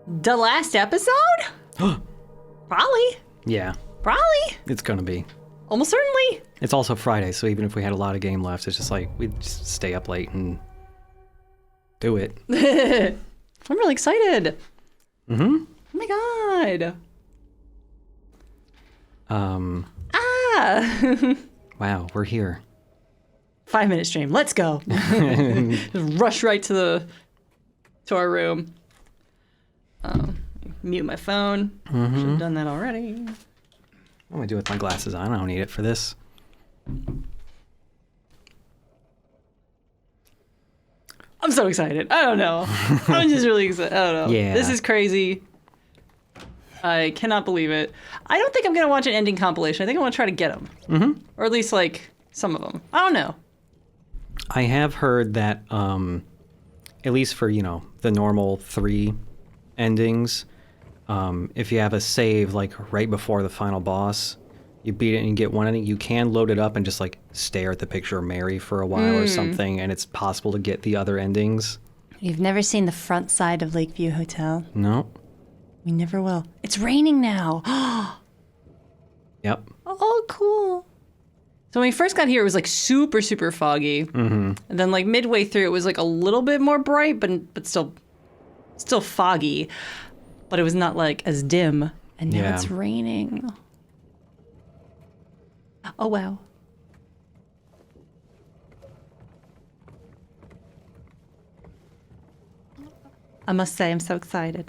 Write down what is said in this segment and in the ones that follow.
The last episode? Probably. Yeah. Probably. It's gonna be. Almost certainly. It's also Friday, so even if we had a lot of game left, it's just like we'd just stay up late and do it. I'm really excited. Mm-hmm. Oh my god. Wow, we're here. 5-minute stream. Let's go. Just rush right to our room. Mute my phone. Mm-hmm. Should have done that already. What do I do with my glasses on? I don't need it for this. I'm so excited. I don't know. I'm just really excited. I don't know. Yeah. This is crazy. I cannot believe it. I don't think I'm going to watch an ending compilation. I think I want to try to get them. Mm-hmm. Or at least, like, some of them. I don't know. I have heard that, at least for, the normal 3 endings, if you have a save, like, right before the final boss, you beat it and you get one ending, you can load it up and just, like, stare at the picture of Mary for a while or something, and it's possible to get the other endings. You've never seen the front side of Lakeview Hotel? No. We never will. It's raining now. Yep. Oh, cool. So when we first got here, it was like super, super foggy. Mm-hmm. And then like midway through, it was like a little bit more bright, but still foggy. But it was not like as dim. And now Yeah. it's raining. Oh, wow. I must say, I'm so excited.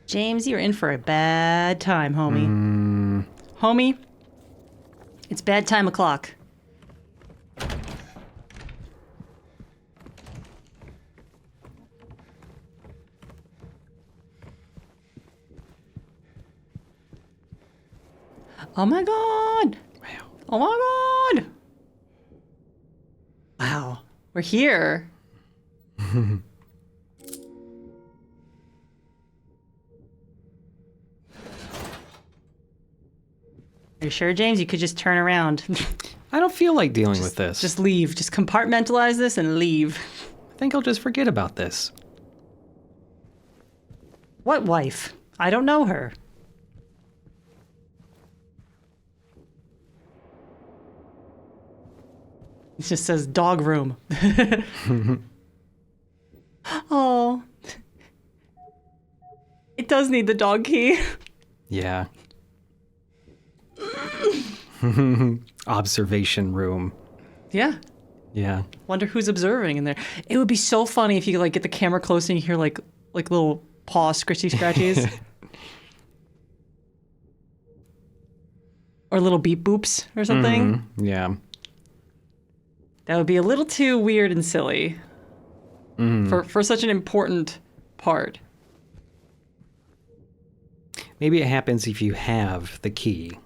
James, you're in for a bad time, homie. Homie, it's bad time o'clock. Oh my god! Wow. Oh my god! Wow, we're here. Are you sure, James? You could just turn around. I don't feel like dealing with this. Just leave. Just compartmentalize this and leave. I think I'll just forget about this. What wife? I don't know her. It just says dog room. Oh. It does need the dog key. Yeah. Observation room. Yeah. Yeah. Wonder who's observing in there. It would be so funny if you could like get the camera close and you hear like little paw scratchy scratchies. Or little beep boops or something. Mm-hmm. Yeah. That would be a little too weird and silly for such an important part. Maybe it happens if you have the key.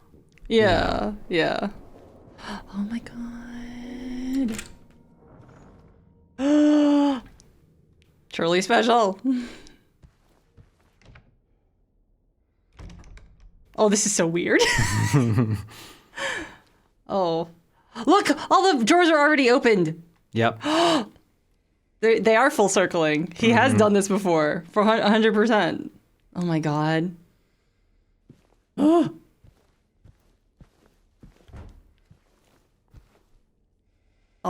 Yeah. Oh my god. Truly special. Oh, this is so weird. Oh. Look, all the drawers are already opened. Yep. They are full circling. He has done this before for 100%. Oh my god. Oh,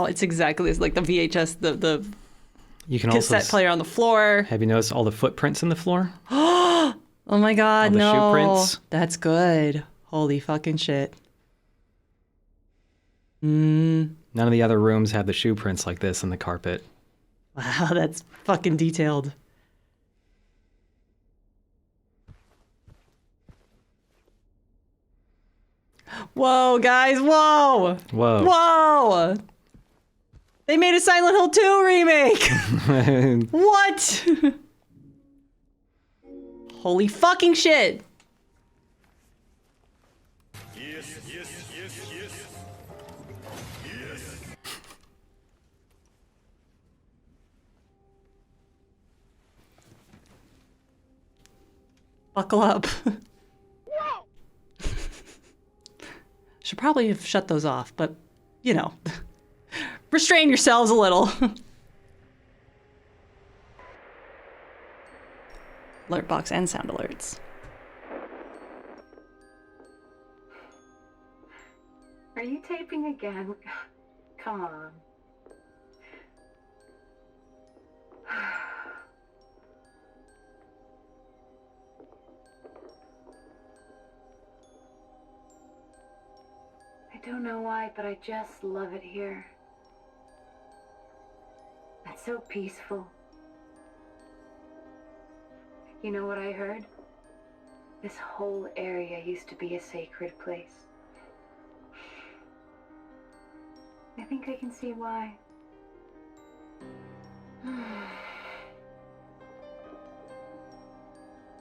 it's exactly like the VHS, the You can cassette also player on the floor. have you noticed all the footprints in the floor? Oh my god, All the no. shoe prints. That's good. Holy fucking shit. None of the other rooms have the shoe prints like this in the carpet. Wow, that's fucking detailed. Whoa, guys, whoa! Whoa. Whoa! They made a Silent Hill 2 remake! What? Holy fucking shit! Buckle up. Should probably have shut those off, but, you know, restrain yourselves a little. Alert box and sound alerts. Are you taping again? Come on. I don't know why, but I just love it here. It's so peaceful. You know what I heard? This whole area used to be a sacred place. I think I can see why.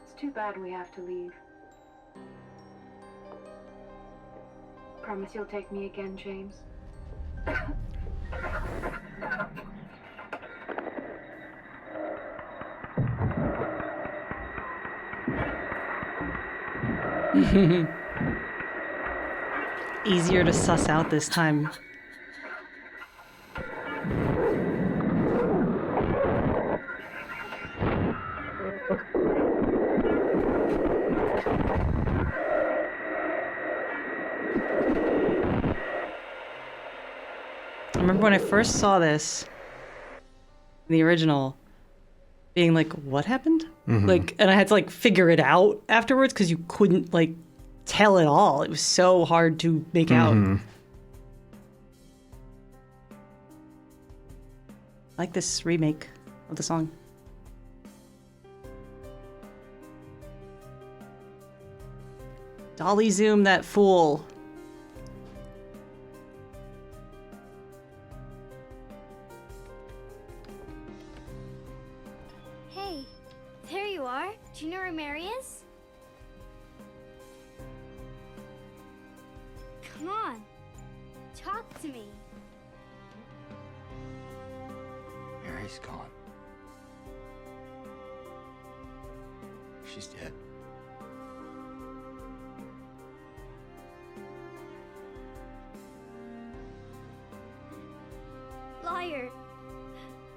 It's too bad we have to leave. Promise you'll take me again, James. Easier to suss out this time. I remember when I first saw this, the original, being like, what happened? Like, and I had to like figure it out afterwards because you couldn't like tell at all. It was so hard to make out. I like this remake of the song. Dolly zoom that fool. Hey, there you are. Do you know where Mary is? Come on, talk to me. Mary's gone. She's dead. Liar.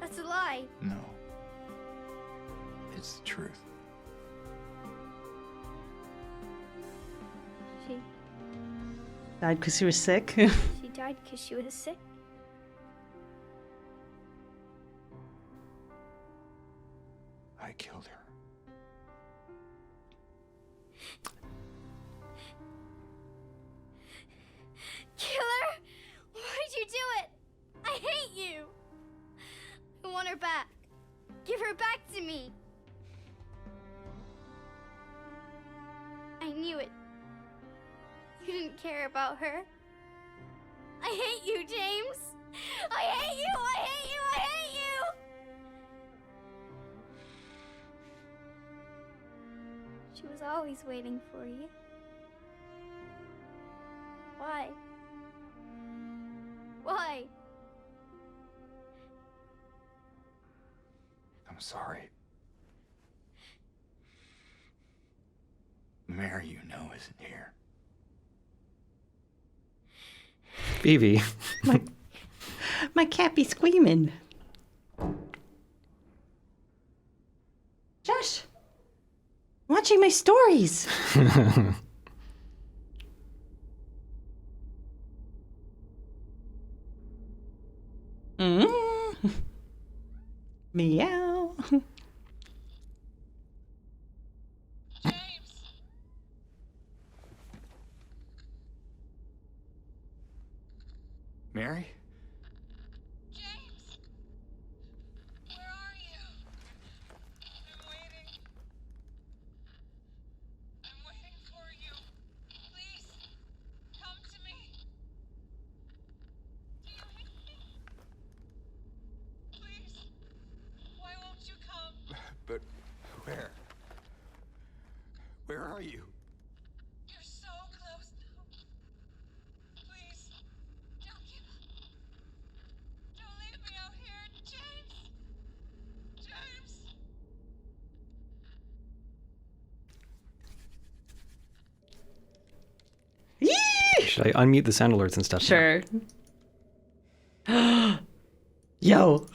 That's a lie. No. It's the truth. She Died because she was sick. she died because she was sick. I killed her. Killer? Why'd you do it? I hate you. I want her back. Give her back to me. I knew it. You didn't care about her. I hate you, James. I hate you. I hate you. I hate you. She was always waiting for you. Why? Why? I'm sorry. Mary, you know, isn't here. Phoebe. My cat be squeaming. Josh, I'm watching my stories. Meow. Mary? James! Where are you? I'm waiting. I'm waiting for you. Please, come to me. Do you hear me? Please, why won't you come? But where? Where are you? You're so close now. Please, don't give up. Should I unmute the sound alerts and stuff? Sure. Yo.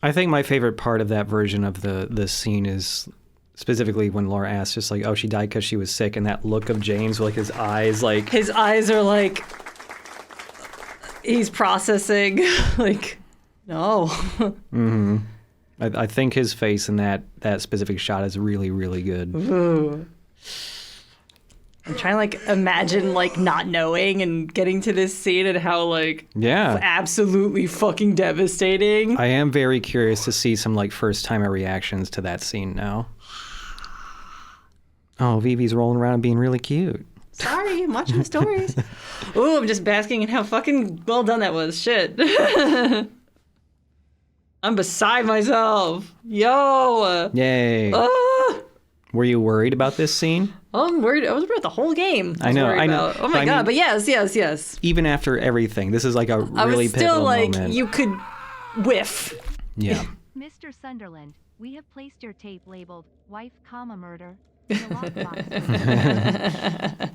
I think my favorite part of that version of the scene is specifically when Laura asks, just like, oh, she died because she was sick, and that look of James, like his eyes, like His eyes are like he's processing. Like, no. Mm-hmm. I think his face in that specific shot is really, really good. Ooh. I'm trying to like imagine like not knowing and getting to this scene and how like absolutely fucking devastating. I am very curious to see some like first timer reactions to that scene now. Oh, Vivi's rolling around and being really cute. Sorry, I'm watching the stories. Ooh, I'm just basking in how fucking well done that was. Shit. I'm beside myself. Yo. Yay. Were you worried about this scene? Oh, I'm worried. I was worried about the whole game. I know. Oh my God. But yes. Even after everything, this is like a really I was still pivotal like, moment. you could whiff. Yeah. Mr. Sunderland, we have placed your tape labeled wife, murder in the lockbox.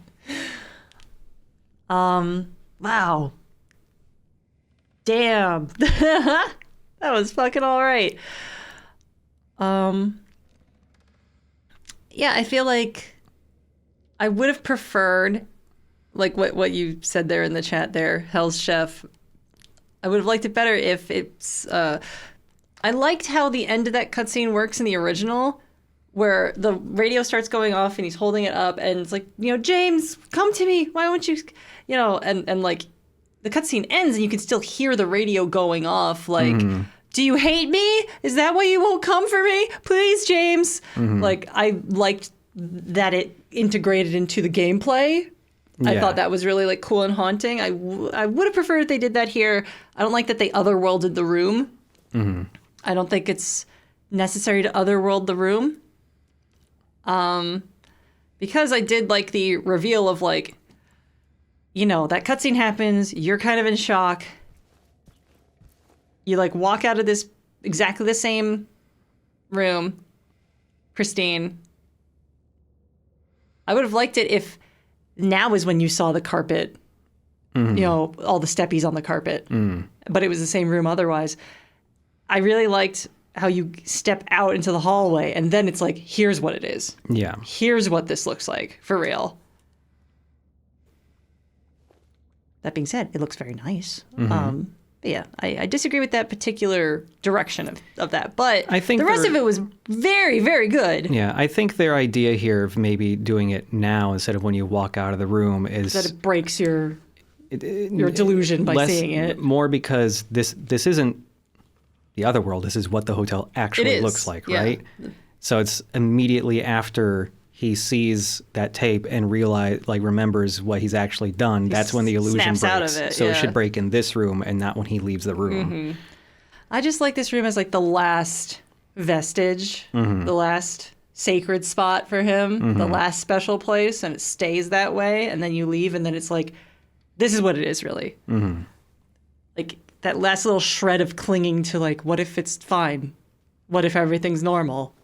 Wow. Damn. That was fucking all right. Yeah, I feel like I would have preferred, like what you said there in the chat there, Hell's Chef. I would have liked it better if it's, I liked how the end of that cutscene works in the original, where the radio starts going off and he's holding it up and it's like, you know, James, come to me. Why won't you, you know, and like the cutscene ends and you can still hear the radio going off. Like, do you hate me? Is that why you won't come for me? Please, James. Like, I liked that it integrated into the gameplay. Yeah. I thought that was really like cool and haunting. I would have preferred if they did that here. I don't like that they otherworlded the room. I don't think it's necessary to otherworld the room. Because I did like the reveal of like, you know, that cutscene happens, you're kind of in shock. You like walk out of this exactly the same room, pristine. I would have liked it if now is when you saw the carpet, you know, all the steppies on the carpet, but it was the same room otherwise. I really liked how you step out into the hallway and then it's like, here's what it is. Yeah. Here's what this looks like for real. That being said, it looks very nice. But yeah, I disagree with that particular direction of that. But I think the rest of it was very, very good. Yeah, I think their idea here of maybe doing it now instead of when you walk out of the room is that it breaks your delusion by seeing it. More because this isn't the other world. This is what the hotel actually looks like, right? So it's immediately after he sees that tape and remembers what he's actually done. That's when the illusion breaks. Out of it, so it should break in this room and not when he leaves the room. I just like this room as like the last vestige, the last sacred spot for him, the last special place, and it stays that way. And then you leave, and then it's like, this is what it is, really. Like that last little shred of clinging to like, what if it's fine? What if everything's normal?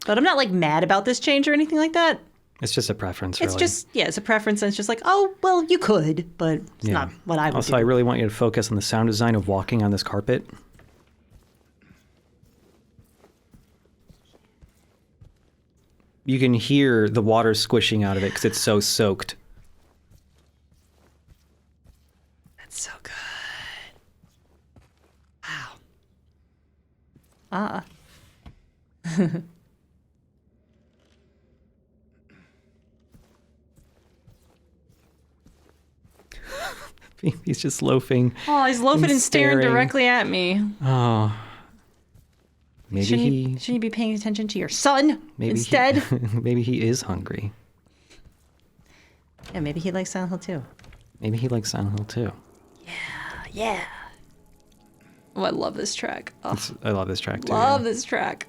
But I'm not like mad about this change or anything like that. It's just a preference, really. It's just, it's a preference, and it's just like, oh, well, you could, but it's not what I would Also, do. I really want you to focus on the sound design of walking on this carpet. You can hear the water squishing out of it because it's so soaked. That's so good. Wow. He's just loafing. Oh, he's loafing and staring directly at me. Oh. Maybe shouldn't you be paying attention to your son instead? Maybe he is hungry. Yeah, maybe he likes Silent Hill too. Maybe he likes Silent Hill too. Yeah. Oh, I love this track. Oh, I love this track too. love this track.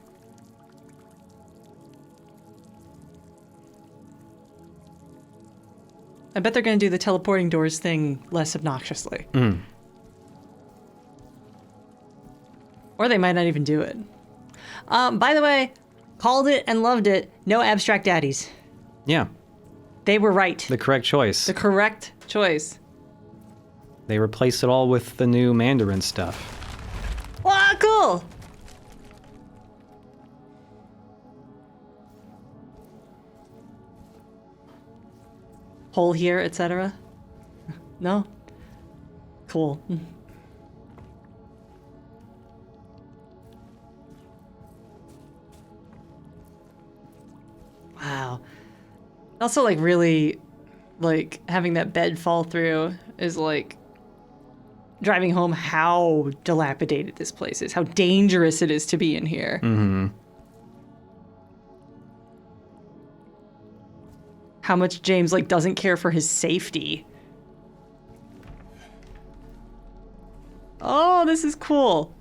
I bet they're going to do the teleporting doors thing less obnoxiously. Or they might not even do it. By the way, called it and loved it. No abstract daddies. Yeah, They were right. the correct choice. The correct choice. They replaced it all with the new Mandarin stuff. Wow, cool. Hole here, etc. No? Cool. Wow. Also, like, really, like, having that bed fall through is, like, driving home how dilapidated this place is, how dangerous it is to be in here. Mm-hmm. How much James, like, doesn't care for his safety. Oh, this is cool.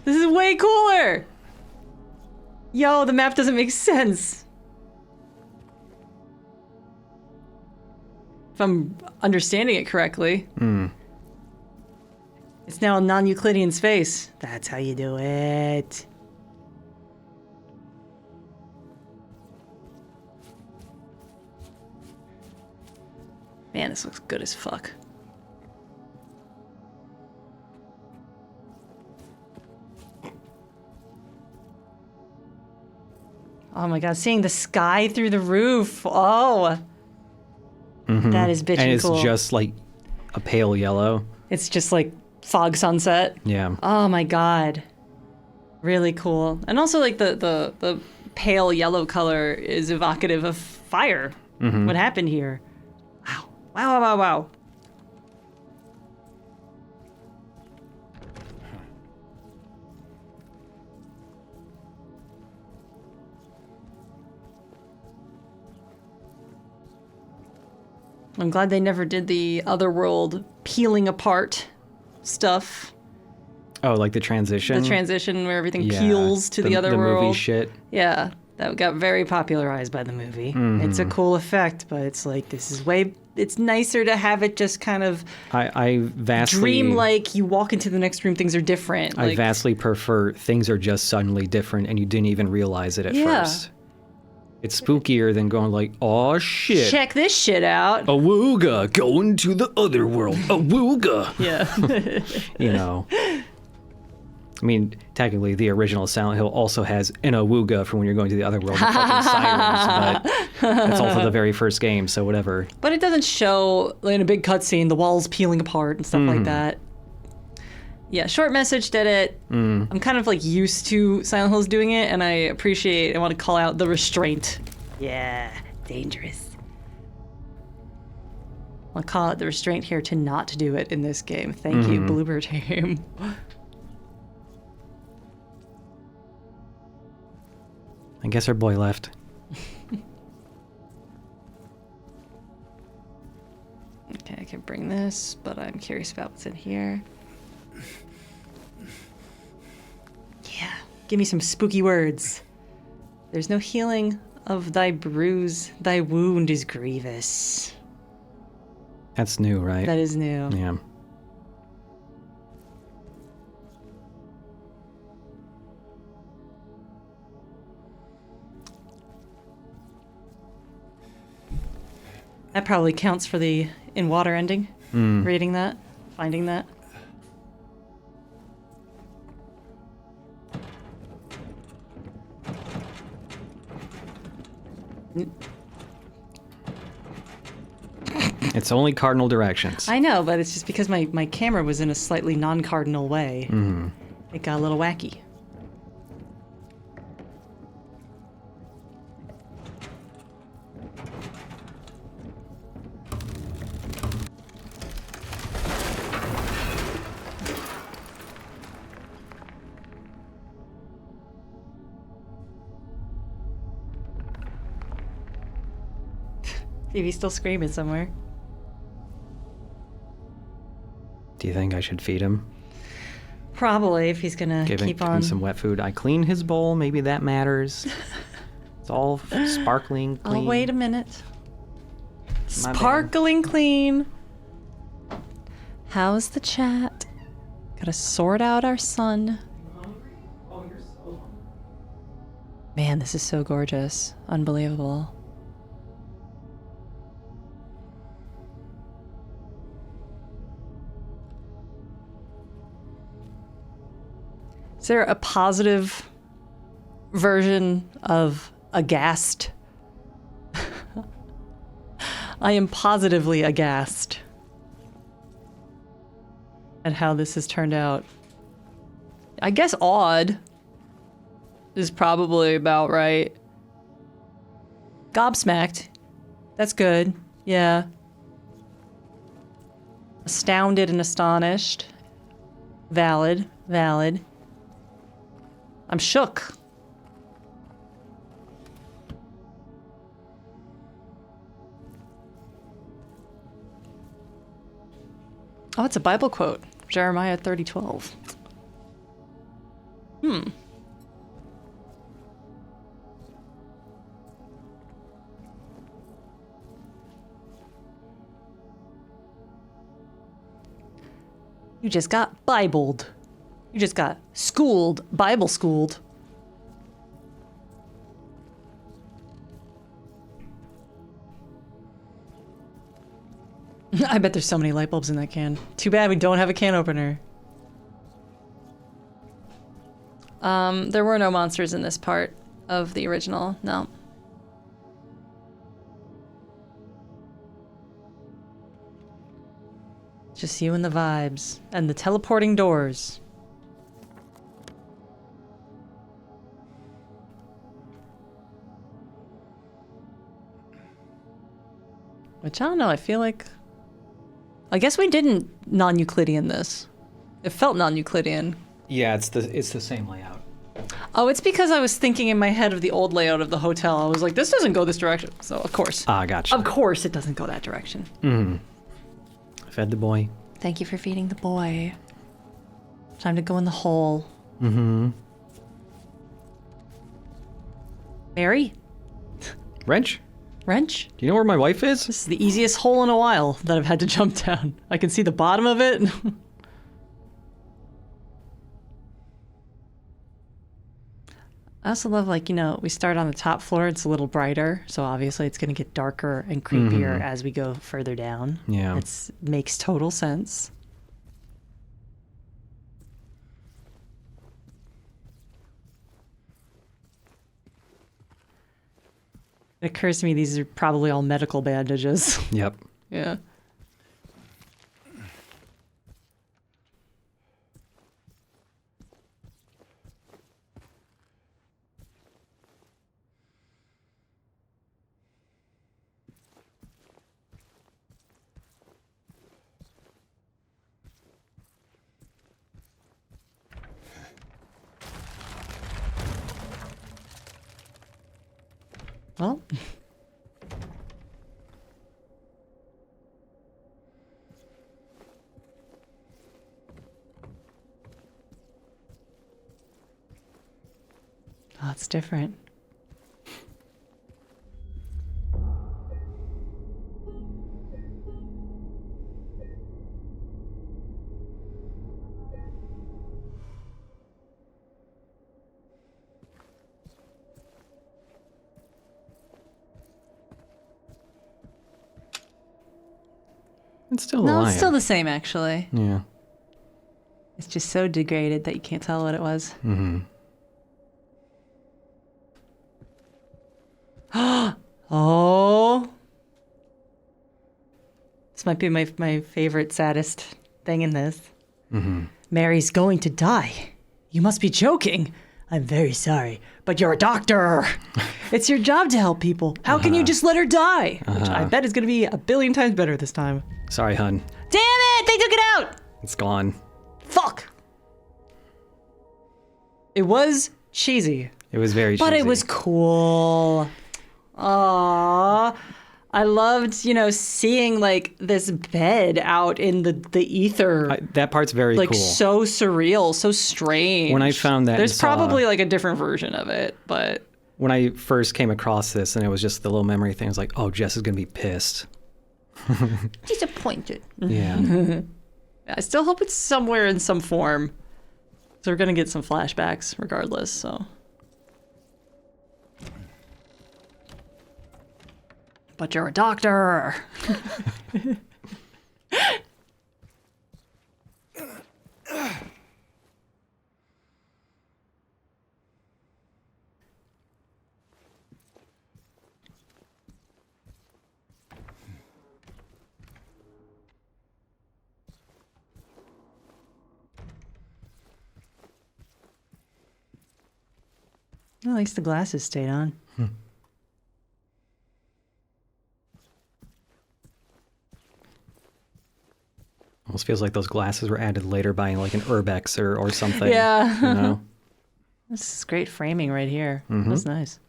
This is way cooler. Yo, the map doesn't make sense. If I'm understanding it correctly. It's now a non-Euclidean space. That's how you do it. Man, this looks good as fuck. Oh my god, seeing the sky through the roof. Oh. That is bitchin' And it's cool. just like a pale yellow. It's just like fog sunset. Yeah. Oh my god. Really cool. And also like the pale yellow color is evocative of fire. What happened here? Wow. Wow, wow, wow. I'm glad they never did the otherworld peeling apart stuff. Oh, like the transition? The transition where everything Yeah, peels to the other world. The movie shit. Yeah, that got very popularized by the movie. It's a cool effect, but it's like, this is way... It's nicer to have it just kind of I vastly... dream-like. You walk into the next room, things are different. I Like, vastly prefer things are just suddenly different and you didn't even realize it at Yeah. first. It's spookier than going like, oh shit. check this shit out. Awooga, going to the other world. Awooga. Yeah. You know. I mean, technically, the original Silent Hill also has an awooga for when you're going to the other world. The fucking sirens, but it's also the very first game, so whatever. But it doesn't show, like, in a big cutscene, the walls peeling apart and stuff like that. Yeah, Short Message did it. I'm kind of like used to Silent Hills doing it, and I want to call out the restraint. Yeah, dangerous. I'll call out the restraint here to not do it in this game. Thank you, Bloober Team. I guess our boy left. Okay, I can bring this, but I'm curious about what's in here. Yeah, give me some spooky words. There's no healing of thy bruise, thy wound is grievous. That's new, right? That is new. Yeah. That probably counts for the in water ending. Reading that, finding that. It's only cardinal directions. I know, but it's just because my camera was in a slightly non-cardinal way. It got a little wacky. Phoebe's still screaming somewhere. Do you think I should feed him? Probably, if he's gonna Give keep him on. some wet food. I clean his bowl. Maybe that matters. It's all sparkling clean. Oh, wait a minute. My bad. Sparkling clean. How's the chat? Gotta sort out our son. Man, this is so gorgeous. Unbelievable. Is there a positive version of aghast? I am positively aghast at how this has turned out. I guess awed is probably about right. Gobsmacked. That's good. Yeah. Astounded and astonished. Valid. Valid. I'm shook. Oh, it's a Bible quote. Jeremiah 30:12. You just got Bibled. You just got schooled, Bible schooled. I bet there's so many light bulbs in that can. Too bad we don't have a can opener. There were no monsters in this part of the original, no. Just you and the vibes. And the teleporting doors. Which, I don't know, I feel like... I guess we didn't non-Euclidean this. It felt non-Euclidean. Yeah, it's the same layout. Oh, it's because I was thinking in my head of the old layout of the hotel. I was like, this doesn't go this direction. So, of course. Ah, gotcha. Of course it doesn't go that direction. Fed the boy. Thank you for feeding the boy. Time to go in the hole. Mary? Wrench? Wrench? Do you know where my wife is? This is the easiest hole in a while that I've had to jump down. I can see the bottom of it. I also love, like, you know, we start on the top floor, it's a little brighter, so obviously it's going to get darker and creepier as we go further down. Yeah. It makes total sense. It occurs to me these are probably all medical bandages. Yep. Yeah. Well. Oh, it's different. It's still a No, lion. it's still the same, actually. Yeah. It's just so degraded that you can't tell what it was. Oh. This might be my favorite, saddest thing in this. Mary's going to die. You must be joking. I'm very sorry, but you're a doctor. It's your job to help people. How can you just let her die? Which I bet is going to be a billion times better this time. Sorry, hun. Damn it! They took it out! It's gone. Fuck! It was cheesy. It was very cheesy. But it was cool. Aww. I loved, you know, seeing, like, this bed out in the ether. That part's very like, cool. so surreal, so strange. When I found that There's and saw- probably, like, a different version of it, but... When I first came across this and it was just the little memory thing, I was like, oh, Jess is going to be pissed. Disappointed. Yeah. I still hope it's somewhere in some form. So we're going to get some flashbacks regardless, so... But you're a doctor. Well, at least the glasses stayed on. Almost feels like those glasses were added later by like an Urbex or something. Yeah. You know? This is great framing right here. That's nice.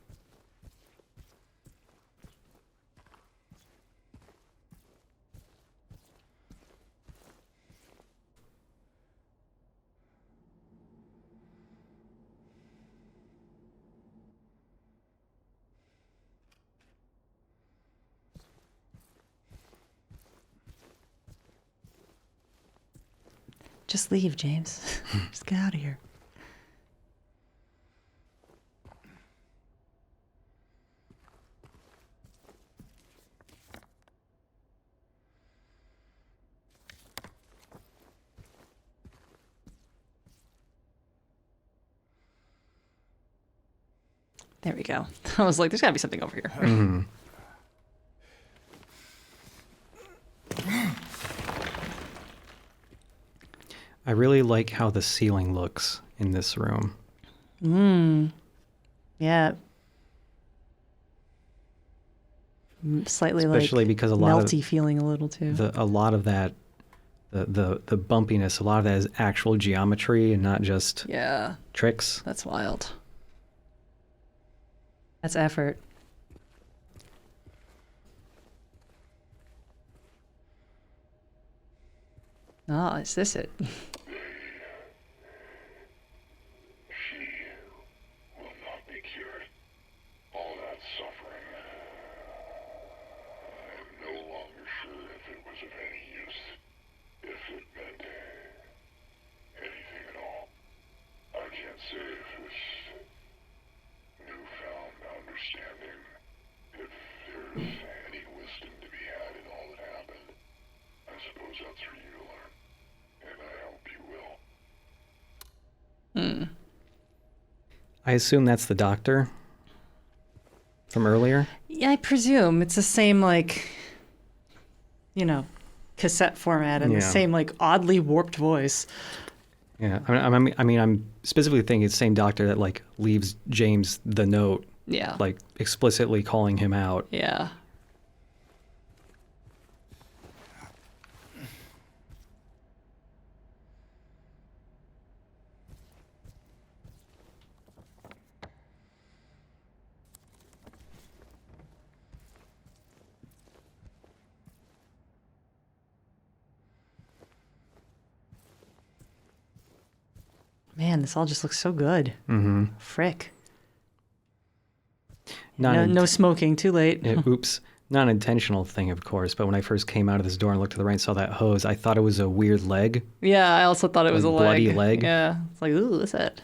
Just leave, James. Just get out of here. There we go. I was like, there's gotta be something over here. I really like how the ceiling looks in this room. Yeah. Slightly Especially like because a lot melty of feeling a little too. a lot of that, the bumpiness, a lot of that is actual geometry and not just Yeah, tricks. that's wild. That's effort. Oh, is this it? She will not be cured. All that suffering. I'm no longer sure if it was of any use. If it meant anything at all. I can't say if this newfound understanding, if there's any wisdom to be had in all that happened. I suppose that's for you to learn. And I hope you will. I assume that's the doctor from earlier. Yeah, I presume it's the same, like, you know, cassette format and the Yeah. same, like, oddly warped voice. Yeah, I mean, I'm specifically thinking it's the same doctor that like leaves James the note, Yeah. like explicitly calling him out. Yeah. Man, this all just looks so good. Mm-hmm. Frick. Not No, an- no smoking. Too late. oops, not an intentional thing, of course. But when I first came out of this door and looked to the right and saw that hose, I thought it was a weird leg. Yeah, I also thought it was a Like bloody leg. leg? Yeah. It's like, ooh, what's that?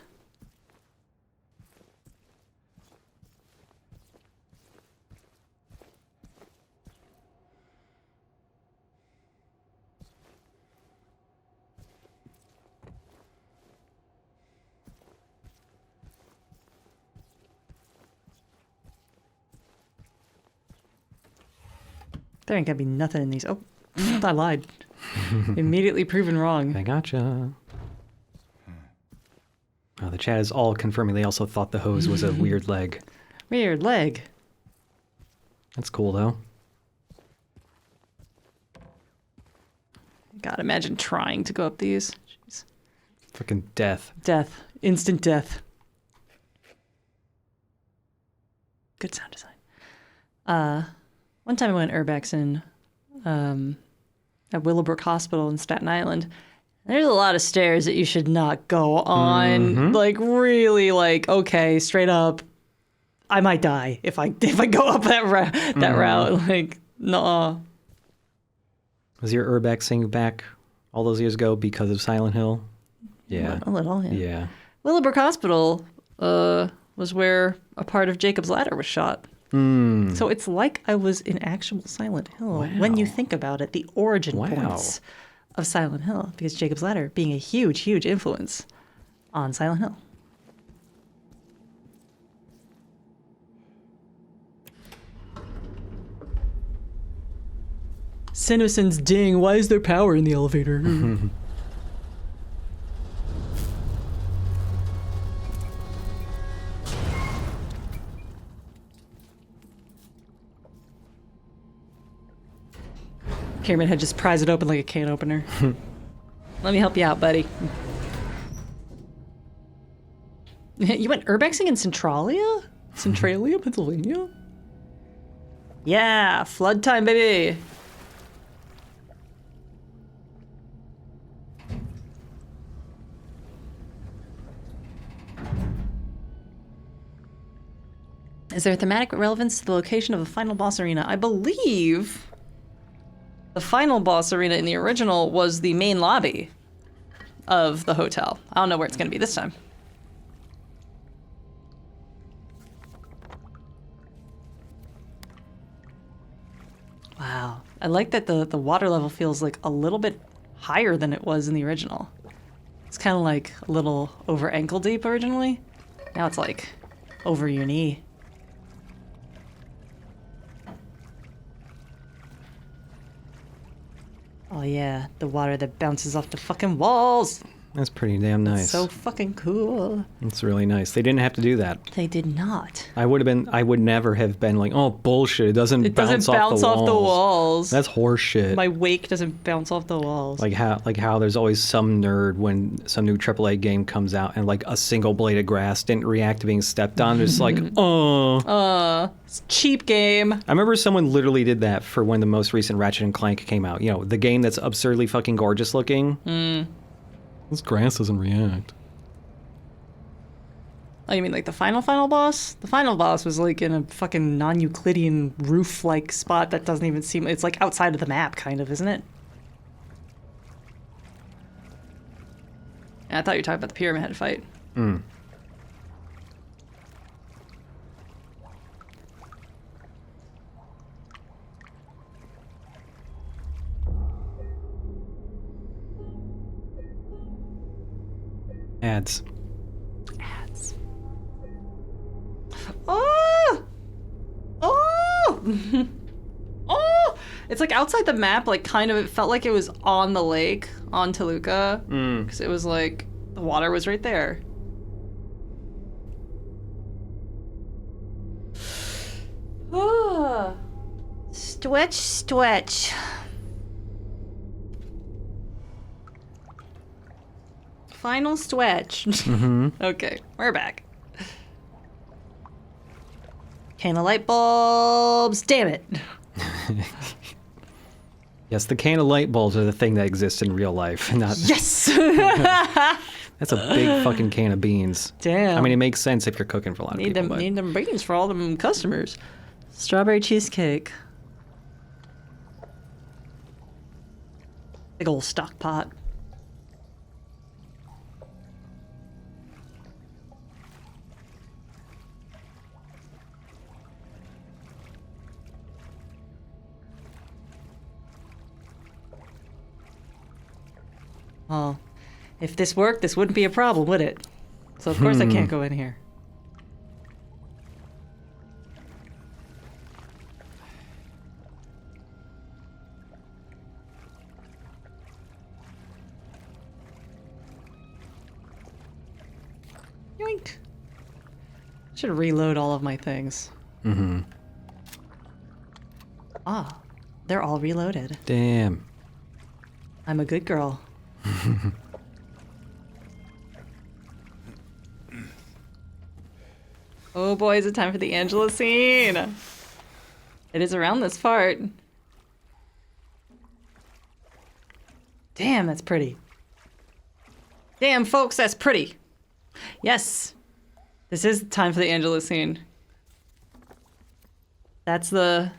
There ain't gonna be nothing in these. Oh, I lied. Immediately proven wrong. I gotcha. The chat is all confirming they also thought the hose was a weird leg. Weird leg. That's cool though. God, imagine trying to go up these. Jeez. Fucking death. Death. Instant death. Good sound design. One time I went Urbex in at Willowbrook Hospital in Staten Island. There's a lot of stairs that you should not go on. Like really, like okay, straight up. I might die if I go up that route. Like no. Was your urbexing back all those years ago because of Silent Hill? Yeah. A little. Yeah. Yeah. Willowbrook Hospital was where a part of Jacob's Ladder was shot. So it's like I was in actual Silent Hill when you think about it, the origin points of Silent Hill, because Jacob's Ladder being a huge, huge influence on Silent Hill. Senescen's ding, why is there power in the elevator? Pyramid Head just pries it open like a can opener. Let me help you out, buddy. You went urbexing in Centralia? Centralia, Pennsylvania? Yeah, flood time, baby. Is there thematic relevance to the location of the final boss arena? I believe the final boss arena in the original was the main lobby of the hotel. I don't know where it's going to be this time. Wow. I like that the water level feels like a little bit higher than it was in the original. It's kind of like a little over ankle deep originally. Now it's like over your knee. Oh yeah, the water that bounces off the fucking walls. That's pretty damn nice. So fucking cool. It's really nice. They didn't have to do that. They did not. I would never have been like, oh bullshit, it doesn't bounce off the walls. That's horseshit. My wake doesn't bounce off the walls. Like how there's always some nerd when some new AAA game comes out and like a single blade of grass didn't react to being stepped on. It's like, it's a cheap game. I remember someone literally did that for when the most recent Ratchet and Clank came out. You know, the game that's absurdly fucking gorgeous looking. This grass doesn't react. Oh, you mean like the final boss? The final boss was like in a fucking non-Euclidean roof-like spot that doesn't even seem... It's like outside of the map, kind of, isn't it? Yeah, I thought you were talking about the Pyramid Head fight. Ads. Oh! Oh! Oh! It's like outside the map, like kind of, it felt like it was on the lake, on Toluca. Because it was like, the water was right there. Oh. Stretch. Final stretch. Okay, we're back. Can of light bulbs. Damn it. Yes, the can of light bulbs are the thing that exists in real life. Not Yes. That's a big fucking can of beans. Damn. I mean, it makes sense if you're cooking for a lot of people. Need them beans for all them customers. Strawberry cheesecake. Big old stock pot. Well, if this worked, this wouldn't be a problem, would it? So of course I can't go in here. Yoink. Should reload all of my things. Ah, they're all reloaded. Damn. I'm a good girl. Oh boy, is it time for the Angela scene. It is around this part. Damn, that's pretty. Damn, folks, that's pretty. Yes. This is time for the Angela scene. That's the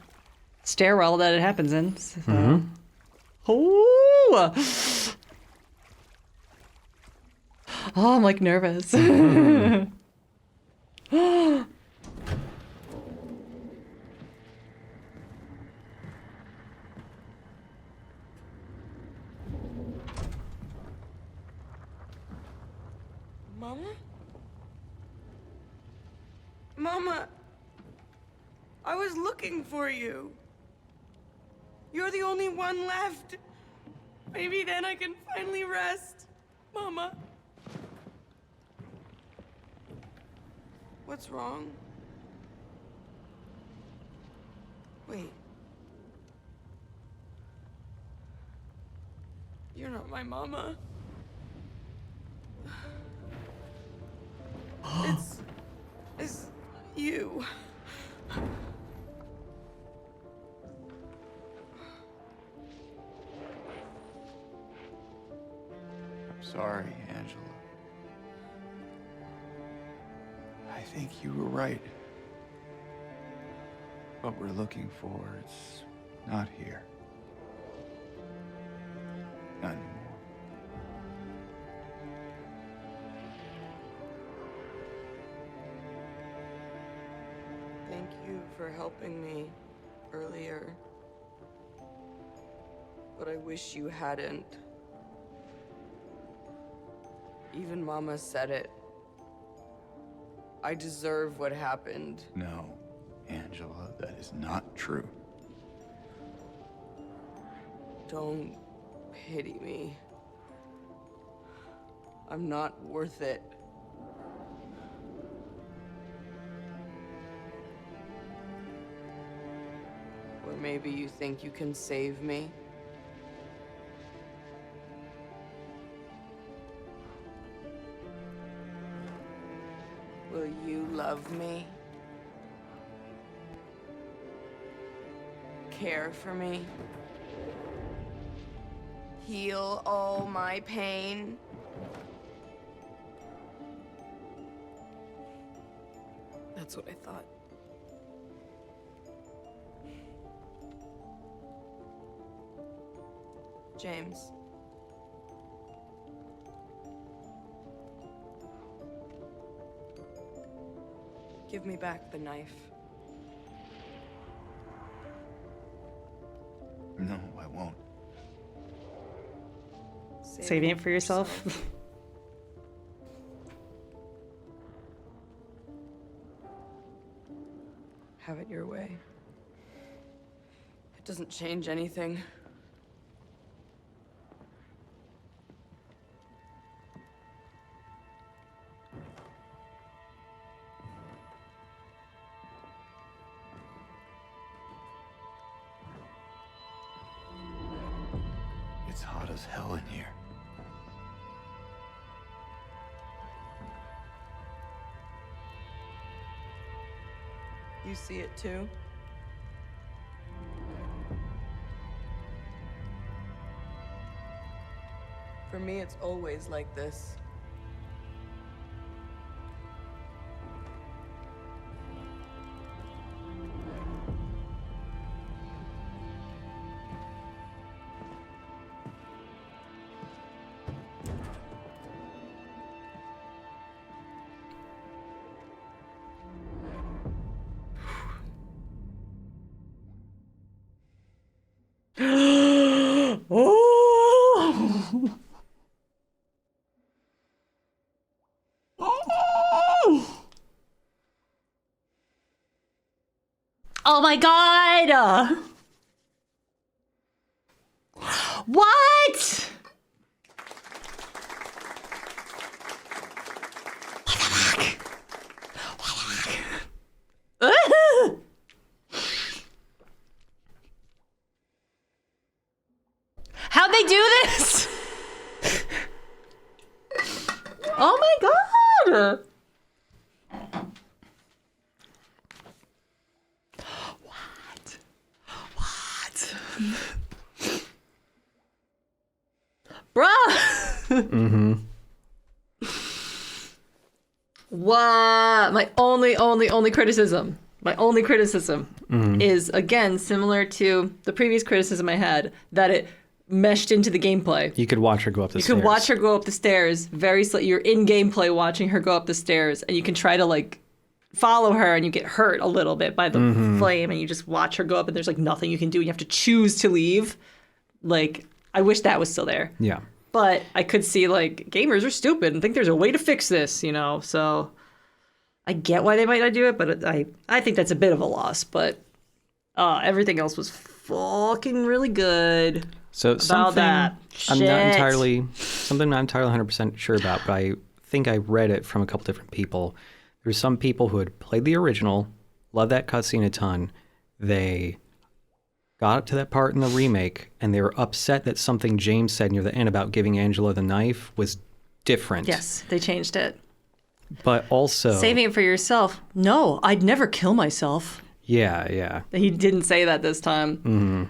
stairwell that it happens in. So. Oh! Oh, I'm like nervous. Mama? Mama! I was looking for you. You're the only one left. Maybe then I can finally rest. Mama. What's wrong? Wait. You're not my mama. It's you. I'm sorry, Angela. I think you were right. What we're looking for, it's not here. Not anymore. Thank you for helping me earlier. But I wish you hadn't. Even Mama said it. I deserve what happened. No, Angela, that is not true. Don't pity me. I'm not worth it. Or maybe you think you can save me? Will you love me? Care for me? Heal all my pain? That's what I thought. James. Give me back the knife. No, I won't. Saving it for yourself. Have it your way. It doesn't change anything. It's hot as hell in here. You see it too? For me, it's always like this. Oh! Oh my god! What? How'd they do this? Oh my god! What? Bruh! Mm-hmm. What? My only criticism. My only criticism is, again, similar to the previous criticism I had, that it meshed into the gameplay. You could watch her go up the stairs. You could watch her go up the stairs. You're in gameplay watching her go up the stairs, and you can try to, like, follow her, and you get hurt a little bit by the flame, and you just watch her go up, and there's, like, nothing you can do, and you have to choose to leave. Like, I wish that was still there. Yeah. But I could see, like, gamers are stupid and think there's a way to fix this, you know? So I get why they might not do it, but I think that's a bit of a loss. But everything else was fucking really good. So about something that. I'm Shit. not entirely 100% sure about, but I think I read it from a couple different people. There's some people who had played the original, loved that cutscene a ton. They got to that part in the remake and they were upset that something James said near the end about giving Angela the knife was different. Yes, they changed it. But also... Saving it for yourself. No, I'd never kill myself. Yeah. He didn't say that this time. Mm-hmm.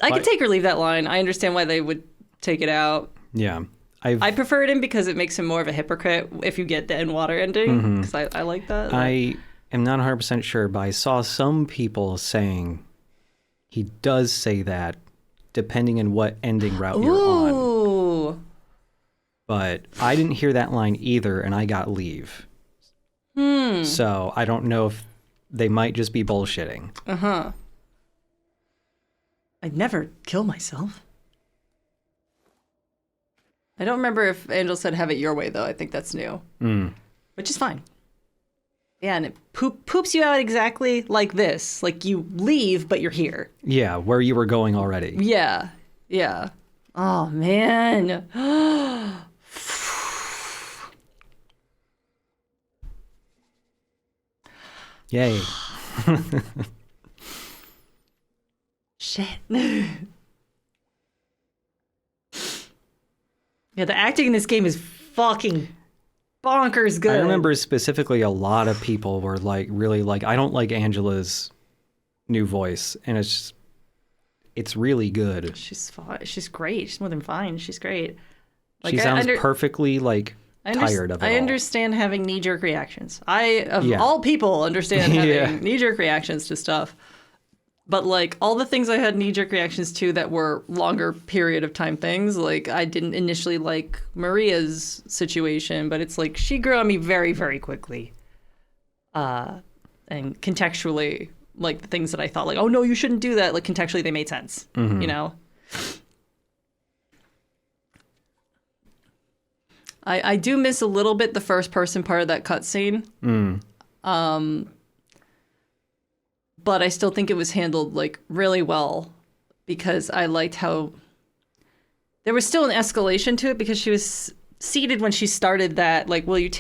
I could take or leave that line. I understand why they would take it out. Yeah. I preferred him because it makes him more of a hypocrite if you get the end water ending. Because I like that. I am not 100% sure, but I saw some people saying he does say that depending on what ending route you're on. Ooh. But I didn't hear that line either, and I got leave. So I don't know if they might just be bullshitting. Uh-huh. I'd never kill myself. I don't remember if Angel said have it your way, though. I think that's new. Which is fine. Yeah, and it poops you out exactly like this. Like you leave, but you're here. Yeah, where you were going already. Yeah. Oh, man. Yay. Shit. Yeah, the acting in this game is fucking bonkers good. I remember specifically a lot of people were like, really like, I don't like Angela's new voice. And it's really good. She's fine. She's great. She's more than fine. She's great. Like, she sounds perfectly like tired of it I all. understand having knee-jerk reactions. All people, understand having knee-jerk reactions to stuff. But, like, all the things I had knee-jerk reactions to that were longer period of time things, like, I didn't initially like Maria's situation, but it's like, she grew on me very, very quickly. And contextually, like, the things that I thought, like, oh, no, you shouldn't do that, like, contextually they made sense, you know? I do miss a little bit the first-person part of that cutscene. But I still think it was handled like really well because I liked how there was still an escalation to it because she was seated when she started that, like, will you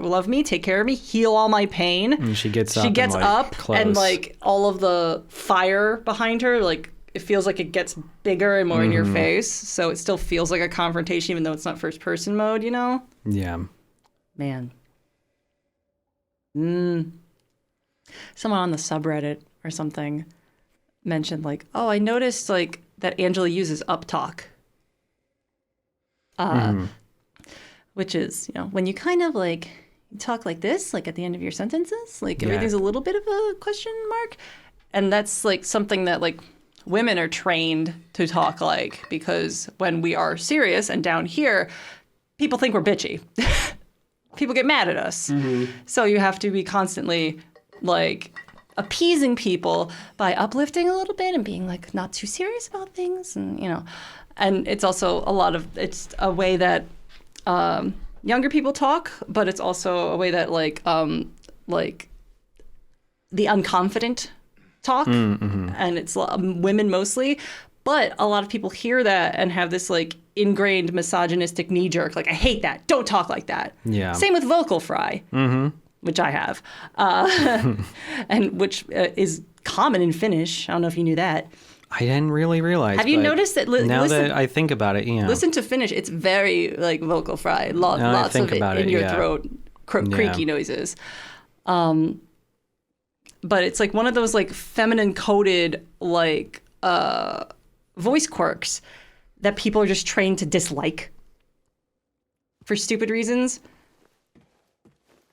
love me, take care of me, heal all my pain. And she gets up and like all of the fire behind her, like it feels like it gets bigger and more in your face. So it still feels like a confrontation even though it's not first person mode, you know? Yeah. Man. Someone on the subreddit or something mentioned like, oh, I noticed like that Angela uses uptalk. Which is, you know, when you kind of like talk like this, like at the end of your sentences, like everything's a little bit of a question mark. And that's like something that like women are trained to talk like, because when we are serious and down here, people think we're bitchy. People get mad at us. So you have to be constantly like appeasing people by uplifting a little bit and being like not too serious about things, and you know, and it's also it's a way that younger people talk, but it's also a way that like the unconfident talk, and it's women mostly, but a lot of people hear that and have this like ingrained misogynistic knee jerk, like I hate that, don't talk like that. Yeah. Same with vocal fry. Which I have, and which is common in Finnish. I don't know if you knew that. I didn't really realize. Have you noticed that? Now that I think about it, yeah. Listen to Finnish. It's very like vocal fry. Lots of it in your throat, creaky noises. But it's like one of those like feminine coded like voice quirks that people are just trained to dislike for stupid reasons.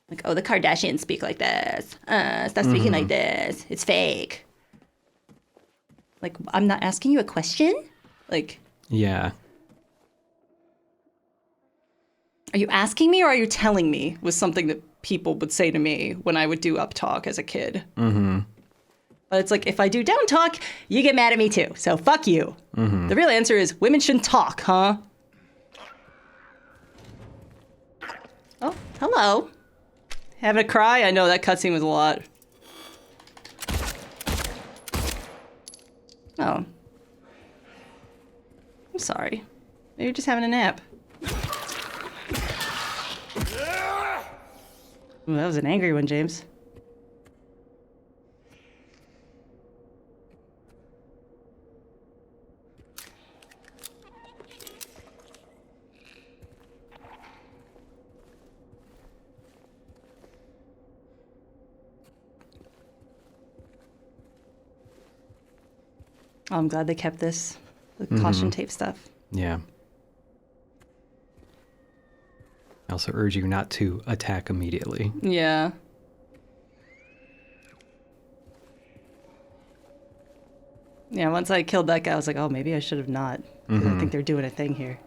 Like, oh, the Kardashians speak like this. Stop speaking like this. It's fake. Like, I'm not asking you a question? Like... Yeah. Are you asking me or are you telling me? Was something that people would say to me when I would do up talk as a kid. But it's like, if I do down talk, you get mad at me too. So fuck you. The real answer is women shouldn't talk, huh? Oh, hello. Having a cry? I know that cutscene was a lot. Oh. I'm sorry. Maybe you're just having a nap. Ooh, that was an angry one, James. Oh, I'm glad they kept this. The caution tape stuff. Yeah. I also urge you not to attack immediately. Yeah. Yeah, once I killed that guy, I was like, oh, maybe I should have not. 'Cause I think they're doing a thing here.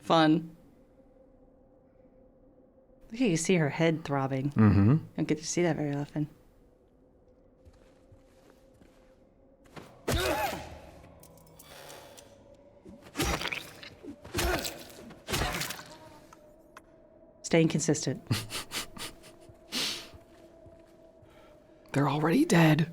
Fun. Look, you see her head throbbing. Mm-hmm. Don't get to see that very often. Staying consistent. They're already dead.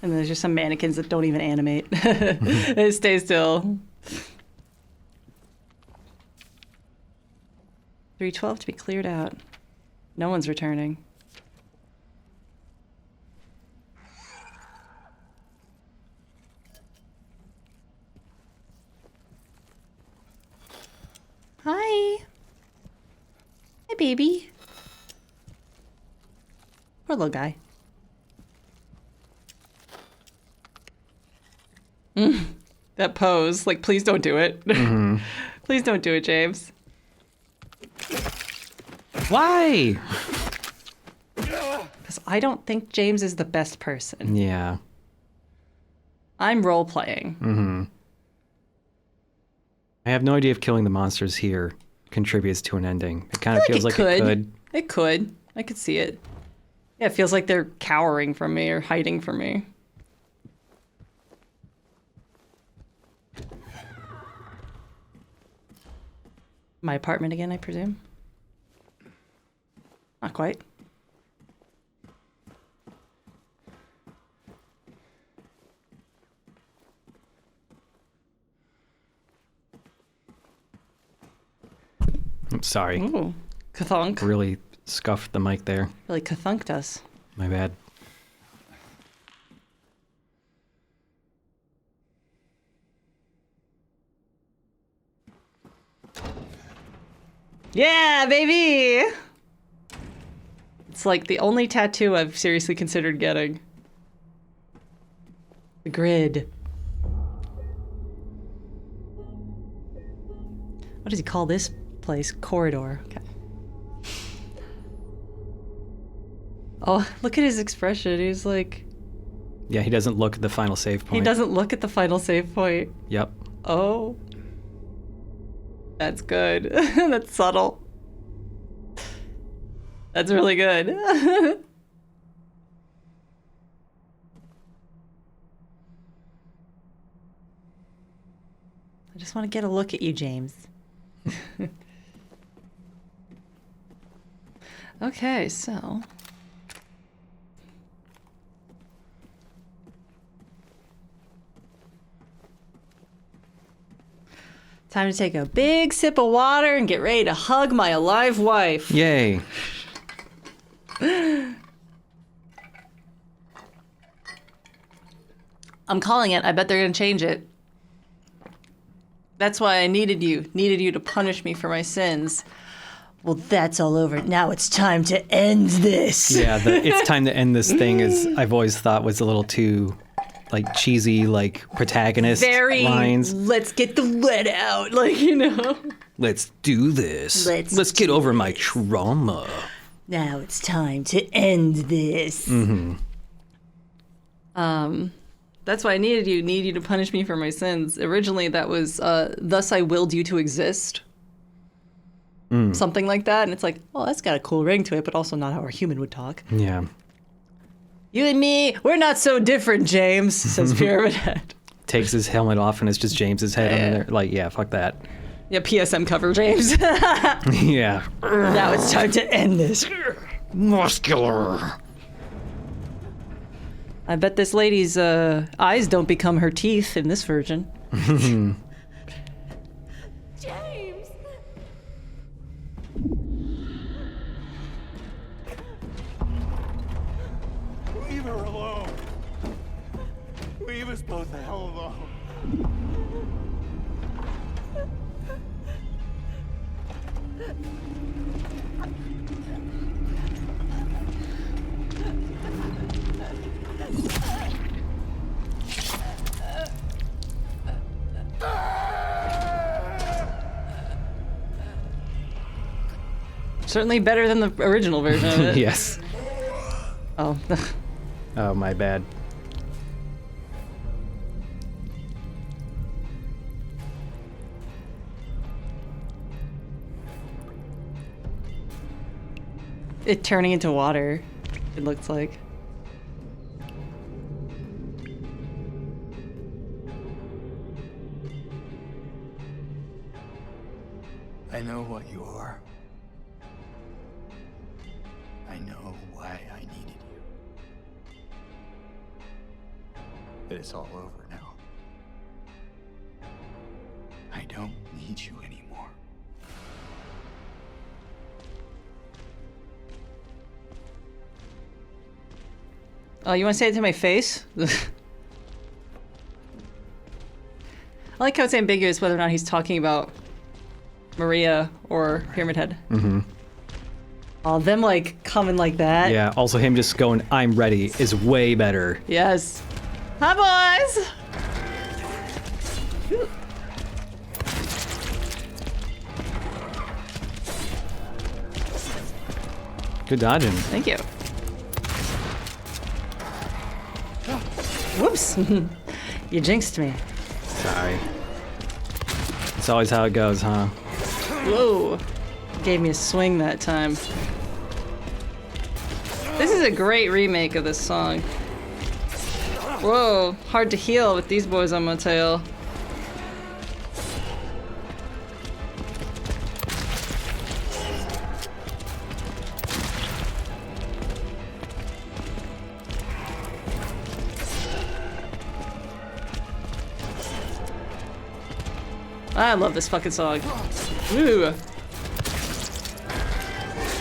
And there's just some mannequins that don't even animate. They stay still. 312 to be cleared out. No one's returning. Hi. Hi, baby. Poor little guy. That pose. Like, please don't do it. Please don't do it, James. Why? Because I don't think James is the best person. Yeah. I'm role-playing. Mm-hmm. I have no idea if killing the monsters here contributes to an ending. It kind of feels like it could. It could. I could see it. Yeah, it feels like they're cowering from me or hiding from me. My apartment again, I presume? Not quite. I'm sorry. Ooh, kathunk. Really scuffed the mic there. Really kathunked us. My bad. Yeah, baby! It's like the only tattoo I've seriously considered getting. The grid. What does he call this place? Corridor. Okay. Oh, look at his expression. He's like... Yeah, he doesn't look at the final save point. He doesn't look at the final save point. Yep. Oh. That's good. That's subtle. That's really good. I just want to get a look at you, James. Okay, so... time to take a big sip of water and get ready to hug my alive wife. Yay. I'm calling it. I bet they're going to change it. That's why I needed you. Needed you to punish me for my sins. Well, that's all over. Now it's time to end this. Yeah, it's time to end this thing is I've always thought was a little too like cheesy, like protagonist Very lines. Let's get the lead out, like, you know. Let's do this. Let's get over my trauma. Now it's time to end this. Mm-hmm. That's why I need you to punish me for my sins. Originally, that was, thus I willed you to exist. Something like that. And it's like, oh, that's got a cool ring to it, but also not how a human would talk. Yeah. You and me, we're not so different, James, says Pyramid Head. Takes his helmet off and it's just James's head under there. Like, yeah, fuck that. Yeah, PSM cover, James. Yeah. Now it's time to end this. Muscular. I bet this lady's eyes don't become her teeth in this version. James! Leave her alone. Leave us both the hell alone. Certainly better than the original version of it. Yes. Oh. Oh, my bad. It turning into water, it looks like. I know what you are. I know why I needed you. But it's all over now. I don't need you anymore. Oh, you want to say it to my face? I like how it's ambiguous whether or not he's talking about Maria or Pyramid Head. Mm-hmm. Oh, them like coming like that. Yeah, also him just going, I'm ready, is way better. Yes. Hi, boys! Good dodging. Thank you. Whoops. You jinxed me. Sorry. It's always how it goes, huh? Whoa. Gave me a swing that time. This is a great remake of this song. Whoa. Hard to heal with these boys on my tail. I love this fucking song. Ooh.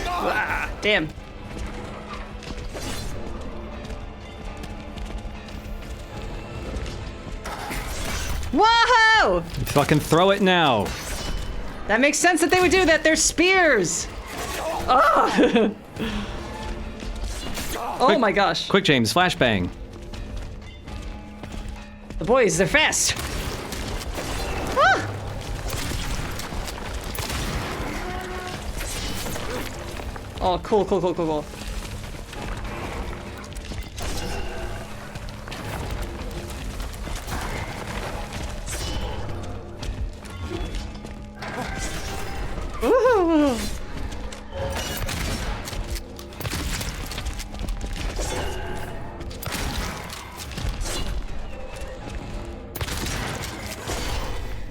Ah, damn. Whoa! Fucking throw it now. That makes sense that they would do that. They're spears. Oh, oh my gosh. Quick, James, flashbang. The boys, they're fast. Ah! Oh, cool, cool, cool, cool, cool. Ooh.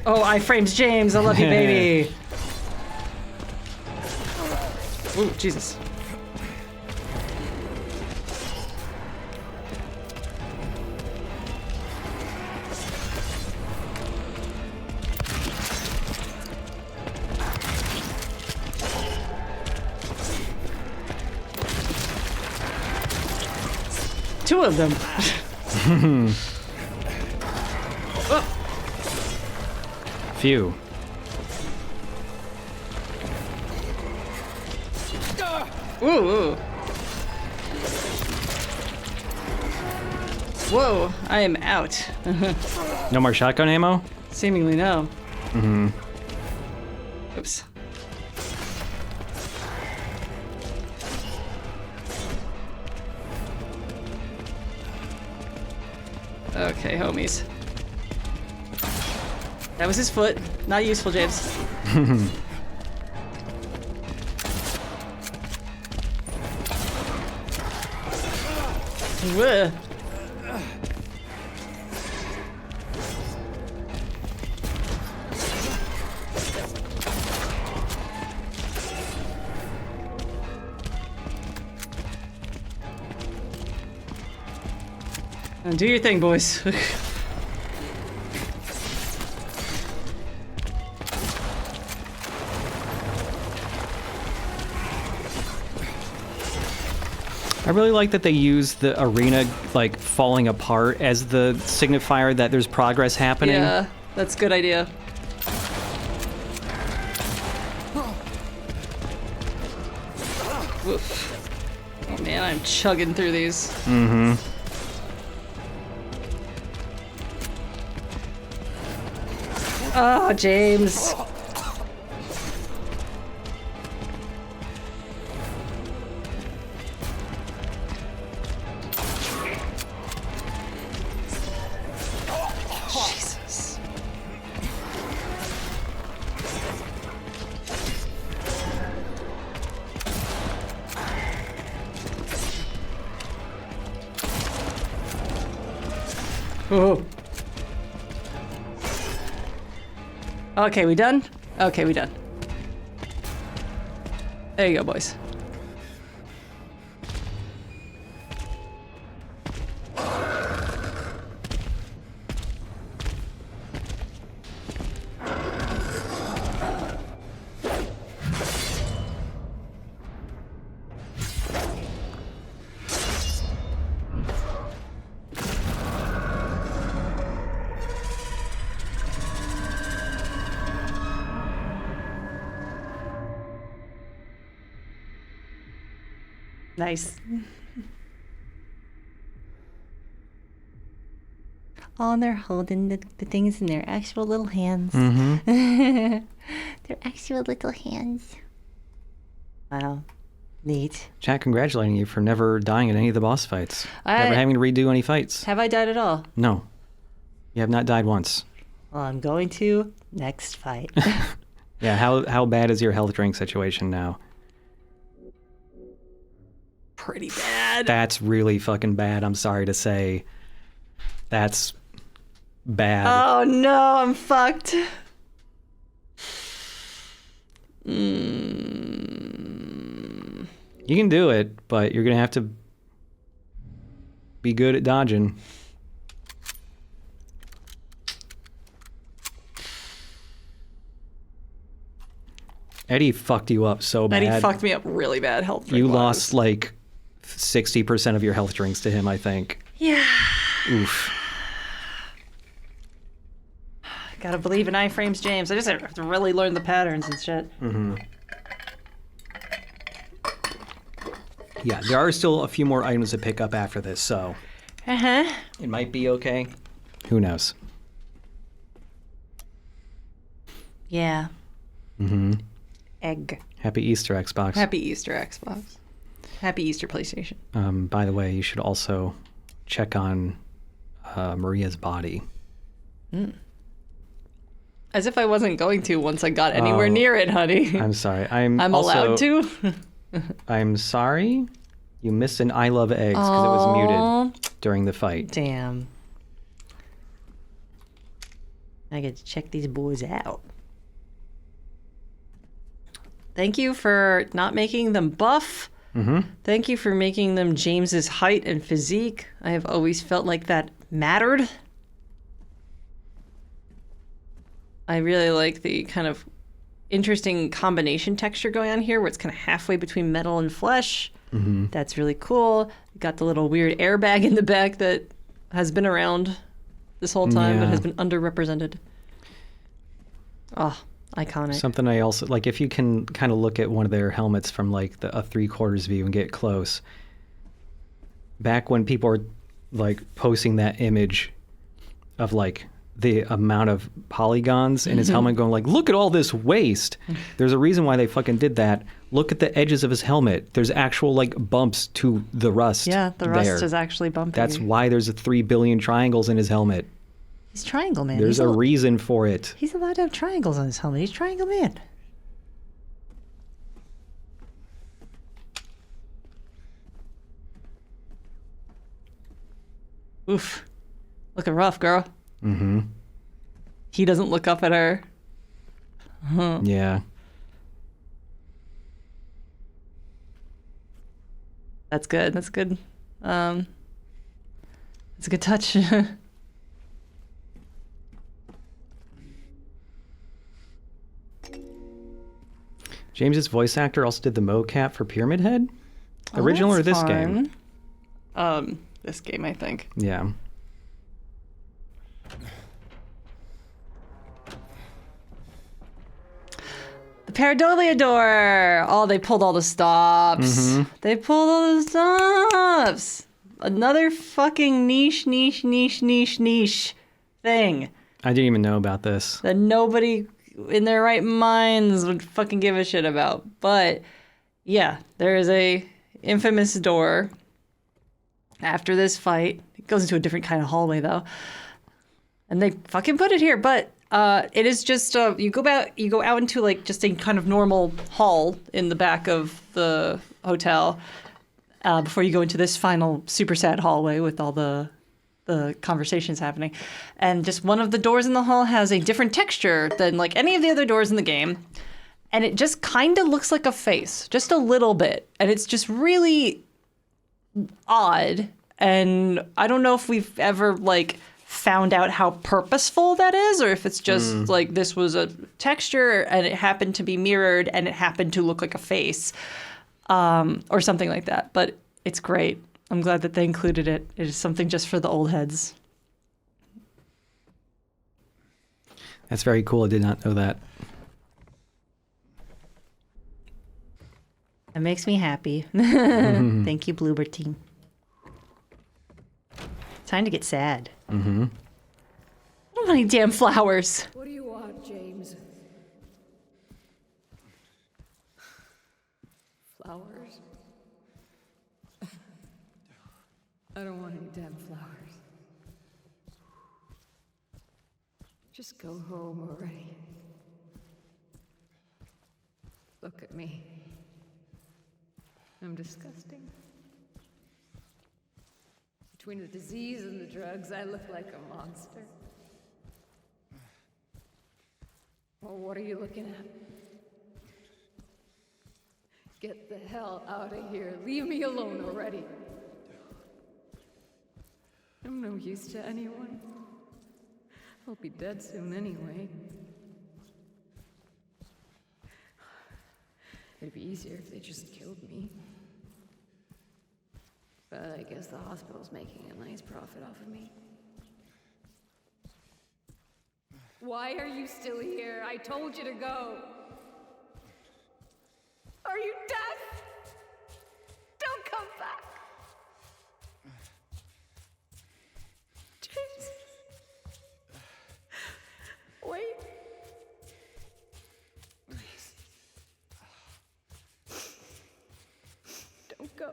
Oh, iframes James, I love you, baby. Ooh, Jesus. Two of them. Phew. Ooh, ooh. Whoa, I am out. No more shotgun ammo? Seemingly no. Mm-hmm. Oops. Okay, homies. That was his foot. Not useful, James. Whoa. Do your thing, boys. I really like that they use the arena, like, falling apart as the signifier that there's progress happening. Yeah, that's a good idea. Oof. Oh man, I'm chugging through these. Mm-hmm. Oh, James. Jesus. Oh. Okay, we done? Okay, we done. There you go, boys. Nice. Oh, and they're holding the things in their actual little hands. Mm-hmm. Their actual little hands. Wow. Neat. Chat congratulating you for never dying in any of the boss fights. I- Never having to redo any fights. Have I died at all? No. You have not died once. Well, I'm going to next fight. Yeah, how bad is your health drink situation now? Pretty bad. That's really fucking bad, I'm sorry to say. That's bad. Oh no, I'm fucked. You can do it, but you're gonna have to be good at dodging. Eddie fucked you up so bad. Eddie fucked me up really bad health. You drink-wise. lost like 60% of your health drinks to him, I think. Yeah. Oof. Gotta believe in iframes, James. I just have to really learn the patterns and shit. Mm-hmm. Yeah, there are still a few more items to pick up after this, so Uh-huh. it might be okay. Who knows? Yeah. Mm-hmm. Egg. Happy Easter, Xbox. Happy Easter, Xbox. Happy Easter, PlayStation. By the way, you should also check on Maria's body. As if I wasn't going to once I got anywhere near it, honey. I'm sorry. I'm I'm also, allowed to? I'm sorry. You missed an I love eggs because it was muted during the fight. Damn. I get to check these boys out. Thank you for not making them buff. Mm-hmm. Thank you for making them James's height and physique. I have always felt like that mattered. I really like the kind of interesting combination texture going on here where it's kind of halfway between metal and flesh. Mm-hmm. That's really cool. Got the little weird airbag in the back that has been around this whole time but Yeah. has been underrepresented. Oh, iconic. Something I also like, if you can kind of look at one of their helmets from like a 3/4 view and get close. Back when people were like posting that image of like the amount of polygons in his helmet going like, look at all this waste. There's a reason why they fucking did that. Look at the edges of his helmet. There's actual like bumps to the rust. Yeah, the rust is actually bumpy. That's why there's 3 billion triangles in his helmet. He's Triangle Man. There's a reason for it. He's allowed to have triangles on his helmet. He's Triangle Man. Oof. Looking rough, girl. Mm-hmm. He doesn't look up at her. Yeah. That's good. That's good. That's It's a good touch. James's voice actor also did the mocap for Pyramid Head. Original or this game? This game, I think. Yeah. The Pareidolia door. Oh, they pulled all the stops. They pulled all the stops. Another fucking niche thing I didn't even know about this. that nobody in their right minds would fucking give a shit about. But yeah, there is a infamous door after this fight. It goes into a different kind of hallway though. And they fucking put it here, but it is just you go out into like just a kind of normal hall in the back of the hotel before you go into this final super sad hallway with all the conversations happening. And just one of the doors in the hall has a different texture than like any of the other doors in the game. And it just kind of looks like a face, just a little bit. And it's just really odd. And I don't know if we've ever like found out how purposeful that is, or if it's just like this was a texture and it happened to be mirrored and it happened to look like a face, or something like that. But it's great. I'm glad that they included it. It is something just for the old heads. That's very cool. I did not know that. It makes me happy. Thank you, Bluebird team. Time to get sad. I don't want any damn flowers. What do you want, James? Flowers? I don't want any damn flowers. Just go home already. Look at me. I'm disgusting. Between the disease and the drugs, I look like a monster. Well, what are you looking at? Get the hell out of here. Leave me alone already. I'm no use to anyone. I'll be dead soon anyway. It'd be easier if they just killed me. But I guess the hospital's making a nice profit off of me. Why are you still here? I told you to go. Are you deaf? Don't come back. James. Wait. Please. Don't go.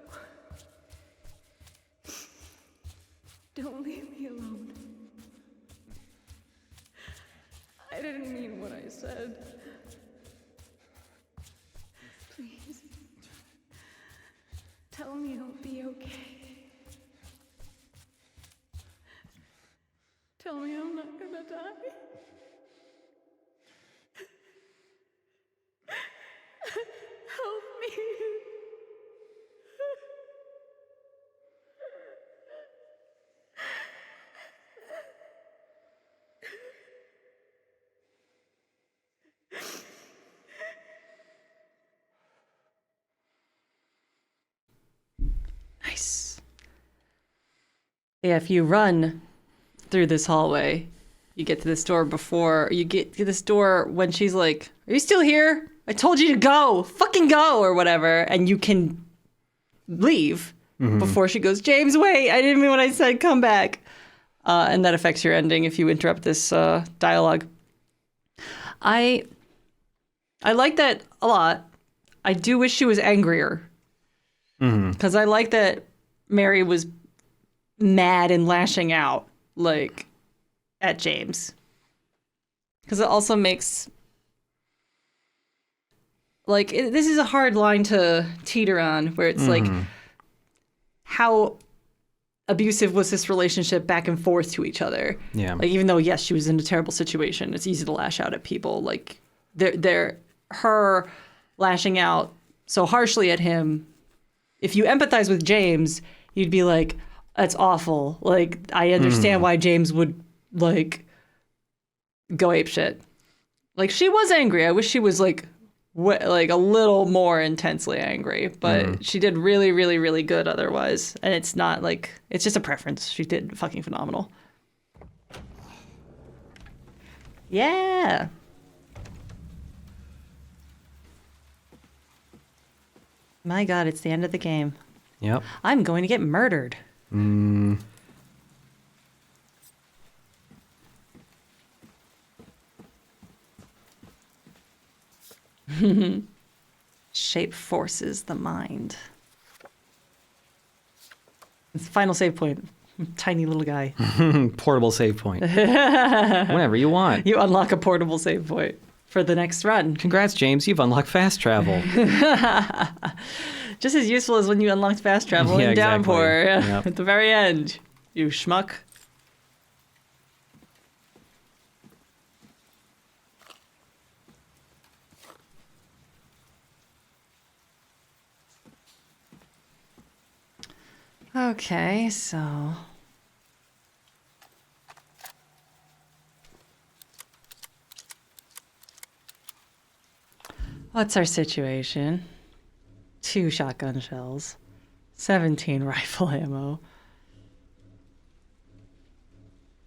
Don't leave me alone. I didn't mean what I said. Please. Tell me I'll be okay. Tell me I'm not gonna die. Help me. Nice. Yeah, if you run through this hallway, you get to this door before you get to this door when she's like, "Are you still here? I told you to go. Fucking go," or whatever, and you can leave before she goes, "James, wait, I didn't mean what I said. Come back." And that affects your ending if you interrupt this dialogue. I like that a lot. I do wish she was angrier. Because I like that Mary was mad and lashing out, like, at James. Because it also makes, like, this is a hard line to teeter on, where it's like, how abusive was this relationship back and forth to each other? Yeah. Like, even though, yes, she was in a terrible situation, it's easy to lash out at people. Like, her lashing out so harshly at him, if you empathize with James, you'd be like, That's awful. Like, I understand why James would, like, go apeshit. Like, she was angry. I wish she was, like, like a little more intensely angry. But she did really, really, really good otherwise. And it's not, like, it's just a preference. She did fucking phenomenal. Yeah. My God, it's the end of the game. Yep. I'm going to get murdered. Shape forces the mind. It's final save point. Tiny little guy. Portable save point. Whenever you want. You unlock a portable save point for the next run. Congrats, James. You've unlocked fast travel. Just as useful as when you unlocked fast travel in Downpour Yep. at the very end. You schmuck. Okay, so what's our situation? 2 shotgun shells, 17 rifle ammo,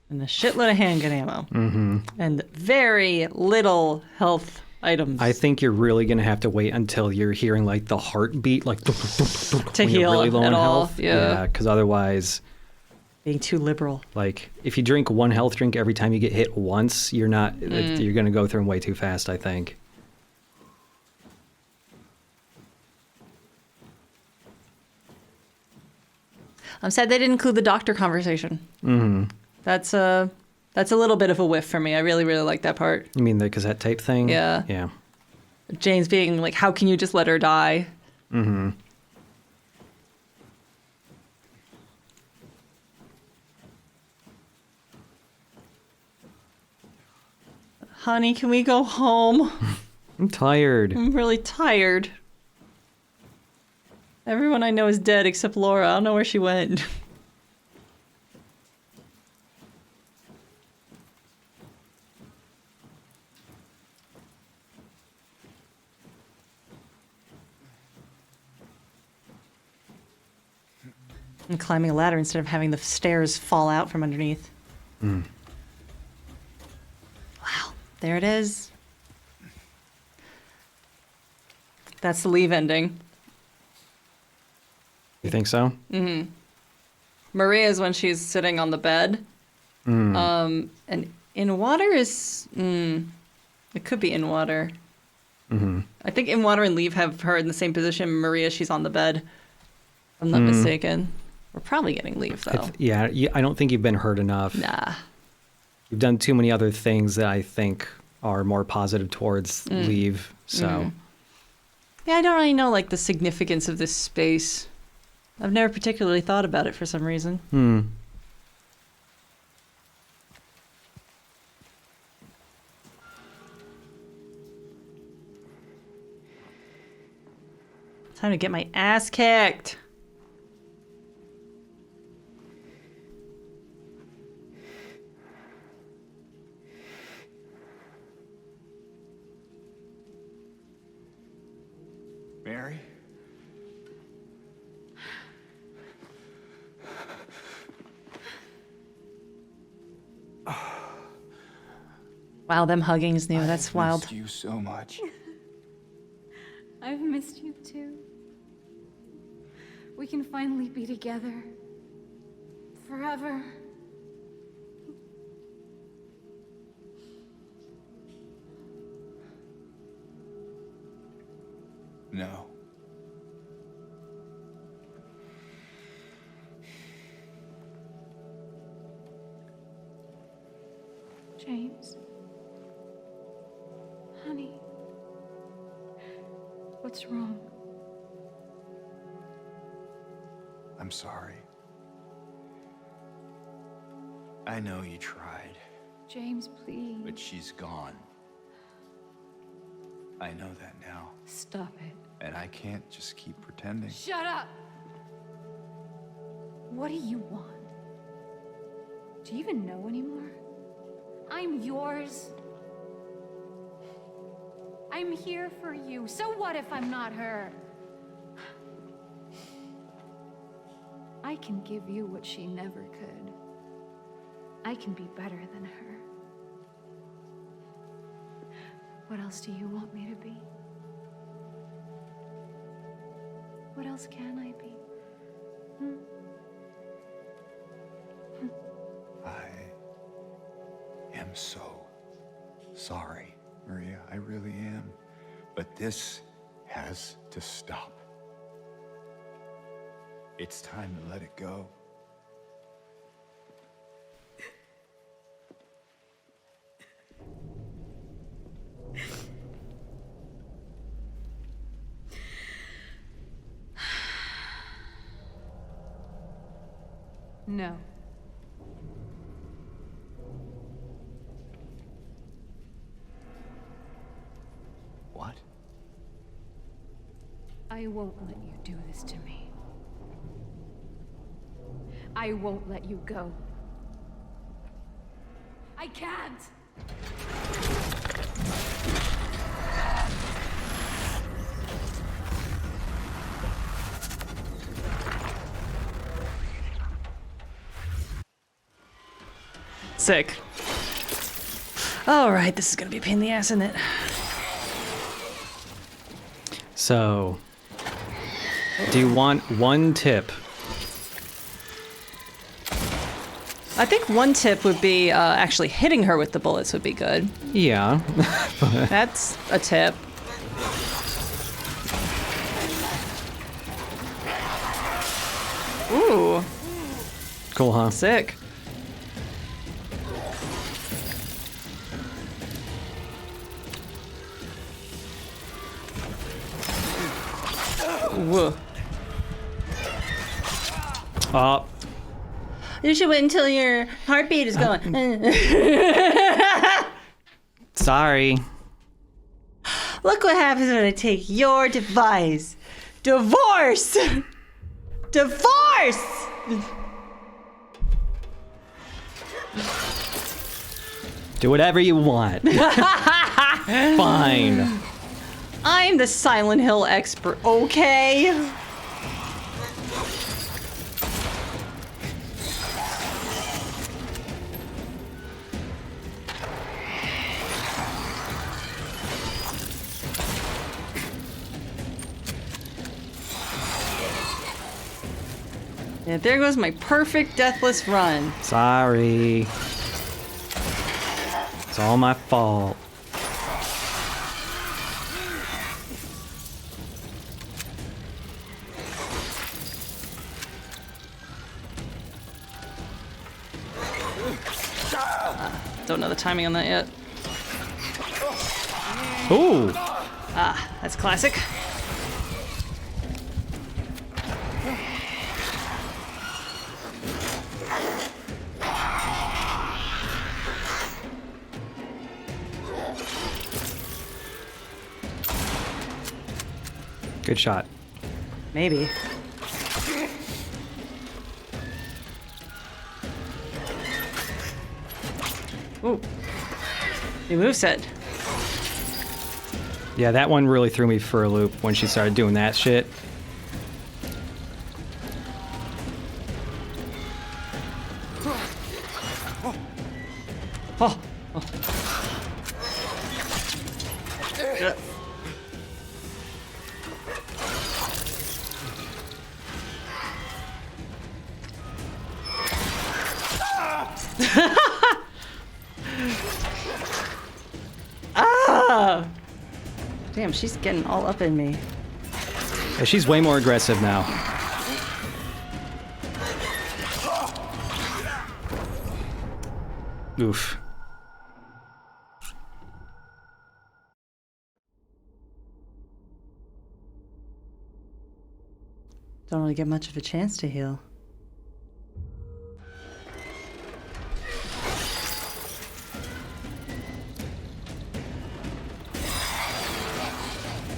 and a shitload of handgun ammo, and very little health items. I think you're really going to have to wait until you're hearing like the heartbeat, like to when heal you're really low at on all. health. Yeah, Because otherwise, being too liberal. like if you drink 1 health drink every time you get hit once, you're not. You're going to go through them way too fast, I think. I'm sad they didn't include the doctor conversation. That's a little bit of a whiff for me. I really, really like that part. You mean the cassette tape thing? Yeah. Yeah. James being like, how can you just let her die? Honey, can we go home? I'm tired. I'm really tired. Everyone I know is dead except Laura. I don't know where she went. I'm climbing a ladder instead of having the stairs fall out from underneath. Wow. There it is. That's the leave ending. You think so? Maria is when she's sitting on the bed. And in water is... it could be in water. I think in water and leave have her in the same position. Maria, she's on the bed. If I'm not mistaken. We're probably getting leave, though. I don't think you've been hurt enough. Nah. You've done too many other things that I think are more positive towards leave. So... Yeah, I don't really know, like, the significance of this space. I've never particularly thought about it for some reason. Time to get my ass kicked. Mary? Wow, them hugging's new. That's wild. I've missed you so much. I've missed you too. We can finally be together. Forever. No. James. Honey. What's wrong? I'm sorry. I know you tried, James, please. but she's gone. I know that now. Stop it. And I can't just keep pretending. Shut up! What do you want? Do you even know anymore? I'm yours. I'm here for you. So what if I'm not her? I can give you what she never could. I can be better than her. What else do you want me to be? What else can I be? I am so sorry, Maria. I really am. But this has to stop. It's time to let it go. No. What? I won't let you do this to me. I won't let you go. I can't! Sick. All right, this is gonna be a pain in the ass, isn't it? So, do you want one tip? I think one tip would be actually hitting her with the bullets would be good. Yeah. That's a tip. Ooh, Cool, huh? sick. Whoa. Oh, You should wait until your heartbeat is going. sorry. Look what happens when I take your device. Divorce! Divorce! Do whatever you want. Fine. I'm the Silent Hill expert, okay? Yeah, there goes my perfect deathless run. Sorry. It's all my fault. Don't know the timing on that yet. Ooh. Ah, that's classic. Good shot. Maybe. Ooh. New moveset. Yeah, that one really threw me for a loop when she started doing that shit. Oh. Oh. Yeah. Ah! Damn, she's getting all up in me. Yeah, she's way more aggressive now. Oof. Don't really get much of a chance to heal.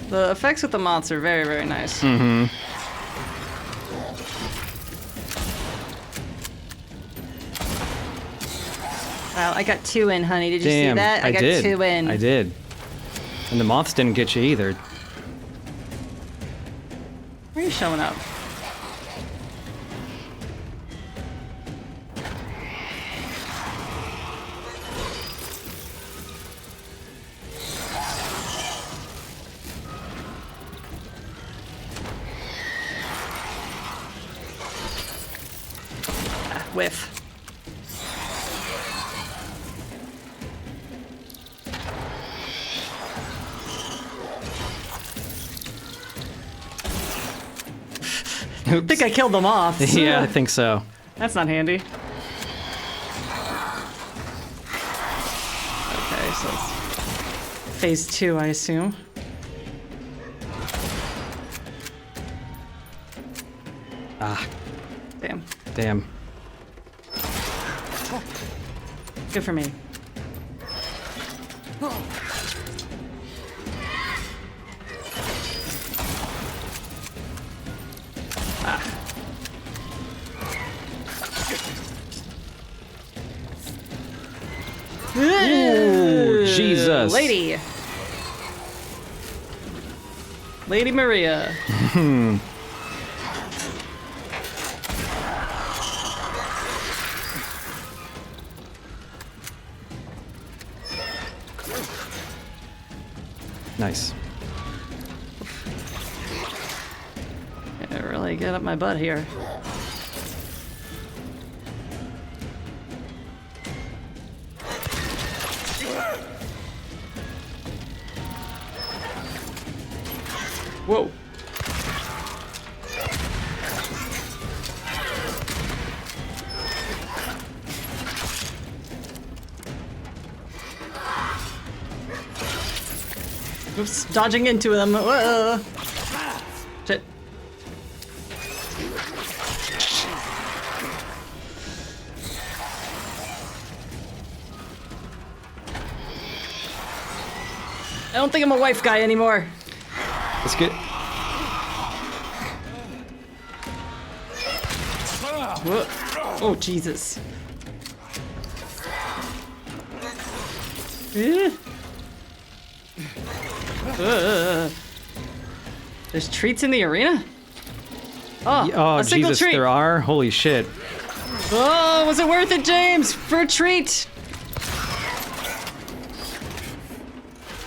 The effects with the moths are very, very nice. Mm-hmm. I got 2 in, honey. Did you Damn, see that? I got did. 2 in. I did. And the moths didn't get you either. Where are you showing up? Whiff. I think I killed them off. Yeah, I think so. That's not handy. Okay, so it's phase 2, I assume. Ah, Damn. damn. Good for me. Ooh, Jesus. Lady. Lady Maria. Nice. Yeah, really get up my butt here. Whoa. Oops, dodging into them. Whoa. Shit. I don't think I'm a wife guy anymore. That's good. Whoa. Oh, Jesus. There's treats in the arena? Oh, Oh, a single Jesus, treat. there are? Holy shit. Oh, was it worth it, James? For a treat?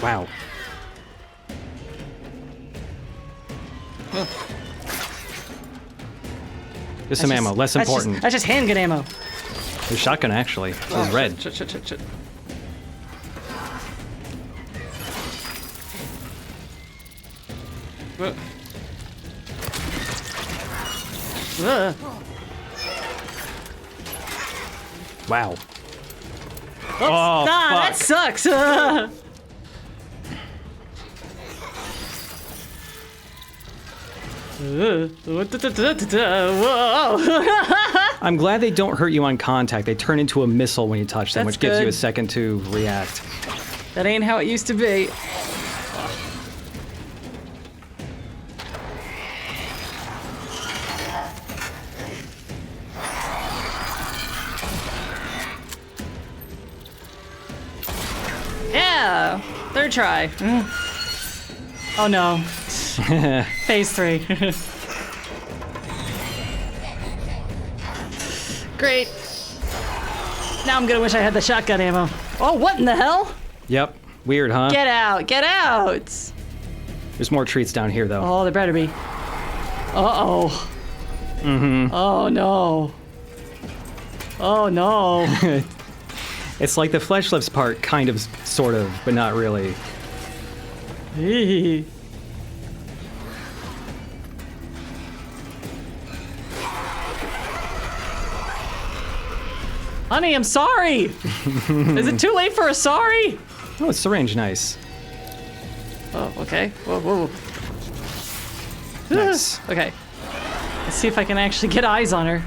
Wow. Just some ammo, less important. That's just handgun ammo. The shotgun, actually. It was red. Shit. Wow. Oops, Oh, that fuck. sucks. Whoa. I'm glad they don't hurt you on contact. They turn into a missile when you touch them, That's which gives you good. a second to react. That ain't how it used to be. Yeah, third try. Oh no. Phase 3. Great. Now I'm gonna wish I had the shotgun ammo. Oh, what in the hell? Yep. Weird, huh? Get out, get out! There's more treats down here, though. Oh, there better be. Uh-oh. Mm-hmm. Oh no. Oh no. It's like the flesh lifts part, kind of, sort of, but not really. Eee. Honey, I'm sorry. Is it too late for a sorry? Oh, it's syringe, nice. Oh, okay. Whoa. Nice. Okay. Let's see if I can actually get eyes on her.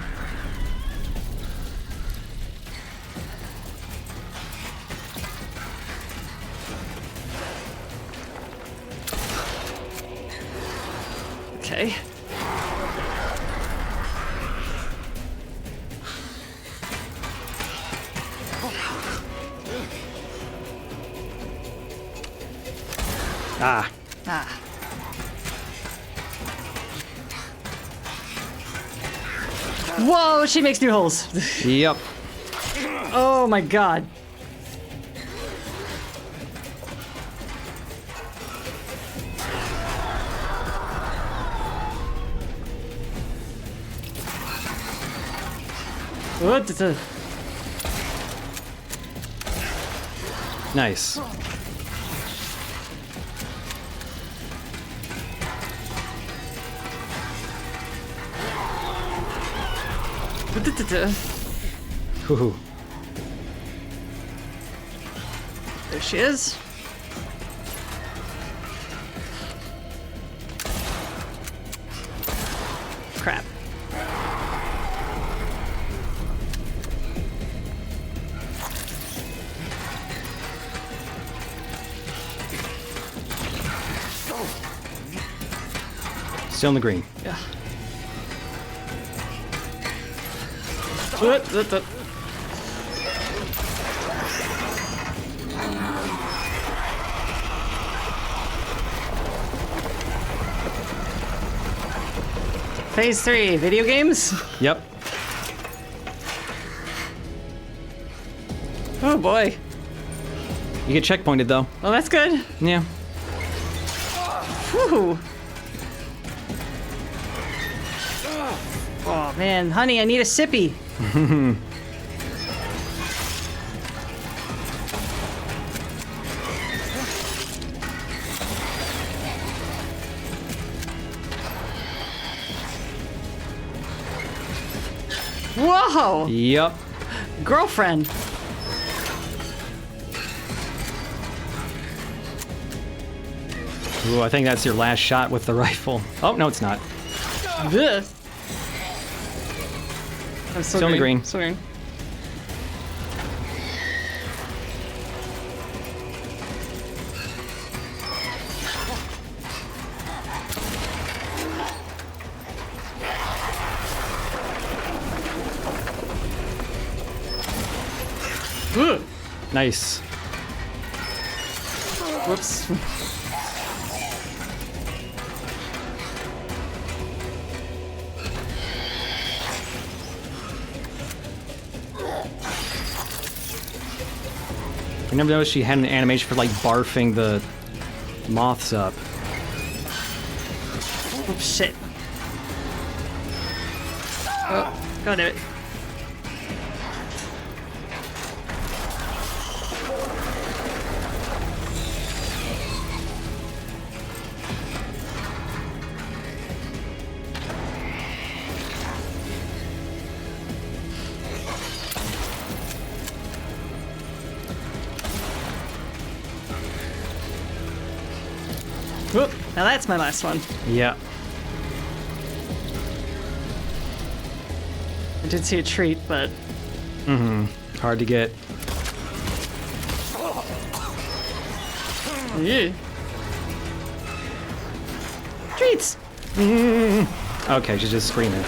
Okay. Ah. Ah. Whoa, she makes new holes. Yep. Oh my god. What? Nice. Hoo-hoo. There she is. Crap. Still in the green. Yeah. Phase 3, video games? Yep. Oh boy. You get checkpointed though. Well, that's good. Yeah. Whew. Oh man, honey, I need a sippy. Whoa! Yep. Girlfriend. Ooh, I think that's your last shot with the rifle. Oh, no, it's not. Ugh. I'm so Still in the green. So green. Ugh. Nice. Whoops. I never noticed she had an animation for like barfing the moths up. Oh shit. Oh, got it. Whoop. Now that's my last one. Yeah. I did see a treat, but Hard to get. yeah. Treats. Okay, she's just screaming.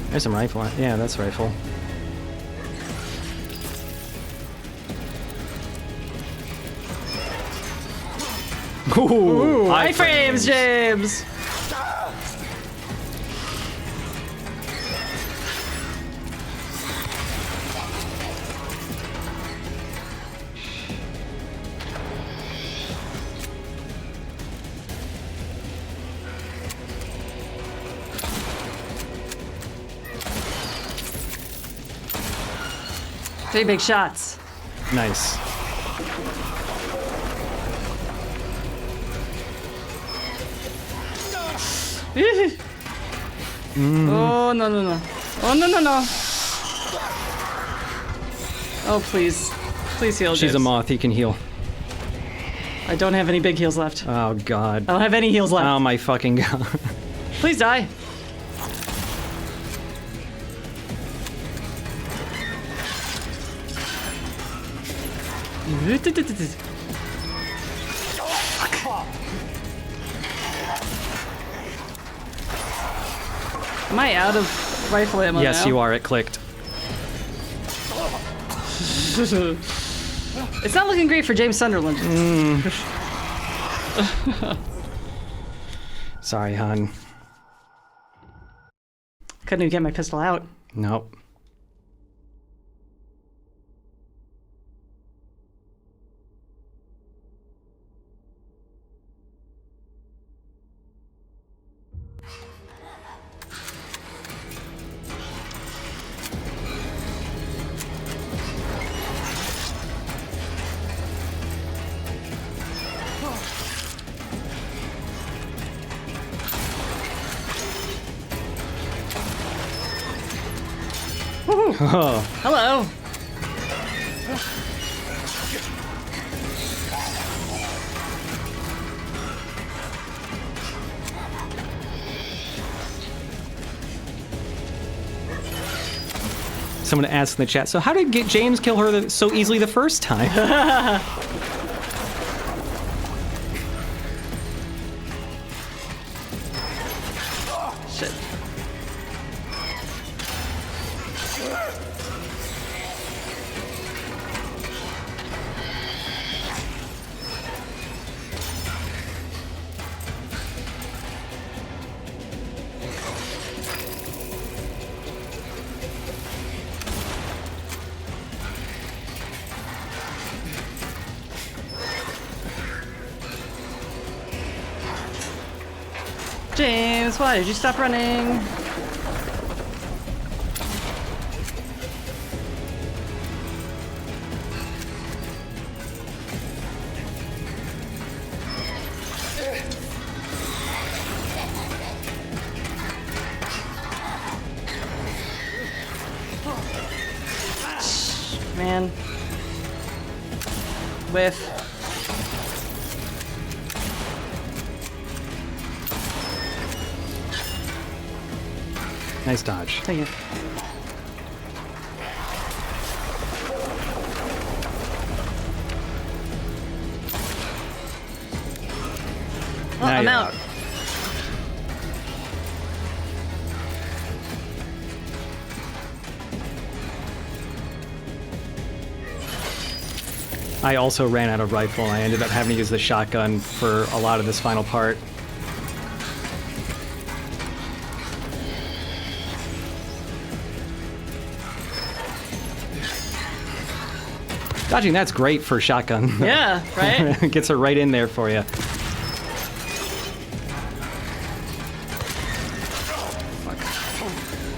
There's some rifle. Yeah, that's rifle. Ooh, iframes, James. Three big shots. Nice. Oh, no, no, no. Oh, no, no, no. Oh, please. Please heal, She's a James. moth, he can heal. I don't have any big heals left. Oh, God. I don't have any heals left. Oh, my fucking God. Please die. Am I out of rifle ammo Yes, now? you are. It clicked. It's not looking great for James Sunderland. Sorry, hon. Couldn't even get my pistol out. Nope. Oh. Hello. Someone asked in the chat, so how did James kill her so easily the first time? Shit. James, why did you stop running? Man. Whiff. Nice dodge. Thank you. Oh, Now I'm you're out. I also ran out of rifle, and I ended up having to use the shotgun for a lot of this final part. Dodging, that's great for shotgun. Yeah, right? Gets her right in there for you.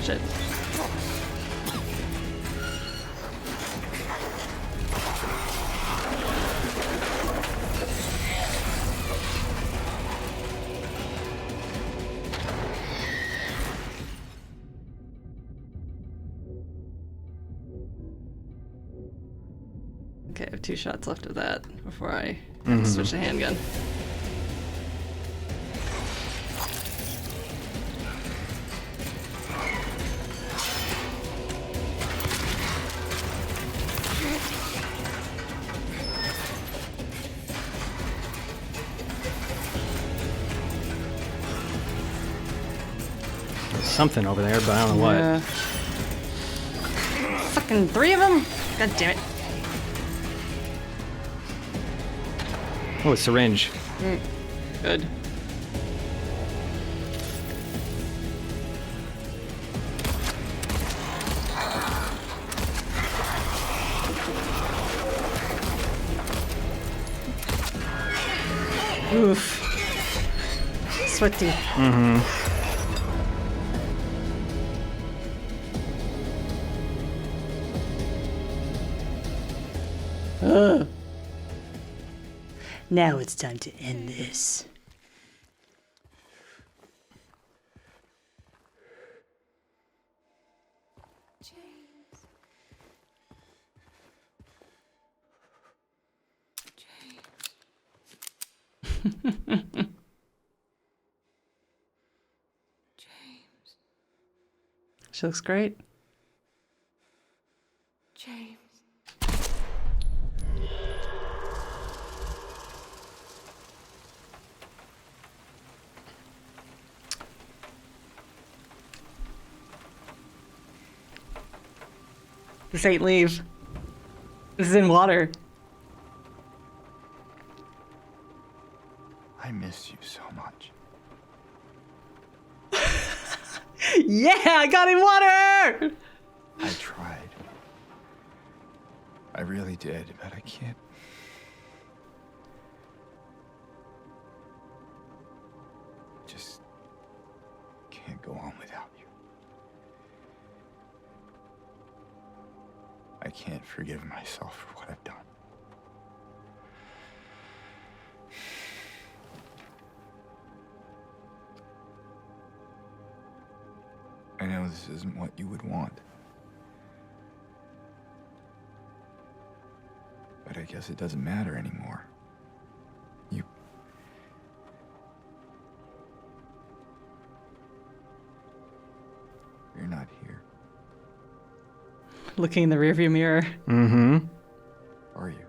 Shit. Okay, I have 2 shots left of that before I have to switch to handgun. There's something over there, but I don't know what. Yeah. Fucking 3 of them? God damn it. Oh, a syringe. Good. Oof. Sweaty. Ugh. Now it's time to end this. She looks great. James. This ain't leave. This is in water. I miss you so much. Yeah, I got him water! I tried. I really did, but I can't. Just can't go on without you. I can't forgive myself for what I've done. I know this isn't what you would want. But I guess it doesn't matter anymore. You're not here. Looking in the rearview mirror. Mm-hmm. Are you?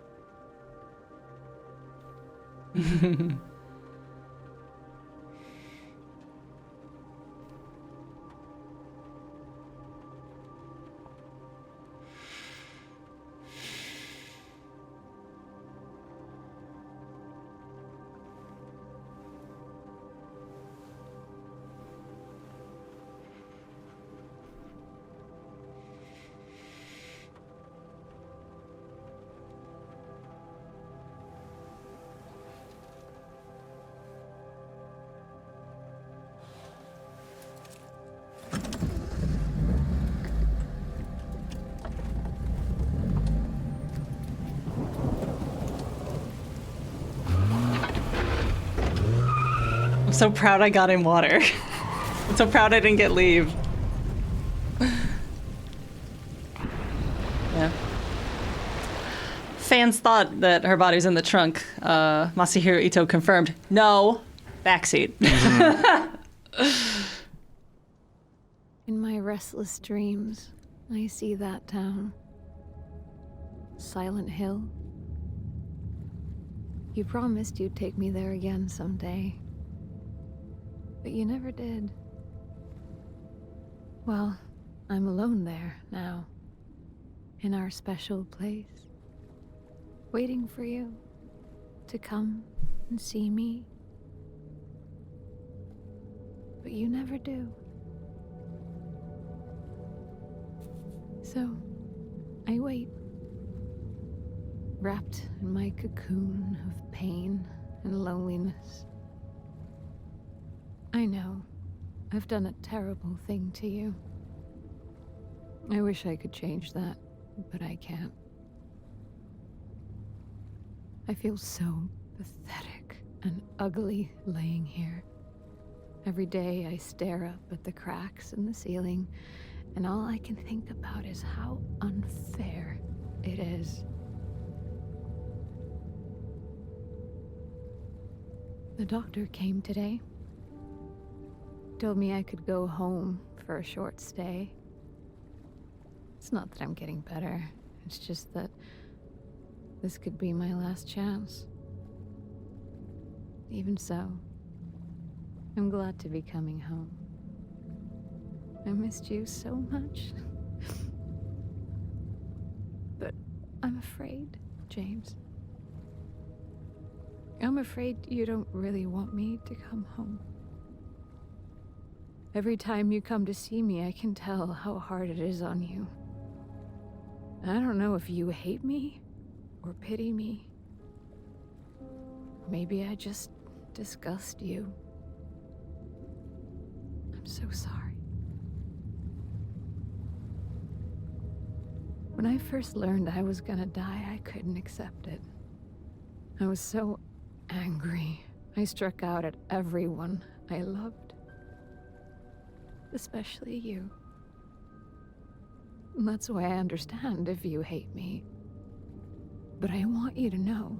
I'm so proud I got him water. I'm so proud I didn't get leave. Yeah. Fans thought that her body's in the trunk. Masahiro Ito confirmed, no, backseat. In my restless dreams, I see that town. Silent Hill. You promised you'd take me there again someday. But you never did. Well, I'm alone there now. In our special place. Waiting for you to come and see me. But you never do. So, I wait. Wrapped in my cocoon of pain and loneliness. I know, I've done a terrible thing to you. I wish I could change that, but I can't. I feel so pathetic and ugly laying here. Every day I stare up at the cracks in the ceiling, and all I can think about is how unfair it is. The doctor came today. Told me I could go home for a short stay. It's not that I'm getting better. It's just that this could be my last chance. Even so, I'm glad to be coming home. I missed you so much. But I'm afraid, James. I'm afraid you don't really want me to come home. Every time you come to see me, I can tell how hard it is on you. I don't know if you hate me or pity me. Maybe I just disgust you. I'm so sorry. When I first learned I was gonna die, I couldn't accept it. I was so angry. I struck out at everyone I loved. Especially you. And that's why I understand if you hate me. But I want you to know,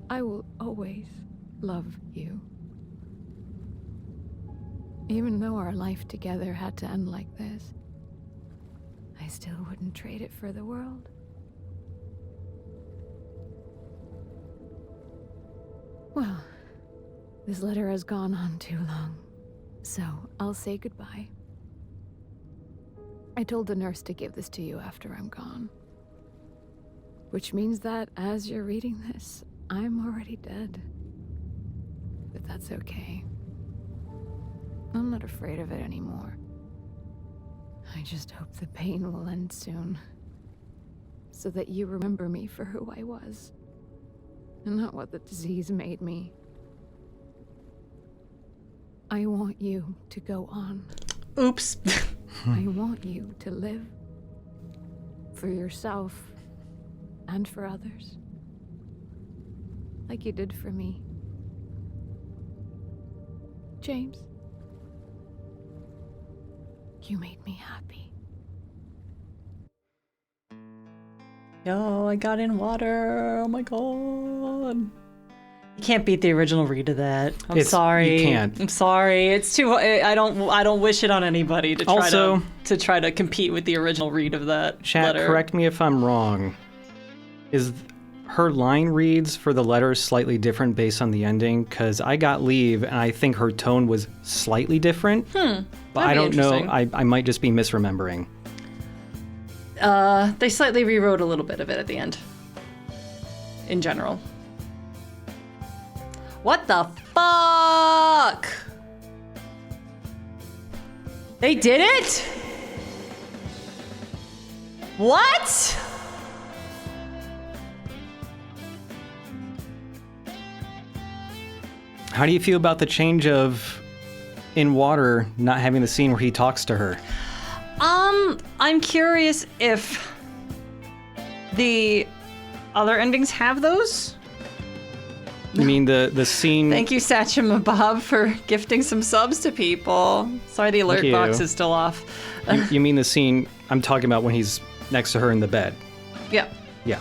I will always love you. Even though our life together had to end like this, I still wouldn't trade it for the world. Well, this letter has gone on too long. So, I'll say goodbye. I told the nurse to give this to you after I'm gone. Which means that, as you're reading this, I'm already dead. that's okay. I'm not afraid of it anymore. I just hope the pain will end soon. So that you remember me for who I was. And not what the disease made me. I want you to go on. Oops. I want you to live. For yourself. And for others. Like you did for me. James. You made me happy. Yo, I got in water. Oh my god. You can't beat the original read of that. I'm sorry. You can't. I'm sorry. It's too. I don't wish it on anybody to try Also, to try to compete with the original read of that Chat, letter. correct me if I'm wrong. Is her line reads for the letters slightly different based on the ending? Because I got leave, and I think her tone was slightly different. But I don't know. I might just be misremembering. They slightly rewrote a little bit of it at the end. In general. What the fuck? They did it? What? How do you feel about the change of in water not having the scene where he talks to her? I'm curious if the other endings have those. You mean the scene? Thank you, Satchma Bob, for gifting some subs to people. Sorry, the alert box is still off. You mean the scene I'm talking about when he's next to her in the bed? Yeah. Yeah.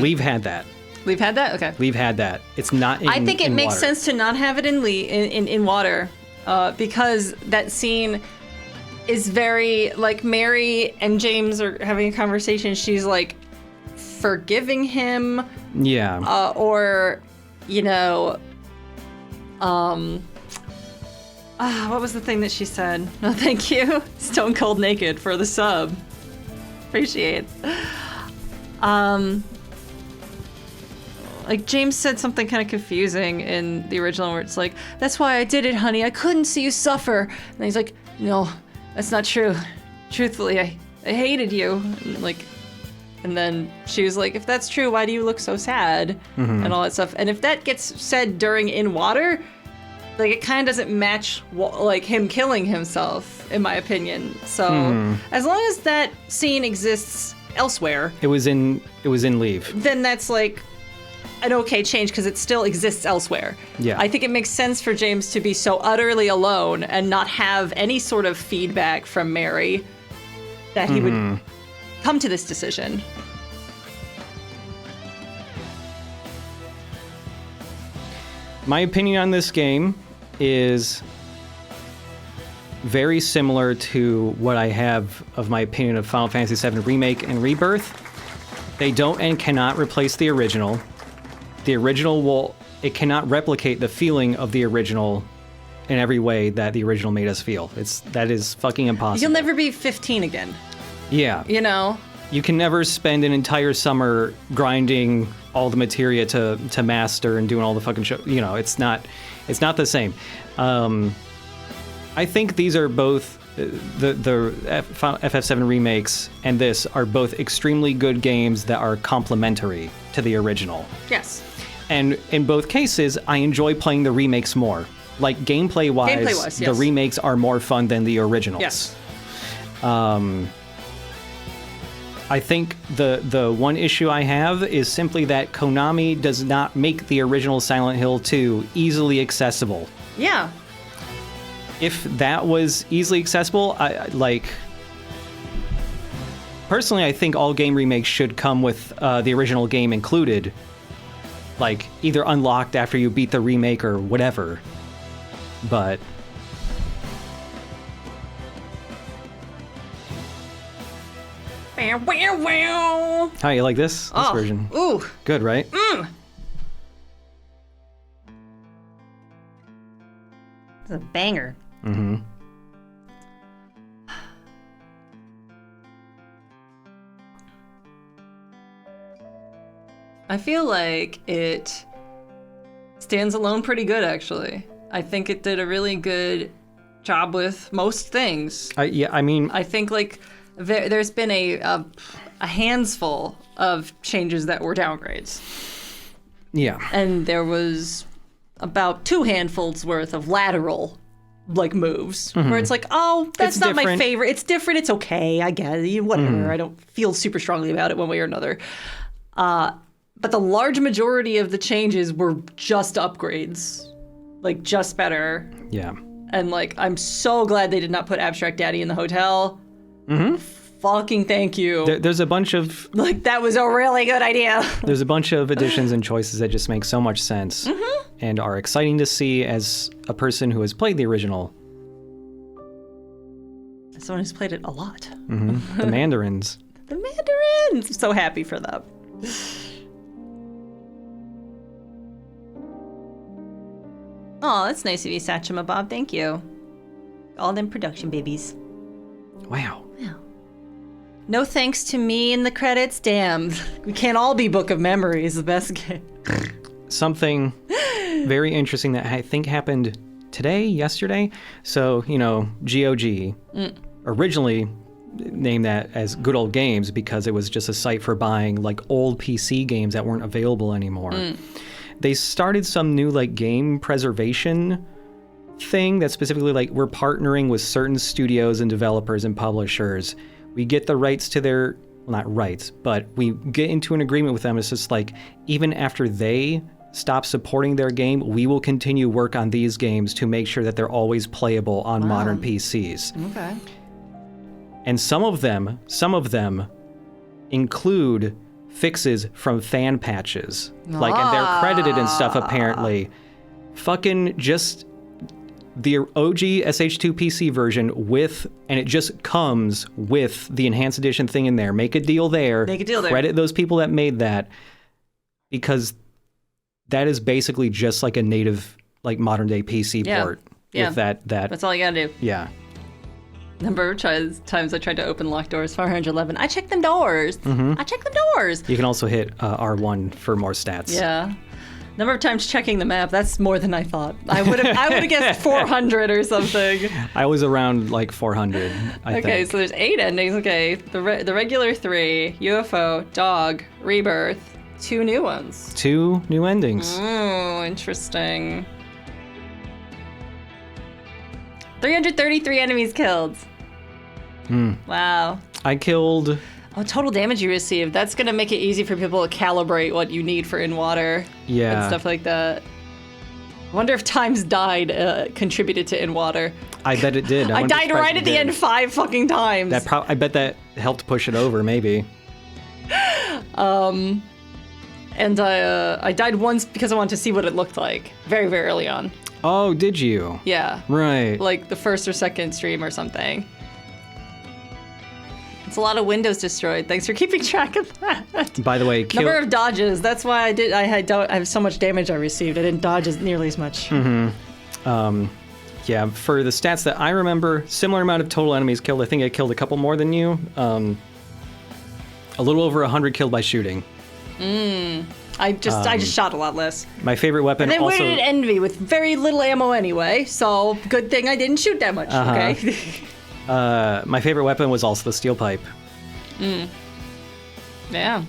We've had that. We've had that? Okay. We've had that. It's not in I think it makes water. sense to not have it in water because that scene is very, like, Mary and James are having a conversation. She's, like, forgiving him. Yeah. Or, you know, what was the thing that she said? No, thank you. Stone Cold Naked for the sub. Appreciate. Like, James said something kind of confusing in the original where it's like, that's why I did it, honey. I couldn't see you suffer. And he's like, no, that's not true. Truthfully, I hated you. And then she was like, if that's true, why do you look so sad? And all that stuff. And if that gets said during In Water, like, it kind of doesn't match, like, him killing himself, in my opinion. So as long as that scene exists elsewhere. It was in Leave. Then that's, like, an okay change because it still exists elsewhere. Yeah. I think it makes sense for James to be so utterly alone and not have any sort of feedback from Mary that he would come to this decision. My opinion on this game is very similar to what I have of my opinion of Final Fantasy VII Remake and Rebirth. They don't and cannot replace the original. The original it cannot replicate the feeling of the original in every way that the original made us feel. That is fucking impossible. You'll never be 15 again. Yeah. You know? You can never spend an entire summer grinding all the materia to master and doing all the fucking shit. You know, it's not the same. I think these are both the FF7 remakes and this are both extremely good games that are complementary to the original. Yes. And in both cases, I enjoy playing the remakes more. Like, gameplay-wise, yes. the remakes are more fun than the originals. Yes. I think the one issue I have is simply that Konami does not make the original Silent Hill 2 easily accessible. Yeah. If that was easily accessible, personally, I think all game remakes should come with the original game included. Like, either unlocked after you beat the remake or whatever. But... How you like this version? Ooh. Good, right? It's a banger. Mm-hmm. I feel like it stands alone pretty good, actually. I think it did a really good job with most things. Yeah, I mean, I think like there's been a handful of changes that were downgrades. Yeah. And there was about 2 handfuls worth of lateral like moves where it's like, oh, that's It's not my different. favorite. It's different. It's okay. I get it. Whatever. I don't feel super strongly about it one way or another. But the large majority of the changes were just upgrades, like just better. Yeah. And like, I'm so glad they did not put Abstract Daddy in the hotel. Fucking thank you. There's a bunch of Like, that was a really good idea. there's a bunch of additions and choices that just make so much sense and are exciting to see as a person who has played the original. Someone who's played it a lot. The Mandarins. The Mandarins! I'm so happy for them. Oh, that's nice of you, Sachima Bob. Thank you. All them production babies. Wow. No thanks to me in the credits? Damn. We can't all be Book of Memories, the best game. Something very interesting that I think happened yesterday. So, GOG originally named that as Good Old Games because it was just a site for buying like old PC games that weren't available anymore. They started some new like game preservation thing that specifically like we're partnering with certain studios and developers and publishers. We get the rights to their, well, not rights, but we get into an agreement with them. It's just like, even after they stop supporting their game, we will continue work on these games to make sure that they're always playable on modern PCs. Okay. And some of them include fixes from fan patches. Like, and they're credited and stuff, apparently. Fucking just the OG SH2 PC version and it just comes with the enhanced edition thing in there. Make a deal there. Make a deal there. Credit those people that made that, because that is basically just like a native, like modern day PC port. Yeah. With that. That's all you gotta do. Yeah. Number of times I tried to open locked doors, 411. I checked them doors. I checked them doors. You can also hit R1 for more stats. Yeah. Number of times checking the map, that's more than I thought. I would have guessed 400 or something. I was around like 400, I think. Okay, so there's 8 endings. Okay, the regular 3, UFO, Dog, Rebirth, 2 new ones. 2 new endings. Oh, interesting. 333 enemies killed. Wow. I killed... Oh, total damage you received. That's going to make it easy for people to calibrate what you need for in water. Yeah. And stuff like that. I wonder if times died contributed to in water. I bet it did. I died right at the end 5 fucking times. I bet that helped push it over, maybe. And I died once because I wanted to see what it looked like. Very, very early on. Oh, did you? Yeah. Right. Like the first or second stream or something. It's a lot of windows destroyed. Thanks for keeping track of that. By the way, Number of dodges. That's why I have so much damage I received. I didn't dodge as nearly as much. Yeah, for the stats that I remember, similar amount of total enemies killed. I think I killed a couple more than you. A little over 100 killed by shooting. I just shot a lot less. My favorite weapon And then also... where did it end me? With very little ammo anyway, so good thing I didn't shoot that much, okay? my favorite weapon was also the steel pipe. Yeah.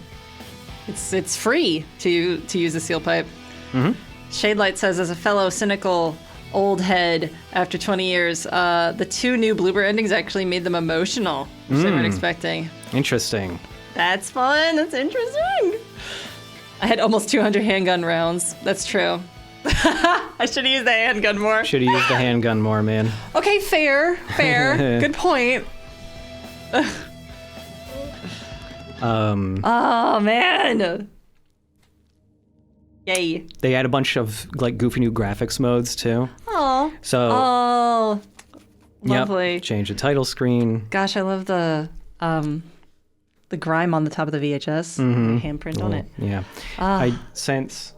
It's free to use the seal pipe. Shadelight says, as a fellow cynical old head, after 20 years, the 2 new blooper endings actually made them emotional, which they weren't expecting. Interesting. That's fun. That's interesting. I had almost 200 handgun rounds. That's true. I should have used the handgun more. Should have used the handgun more, man. Okay, fair. Good point. Oh, man. Yay. They had a bunch of like goofy new graphics modes too. Oh. So. Lovely. Yep, change the title screen. Gosh, I love the grime on the top of the VHS. Handprint on it. Yeah. I sense.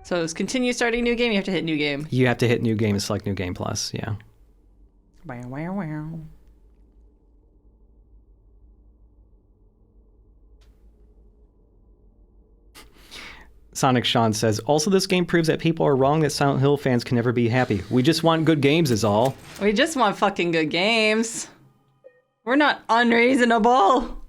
So it's continue starting new game. You have to hit new game. You have to hit new game and select new game plus. Yeah. Wow. Sonic Sean says, also this game proves that people are wrong that Silent Hill fans can never be happy. We just want good games is all. We just want fucking good games. We're not unreasonable.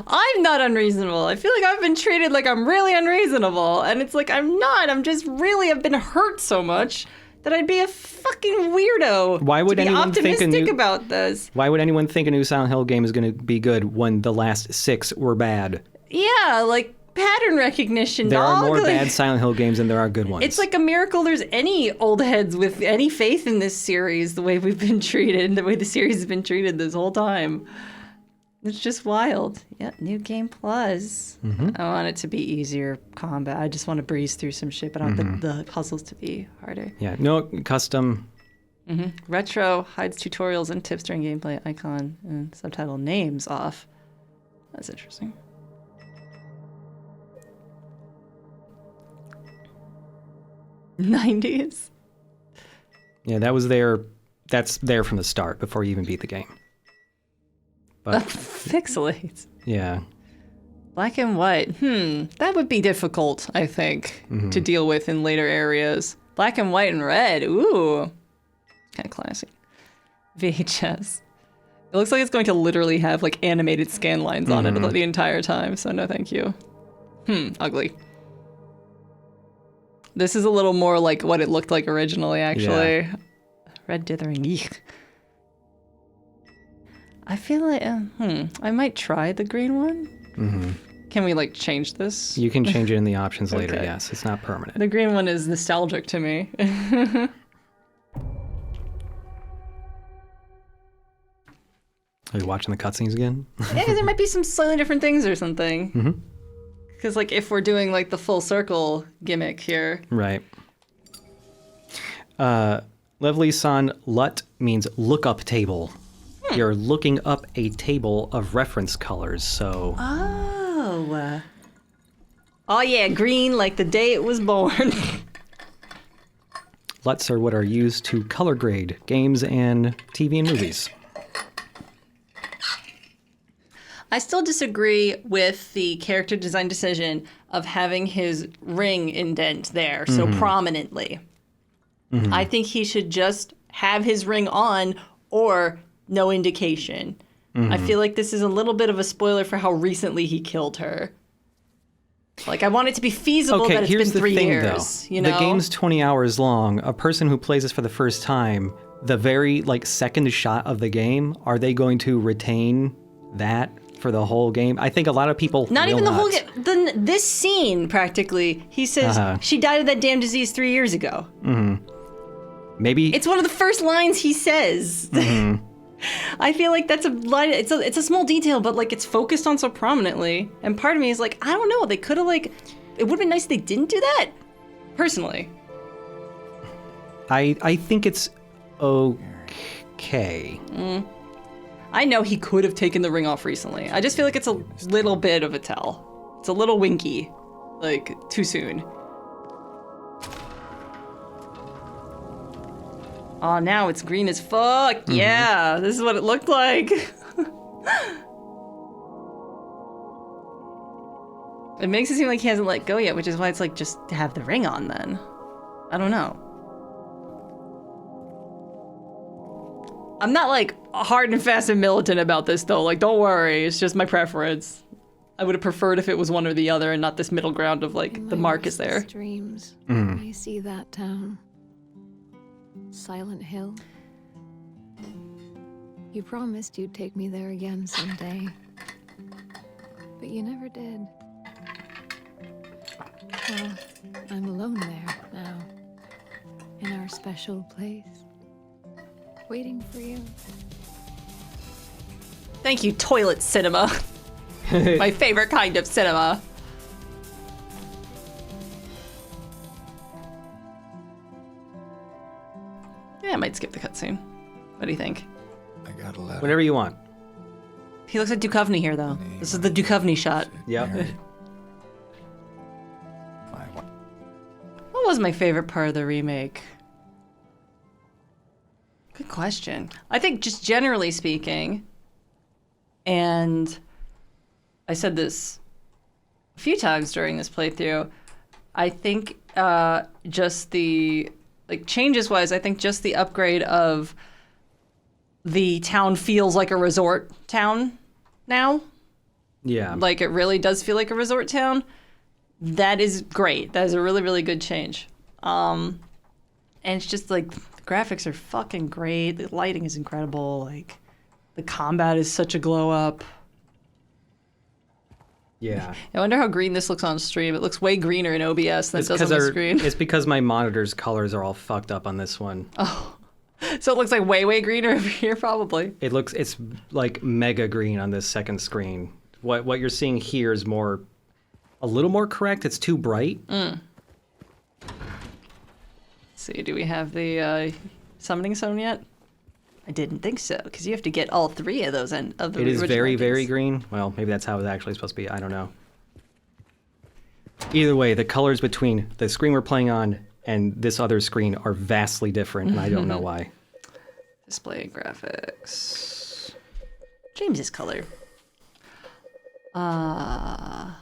I'm not unreasonable. I feel like I've been treated like I'm really unreasonable. And it's like, I'm not. I'm just really, I've been hurt so much that I'd be a fucking weirdo. Why would to be anyone optimistic think a new, about this? Why would anyone think a new Silent Hill game is going to be good when the last 6 were bad? Yeah, like pattern recognition. There are more like, bad Silent Hill games than there are good ones. It's like a miracle there's any old heads with any faith in this series, the way we've been treated, the way the series has been treated this whole time. It's just wild. Yeah, New Game Plus. I want it to be easier combat. I just want to breeze through some shit, but I want the puzzles to be harder. Yeah, no custom. Retro hides tutorials and tips during gameplay icon and subtitle names off. That's interesting. '90s. Yeah, that was there. That's there from the start before you even beat the game. But Pixelate. yeah, Black and white. That would be difficult, I think, to deal with in later areas. Black and white and red. Ooh. Kind of classy. VHS. It looks like it's going to literally have like animated scan lines on it the entire time, so no thank you. Ugly. This is a little more like what it looked like originally, actually. Yeah. Red dithering. Eek. I feel like, I might try the green one. Can we like change this? you can change it in the options later. Okay. Yes, it's not permanent. The green one is nostalgic to me. Are you watching the cutscenes again? Yeah, 'cause there might be some slightly different things or something. Because like if we're doing like the full circle gimmick here. Right. Lovely San LUT means lookup table. You're looking up a table of reference colors, so... Oh yeah, green like the day it was born. LUTs are what are used to color grade games and TV and movies. I still disagree with the character design decision of having his ring indent there so prominently. I think he should just have his ring on or no indication. I feel like this is a little bit of a spoiler for how recently he killed her. Like, I want it to be feasible that it's been 3 years. Though. You know? The game's 20 hours long. A person who plays this for the first time, the very like second shot of the game, are they going to retain that for the whole game? I think a lot of people Not will even the not. whole game. This scene, practically, he says, she died of that damn disease 3 years ago. Maybe It's one of the first lines he says. I feel like that's a line. It's a small detail, but like it's focused on so prominently. And part of me is like, I don't know. They could have like, it would have been nice if they didn't do that. Personally, I think it's okay. I know he could have taken the ring off recently. I just feel like it's a little bit of a tell. It's a little winky, like too soon. Oh, now it's green as fuck. Yeah, this is what it looked like. It makes it seem like he hasn't let go yet, which is why it's like, just to have the ring on then. I don't know. I'm not like hard and fast and militant about this though. Like, don't worry, it's just my preference. I would have preferred if it was one or the other and not this middle ground of like, the mark is there. Dreams. I see that town. Silent Hill. You promised you'd take me there again someday. But you never did. Well, I'm alone there now. In our special place. Waiting for you. Thank you, toilet cinema. My favorite kind of cinema. Yeah, I might skip the cutscene. What do you think? I got a letter. Whatever you want. He looks like Duchovny here, though. This is the Duchovny shot. Yep. What was my favorite part of the remake? Good question. I think just generally speaking, and I said this a few times during this playthrough, I think just the changes wise, I think just the upgrade of the town feels like a resort town now. Yeah. Like it really does feel like a resort town. That is great. That is a really, really good change. And it's just like the graphics are fucking great. The lighting is incredible. Like the combat is such a glow up. Yeah. I wonder how green this looks on stream. It looks way greener in OBS than it does on the screen. It's because my monitor's colors are all fucked up on this one. Oh. So it looks like way, way greener over here, probably. It's like mega green on this second screen. What you're seeing here is a little more correct. It's too bright. Let's see, do we have the summoning zone yet? I didn't think so, because you have to get all three of those of the It is original very, endings. very green. Well, maybe that's how it's actually supposed to be. I don't know. Either way, the colors between the screen we're playing on and this other screen are vastly different, and I don't know why. Display graphics. James's color. That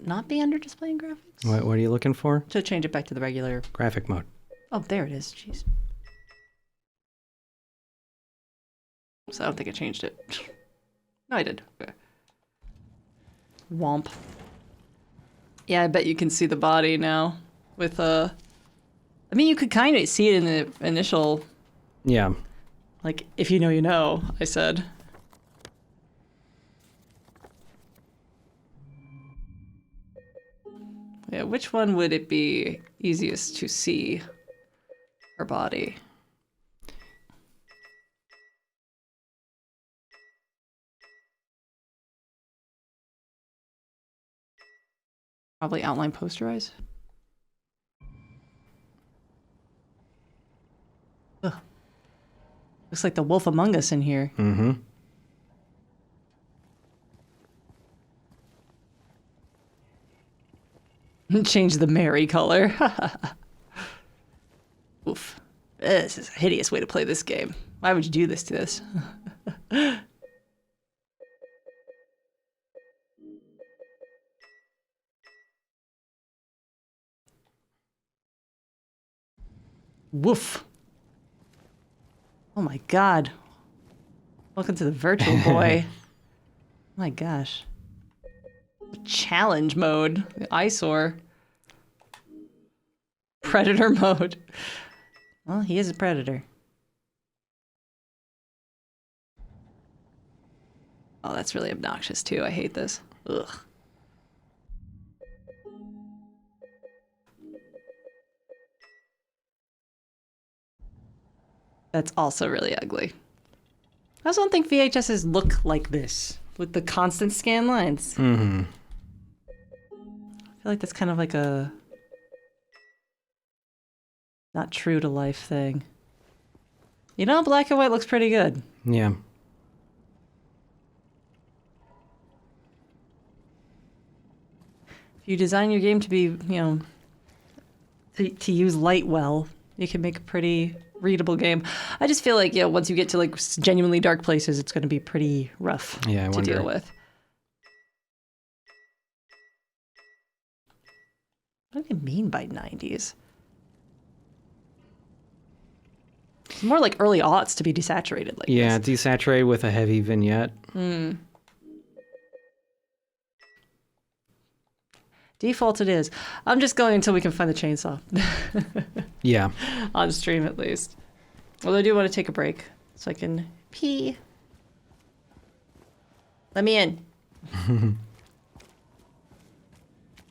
not be under display and graphics? What are you looking for? To change it back to the regular Graphic mode. Oh, there it is. Jeez. So I don't think I changed it. No, I did. Okay. Womp. Yeah, I bet you can see the body now with I mean, you could kind of see it in the initial. Yeah. Like, if you know, you know, I said. Yeah, which one would it be easiest to see her body? Probably outline posterize. Ugh. Looks like the Wolf Among Us in here. Mm-hmm. Change the Mary color. Oof. This is a hideous way to play this game. Why would you do this to this? Woof. Oh my god. Welcome to the virtual boy. Oh my gosh. Challenge mode. The eyesore. Predator mode. Well, he is a predator. Oh, that's really obnoxious too. I hate this. Ugh. That's also really ugly. I also don't think VHSs look like this with the constant scan lines. Mm-hmm. I feel like that's kind of like a not true to life thing. You know, black and white looks pretty good. Yeah. If you design your game to be, you know, to use light well, you can make a pretty readable game. I just feel like, you know, once you get to like genuinely dark places, it's going to be pretty rough to deal with. What do you mean by 90s? It's more like early aughts to be desaturated like Yeah, this. desaturated with a heavy vignette. Hmm. Default it is. I'm just going until we can find the chainsaw. Yeah. On stream at least. Although I do want to take a break so I can pee. Let me in.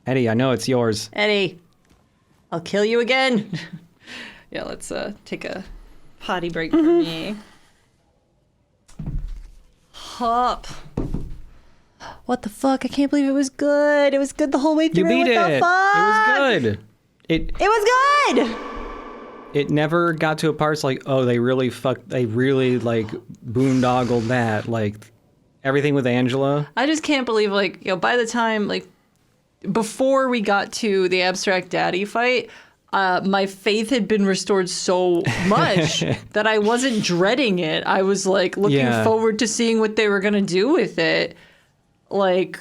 Eddie, I know it's yours. Eddie, I'll kill you again. Yeah, let's take a potty break for me. Hop. What the fuck? I can't believe it was good. It was good the whole way through. You beat what it. The fuck? It was good. It was good. It never got to a part it's like, oh, they really like boondoggled that. Like everything with Angela. I just can't believe, like, you know, by the time, like, before we got to the abstract daddy fight, my faith had been restored so much that I wasn't dreading it. I was like looking forward to seeing what they were gonna do with it. Like,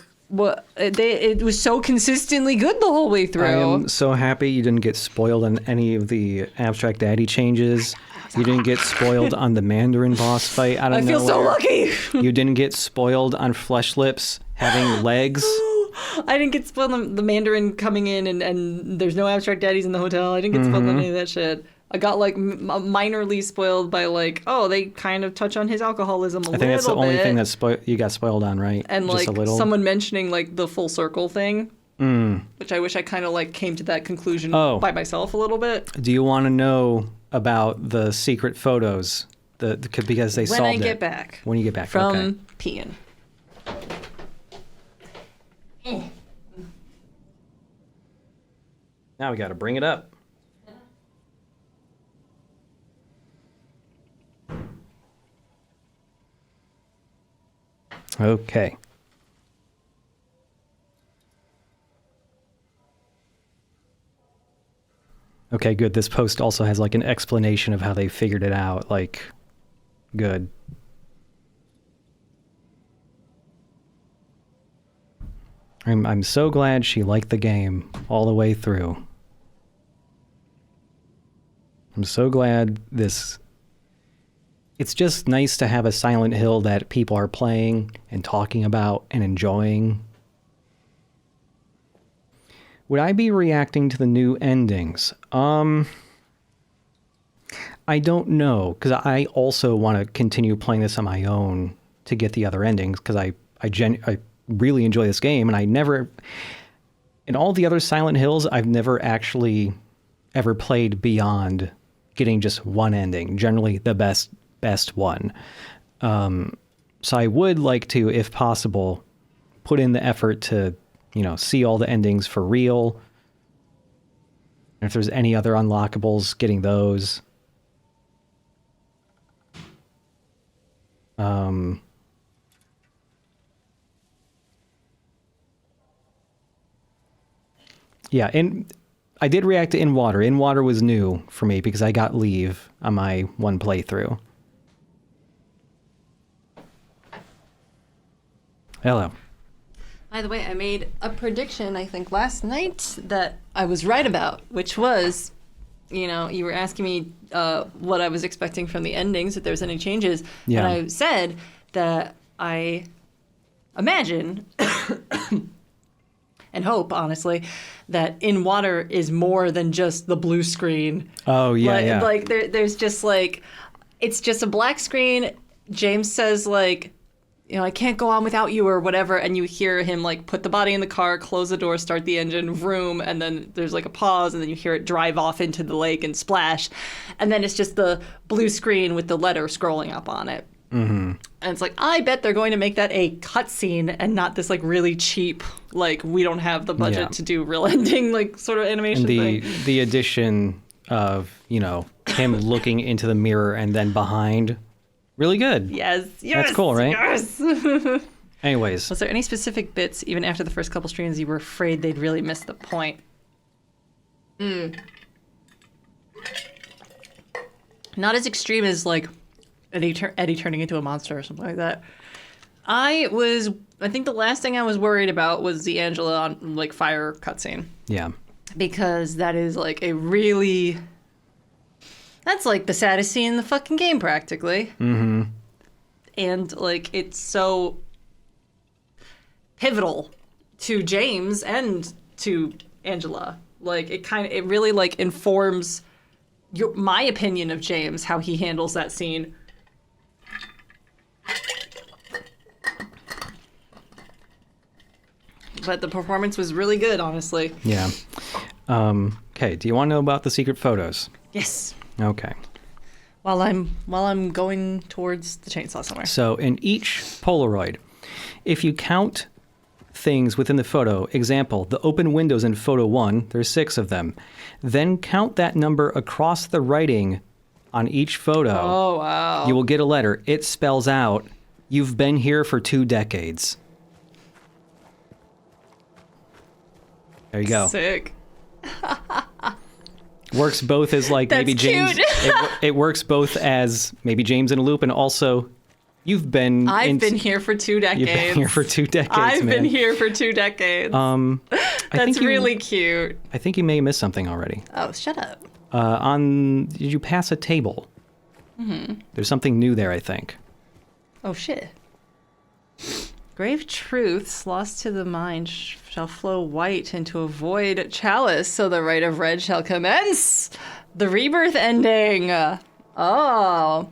it was so consistently good the whole way through. I am so happy you didn't get spoiled on any of the Abstract Daddy changes. You didn't get spoiled on the Mandarin boss fight out of nowhere. I feel so lucky. You didn't get spoiled on Flesh Lips having legs. I didn't get spoiled on the Mandarin coming in and there's no Abstract Daddies in the hotel. I didn't get spoiled on any of that shit. I got like minorly spoiled by like, oh, they kind of touch on his alcoholism a little bit. I think that's the only thing that you got spoiled on, right? And just like a little. Someone mentioning like the full circle thing, which I wish I kind of like came to that conclusion by myself a little bit. Do you want to know about the secret photos? Because they solved it. When I get back. When you get back from peeing. Now we got to bring it up. Okay. Okay, good. This post also has like an explanation of how they figured it out. Like, good. I'm so glad she liked the game all the way through. I'm so glad this... It's just nice to have a Silent Hill that people are playing and talking about and enjoying. Would I be reacting to the new endings? I don't know, because I also want to continue playing this on my own to get the other endings, because I really enjoy this game, and I never... In all the other Silent Hills, I've never actually ever played beyond getting just one ending, generally the best one. So I would like to, if possible, put in the effort to, see all the endings for real. And if there's any other unlockables, getting those. Yeah, and I did react to In Water. In Water was new for me because I got leave on my one playthrough. Hello. By the way, I made a prediction, I think, last night that I was right about, which was, you were asking me what I was expecting from the endings, if there's any changes. Yeah. And I said that I imagine and hope, honestly, that In Water is more than just the blue screen. Oh, yeah, Like, there's just, like, it's just a black screen. James says, like, I can't go on without you or whatever, and you hear him, like, put the body in the car, close the door, start the engine, vroom, and then there's, like, a pause, and then you hear it drive off into the lake and splash. And then it's just the blue screen with the letter scrolling up on it. Mm-hmm. And it's like, I bet they're going to make that a cutscene and not this, like, really cheap, like, we don't have the budget to do real ending, like, sort of animation thing. The addition of, him looking into the mirror and then behind, really good. Yes. That's cool, right? Yes. Anyways. Was there any specific bits, even after the first couple streams, you were afraid they'd really miss the point? Not as extreme as, like, Eddie turning into a monster or something like that. I think the last thing I was worried about was the Angela on, like, fire cutscene. Yeah. Because that is, like, that's, like, the saddest scene in the fucking game, practically. Mm-hmm. And, like, it's so pivotal to James and to Angela. Like, it really, like, informs my opinion of James, how he handles that scene. But the performance was really good, honestly. Yeah. Okay, do you want to know about the secret photos? Yes. Okay. While I'm going towards the chainsaw somewhere. So in each Polaroid, if you count things within the photo, example, the open windows in photo 1, there's 6 of them, then count that number across the writing on each photo. Oh, wow. You will get a letter. It spells out, you've been here for 2 decades. There you go. Sick. Works both as like That's maybe James. cute. It works both as maybe James in a loop and also You've been. I've been here for 2 decades. You've been here for 2 decades. I've man. been here for 2 decades. That's really cute. I think you may have missed something already. Oh, shut up. Did you pass a table? Mm-hmm. There's something new there, I think. Oh, shit. Grave truths lost to the mind shall flow white into a void chalice, so the rite of red shall commence. The rebirth ending. Oh.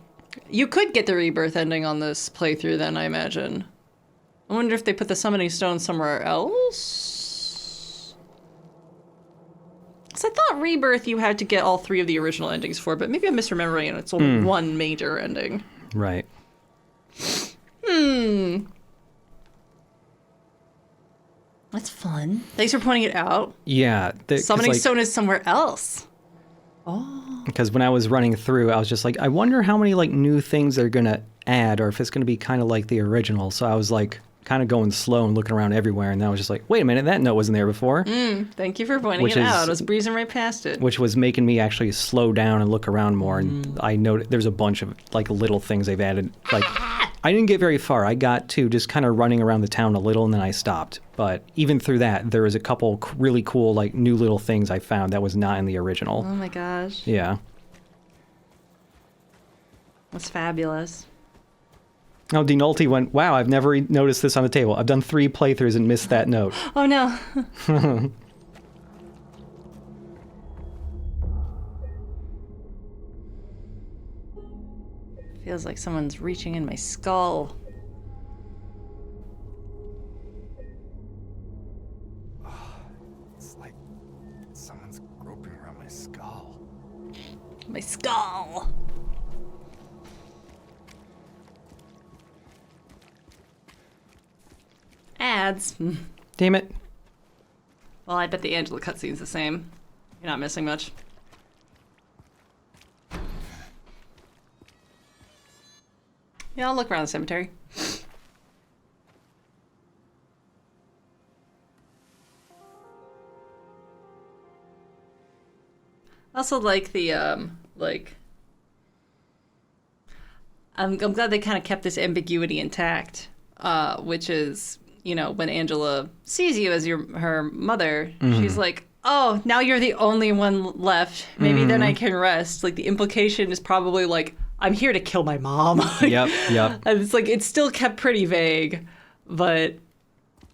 You could get the rebirth ending on this playthrough then, I imagine. I wonder if they put the summoning stone somewhere else? Because I thought rebirth you had to get all 3 of the original endings for, but maybe I'm misremembering and it's only one major ending. Right. That's fun. Thanks for pointing it out. Yeah. Summoning stone is somewhere else. Oh. Because when I was running through, I was just like, I wonder how many like new things they're gonna add, or if it's gonna be kind of like the original. So I was like, kind of going slow and looking around everywhere, and I was just like, wait a minute, that note wasn't there before. Thank you for pointing it out. I was breezing right past it. Which was making me actually slow down and look around more. And I noticed there's a bunch of like little things they've added. Like, I didn't get very far. I got to just kind of running around the town a little, and then I stopped. But even through that, there was a couple really cool like new little things I found that was not in the original. Oh my gosh. Yeah. That's fabulous. Oh, Dinolti went, wow, I've never noticed this on the table. I've done 3 playthroughs and missed that note. Oh no. Feels like someone's reaching in my skull. It's like someone's groping around my skull. My skull. Ads. Damn it. Well, I bet the Angela cutscene's the same. You're not missing much. Yeah, I'll look around the cemetery. Also like the, I'm glad they kind of kept this ambiguity intact, which is, you know, when Angela sees you as her mother, she's like, oh, now you're the only one left. Maybe then I can rest. Like, the implication is probably like, I'm here to kill my mom. Yep. And it's like, it's still kept pretty vague, but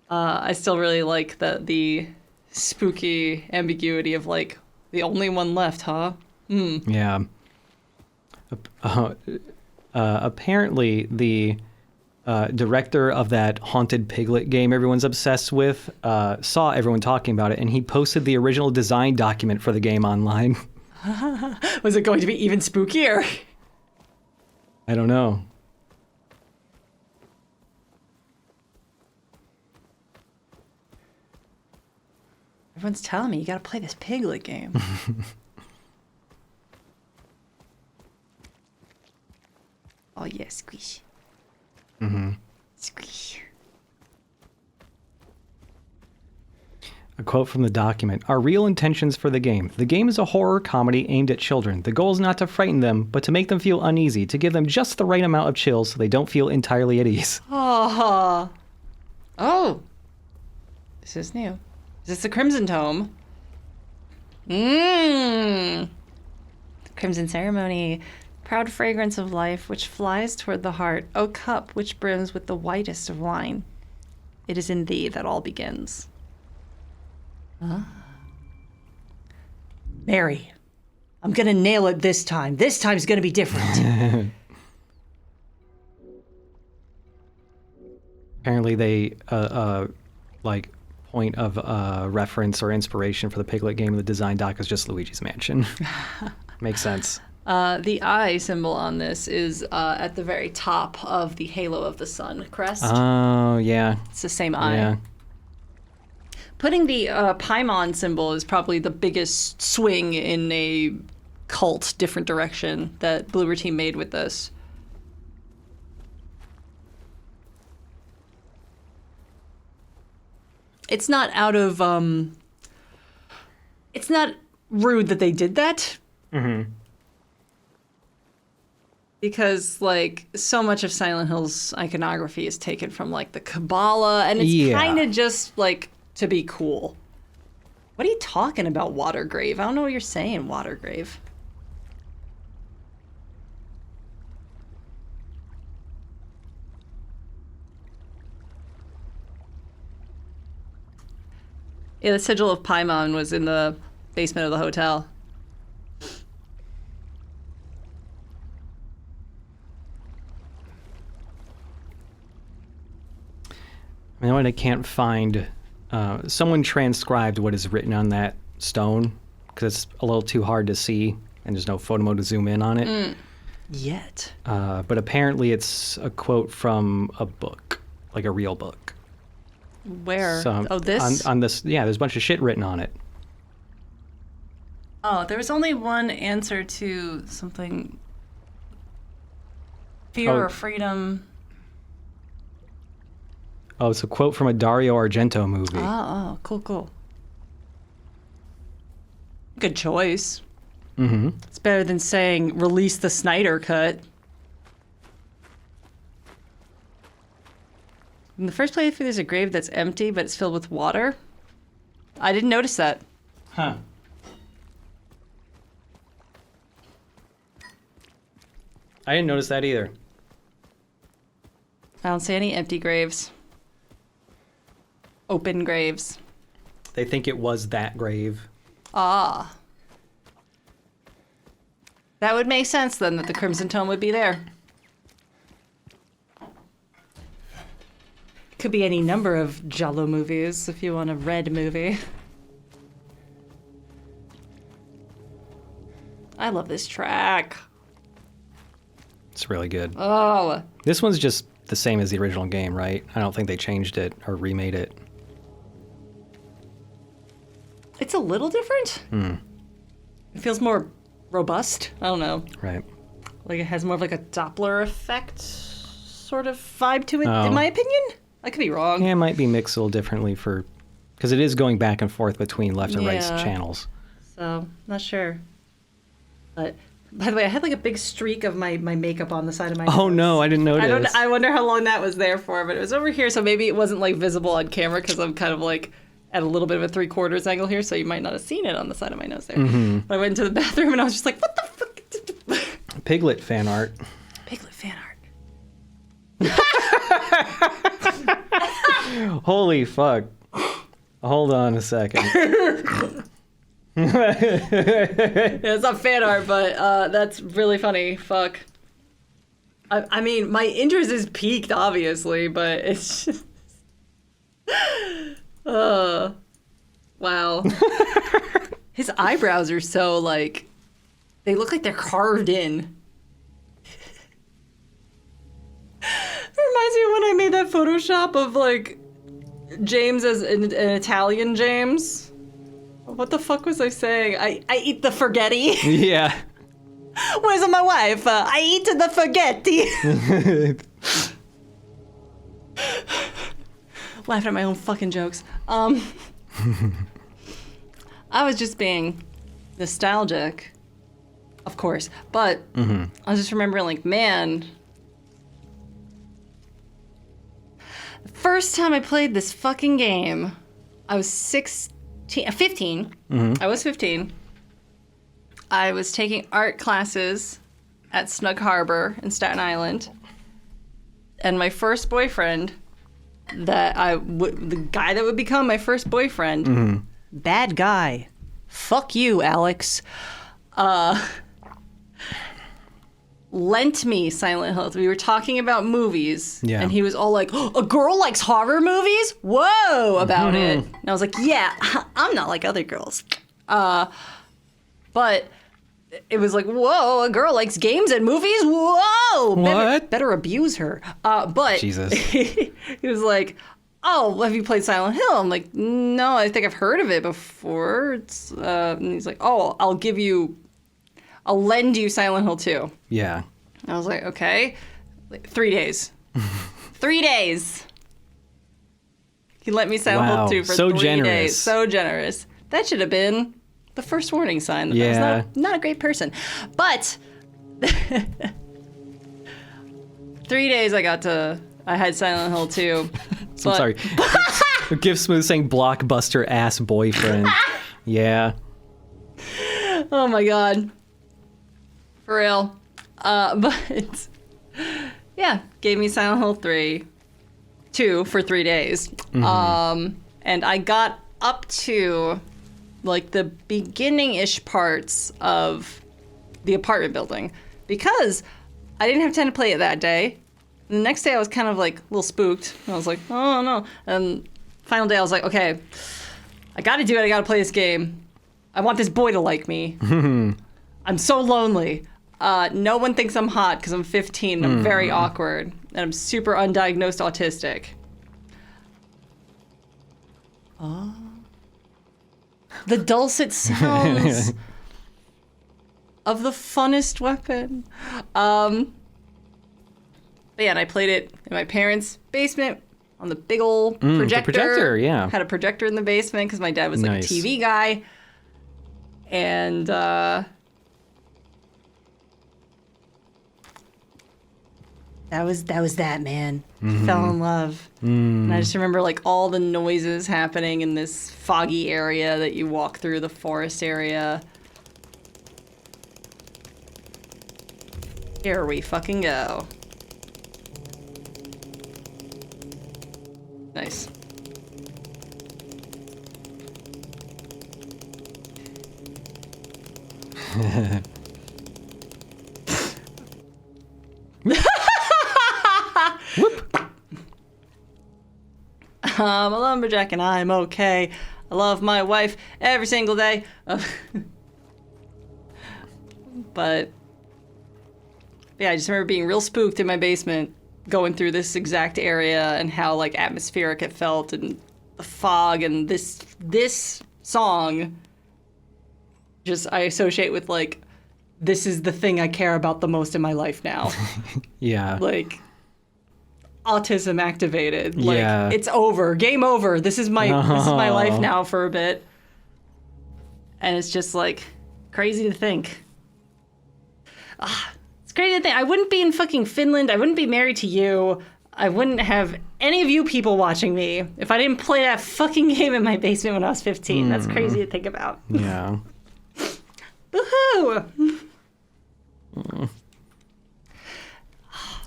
I still really like the spooky ambiguity of like, the only one left, huh? Yeah. Apparently, the director of that Haunted Piglet game everyone's obsessed with saw everyone talking about it, and he posted the original design document for the game online. Was it going to be even spookier? I don't know. Everyone's telling me you gotta play this Piglet game. Oh yeah, squish. Squish. A quote from the document. Our real intentions for the game. The game is a horror comedy aimed at children. The goal is not to frighten them, but to make them feel uneasy, to give them just the right amount of chills so they don't feel entirely at ease. Oh. This is new. Is this the Crimson Tome? The Crimson Ceremony. Proud fragrance of life, which flies toward the heart. O cup, which brims with the whitest of wine. It is in thee that all begins. Mary, I'm gonna nail it this time. This time's gonna be different. Apparently they, like, point of reference or inspiration for the Piglet game in the design doc is just Luigi's Mansion. Makes sense. The eye symbol on this is at the very top of the Halo of the Sun crest. Oh, yeah. It's the same eye. Yeah. Putting the Paimon symbol is probably the biggest swing in a cult different direction that Bloober Team made with this. It's not out of, it's not rude that they did that. because like so much of Silent Hill's iconography is taken from like the Kabbalah, and it's kind of just like to be cool. What are you talking about, Watergrave? I don't know what you're saying, Watergrave. Yeah, the sigil of Paimon was in the basement of the hotel. You know what? I can't find. Someone transcribed what is written on that stone because it's a little too hard to see, and there's no photo mode to zoom in on it. Yet. But apparently, it's a quote from a book, like a real book. Where? So, This? on this, yeah. There's a bunch of shit written on it. Oh, there was only one answer to something. Fear or freedom. Oh, it's a quote from a Dario Argento movie. Oh, cool. Good choice. Mm-hmm. It's better than saying release the Snyder cut. In the first playthrough, there's a grave that's empty, but it's filled with water. I didn't notice that. Huh. I didn't notice that either. I don't see any empty graves. Open graves. They think it was that grave. Ah. That would make sense then, that the Crimson Tome would be there. Could be any number of Giallo movies if you want a red movie. I love this track. It's really good. Oh. This one's just the same as the original game, right? I don't think they changed it or remade it. It's a little different. It feels more robust. I don't know. Right. Like it has more of like a Doppler effect sort of vibe to it, in my opinion. I could be wrong. Yeah, it might be mixed a little differently because it is going back and forth between left and right channels. So, not sure. But, by the way, I had like a big streak of my makeup on the side of my nose. Oh no, I didn't notice. I wonder how long that was there for, but it was over here, so maybe it wasn't like visible on camera because I'm kind of like at a little bit of a 3/4 angle here, so you might not have seen it on the side of my nose there. Mm-hmm. But I went into the bathroom and I was just like, what the fuck? Piglet fan art. Piglet fan art. Holy fuck. Hold on a second. Yeah, it's not fan art, but that's really funny. Fuck. I mean, my interest is peaked, obviously, but it's just... wow. His eyebrows are so, like... They look like they're carved in. It reminds me of when I made that Photoshop of, like, James as an Italian James. What the fuck was I saying? I eat the spaghetti. Yeah. Where's my wife? I eat the spaghetti. Laughing at my own fucking jokes. I was just being nostalgic, of course, but I was just remembering, like, man, the first time I played this fucking game, I was 15. I was 15. I was taking art classes at Snug Harbor in Staten Island. And my first boyfriend, the guy that would become my first boyfriend, bad guy. Fuck you, Alex. Lent me Silent Hill. We were talking about movies, and he was all like, oh, a girl likes horror movies? Whoa, about it. And I was like, yeah, I'm not like other girls. But it was like, whoa, a girl likes games and movies? Whoa! What? Better abuse her. But Jesus. He was like, oh, have you played Silent Hill? I'm like, no, I think I've heard of it before. It's and he's like, oh, I'll lend you Silent Hill 2. Yeah. I was like, okay. Like, 3 days. 3 days. He let me Silent Hill 2 for so 3 generous. days. So generous. That should have been the first warning sign that I was not a great person. But 3 days I had Silent Hill 2. So I'm sorry. Give Smooth saying blockbuster ass boyfriend. Yeah. Oh my god. For real. But yeah, gave me Silent Hill 2 for 3 days. And I got up to like the beginning-ish parts of the apartment building because I didn't have time to play it that day. And the next day I was kind of like a little spooked. I was like, oh no. And final day I was like, okay, I gotta do it. I gotta play this game. I want this boy to like me. I'm so lonely. No one thinks I'm hot because I'm 15 and I'm very awkward. And I'm super undiagnosed autistic. Oh. The dulcet sounds of the funnest weapon. But yeah, and I played it in my parents' basement on the big old projector. The projector, yeah. Had a projector in the basement because my dad was like Nice. a TV guy. And that was that, man. Fell in love. And I just remember like all the noises happening in this foggy area that you walk through, the forest area. Here we fucking go. Nice. I'm a lumberjack and I'm okay. I love my wife every single day. But yeah, I just remember being real spooked in my basement, going through this exact area and how like atmospheric it felt and the fog and this song just I associate with like this is the thing I care about the most in my life now. Yeah. Like autism activated. Like Yeah. it's over. Game over. This is my life now for a bit. And it's just like crazy to think. It's crazy to think. I wouldn't be in fucking Finland. I wouldn't be married to you. I wouldn't have any of you people watching me if I didn't play that fucking game in my basement when I was 15. That's crazy to think about. Yeah. Woohoo!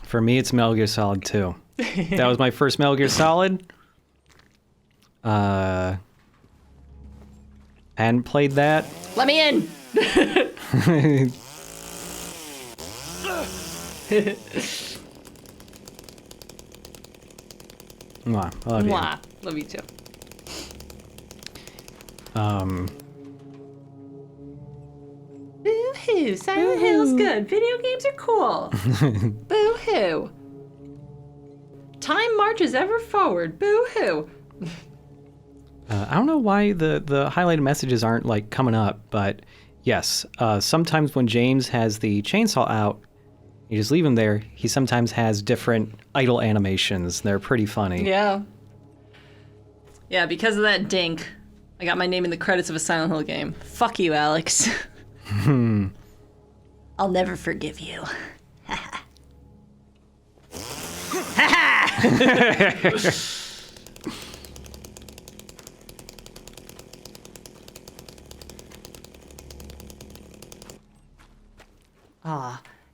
For me, it's Metal Gear Solid 2. That was my first Metal Gear Solid. Hadn't played that. Let me in! Mwah, I love you. Mwah. Love you too. Boo-hoo. Silent Hill's good. Video games are cool. Boo-hoo. Time marches ever forward. Boo-hoo. I don't know why the highlighted messages aren't like coming up, but yes, sometimes when James has the chainsaw out, you just leave him there. He sometimes has different idle animations. They're pretty funny. Yeah. Yeah, because of that dink, I got my name in the credits of a Silent Hill game. Fuck you, Alex. I'll never forgive you.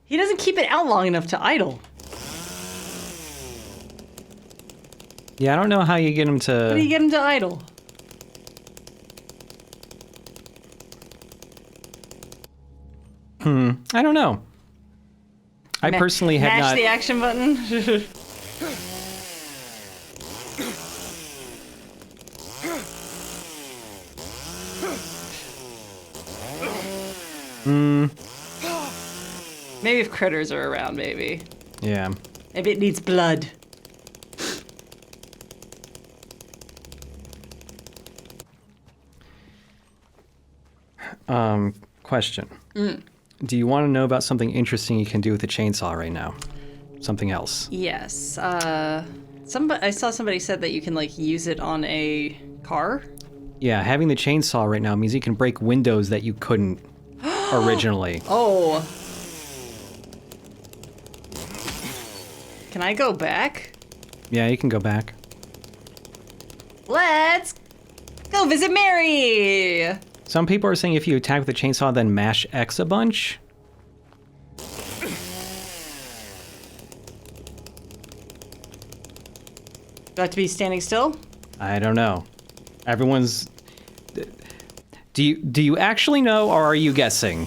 He doesn't keep it out long enough to idle. Yeah, I don't know how you get him to... How do you get him to idle? I don't know. I personally had Mash not... the action button. Maybe if critters are around, maybe. Yeah. Maybe it needs blood. Question. Do you want to know about something interesting you can do with a chainsaw right now? Something else? Yes. I saw somebody said that you can like use it on a car. Yeah, having the chainsaw right now means you can break windows that you couldn't originally. Oh. Can I go back? Yeah, you can go back. Let's go visit Mary! Some people are saying if you attack with the chainsaw, then mash X a bunch. Do I have to be standing still? I don't know. Everyone's... Do you actually know, or are you guessing?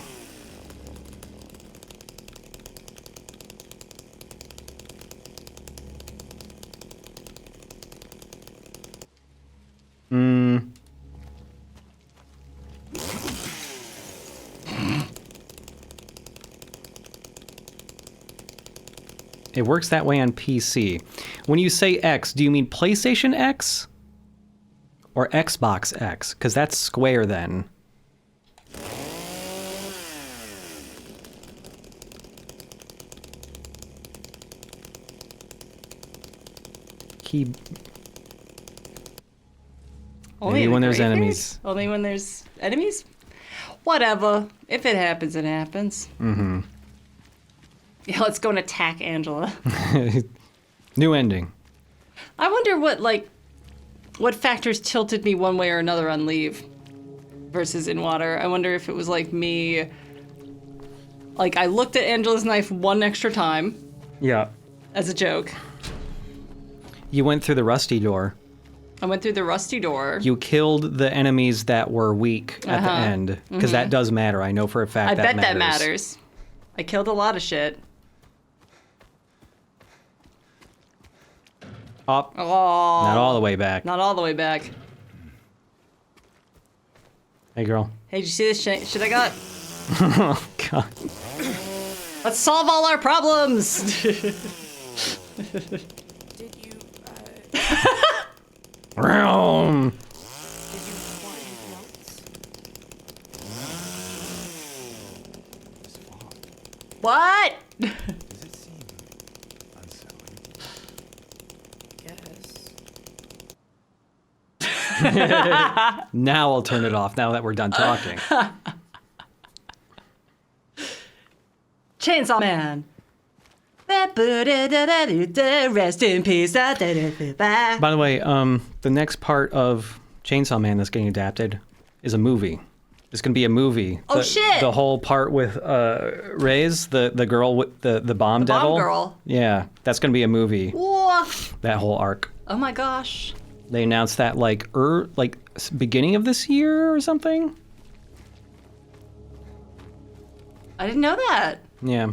It works that way on PC. When you say X, do you mean PlayStation X? Or Xbox X? Because that's square then. Key... Only Maybe in when the there's graveyard? enemies. Only when there's enemies? Whatever. If it happens, it happens. Mm-hmm. Yeah, let's go and attack Angela. New ending. I wonder what factors tilted me one way or another on Leave versus In Water. I wonder if it was like me... Like, I looked at Angela's knife one extra time. Yeah. As a joke. You went through the rusty door. I went through the rusty door. You killed the enemies that were weak at the end. Because that does matter. I know for a fact I that bet that matters. I killed a lot of shit. Up. Oh. Not all the way back. Not all the way back. Hey, girl. Hey, did you see this shit I got? Oh, God. Let's solve all our problems! Did you, Realm. did you find notes? What? Does it seem unsettling? Guess. Now I'll turn it off, now that we're done talking. Chainsaw Man. Rest in peace. By the way, the next part of Chainsaw Man that's getting adapted is a movie. It's going to be a movie. Oh, shit! The whole part with Reyes, the girl with the bomb devil. Bomb girl. Yeah, that's going to be a movie. Woof. That whole arc. Oh my gosh. They announced that like beginning of this year or something. I didn't know that. Yeah.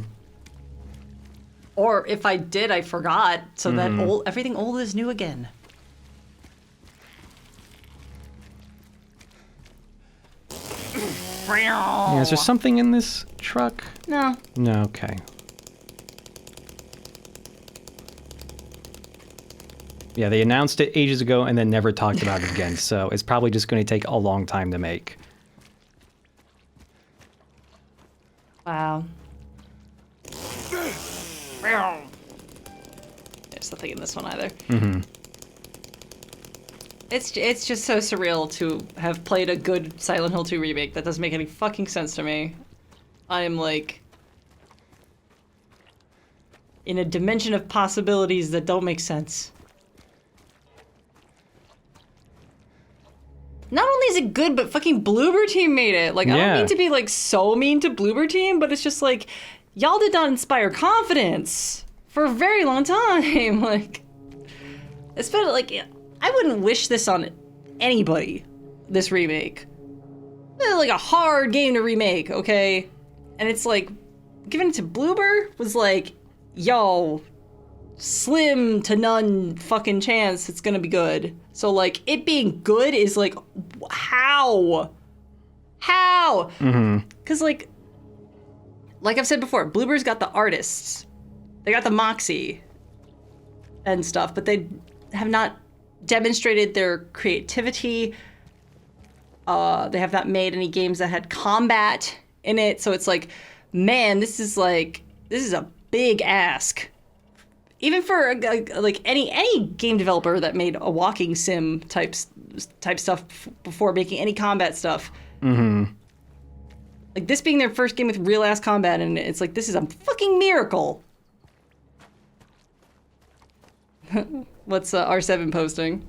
Or if I did, I forgot. So that everything old is new again. Yeah, is there something in this truck? No. No, okay. Yeah, they announced it ages ago and then never talked about it again, so it's probably just going to take a long time to make. Wow. There's nothing in this one either. Mm-hmm. It's just so surreal to have played a good Silent Hill 2 remake. That doesn't make any fucking sense to me. I am like in a dimension of possibilities that don't make sense. Not only is it good, but fucking Bloober Team made it. Like, I don't mean to be like so mean to Bloober Team, but it's just like y'all did not inspire confidence for a very long time. Like, especially like I wouldn't wish this on anybody, this remake. It's like a hard game to remake, okay? And it's like, giving it to Bloober was like, yo, slim to none fucking chance it's gonna be good. So like, it being good is like, how? How? Mm-hmm. Because like I've said before, Bloober's got the artists. They got the moxie and stuff, but they have not demonstrated their creativity. They have not made any games that had combat in it. So it's like, man, this is a big ask. Even for like any game developer that made a walking sim type stuff before making any combat stuff. Mm-hmm. Like this being their first game with real ass combat, and it's like, this is a fucking miracle. What's R7 posting?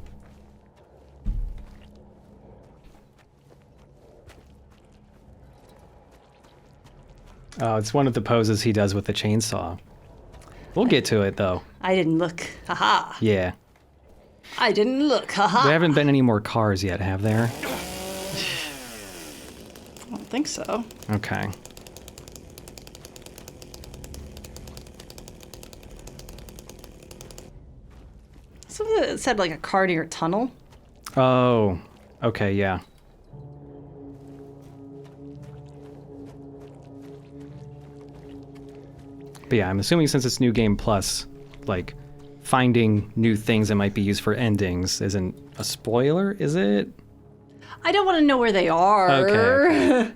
Oh, it's one of the poses he does with the chainsaw. We'll get to it, though. I didn't look. Haha. Yeah. I didn't look. Haha. There haven't been any more cars yet, have there? I don't think so. Okay. Something that said like a car near a tunnel. Oh, okay, yeah. But yeah, I'm assuming since it's New Game Plus, like, finding new things that might be used for endings isn't a spoiler, is it? I don't want to know where they are. Okay.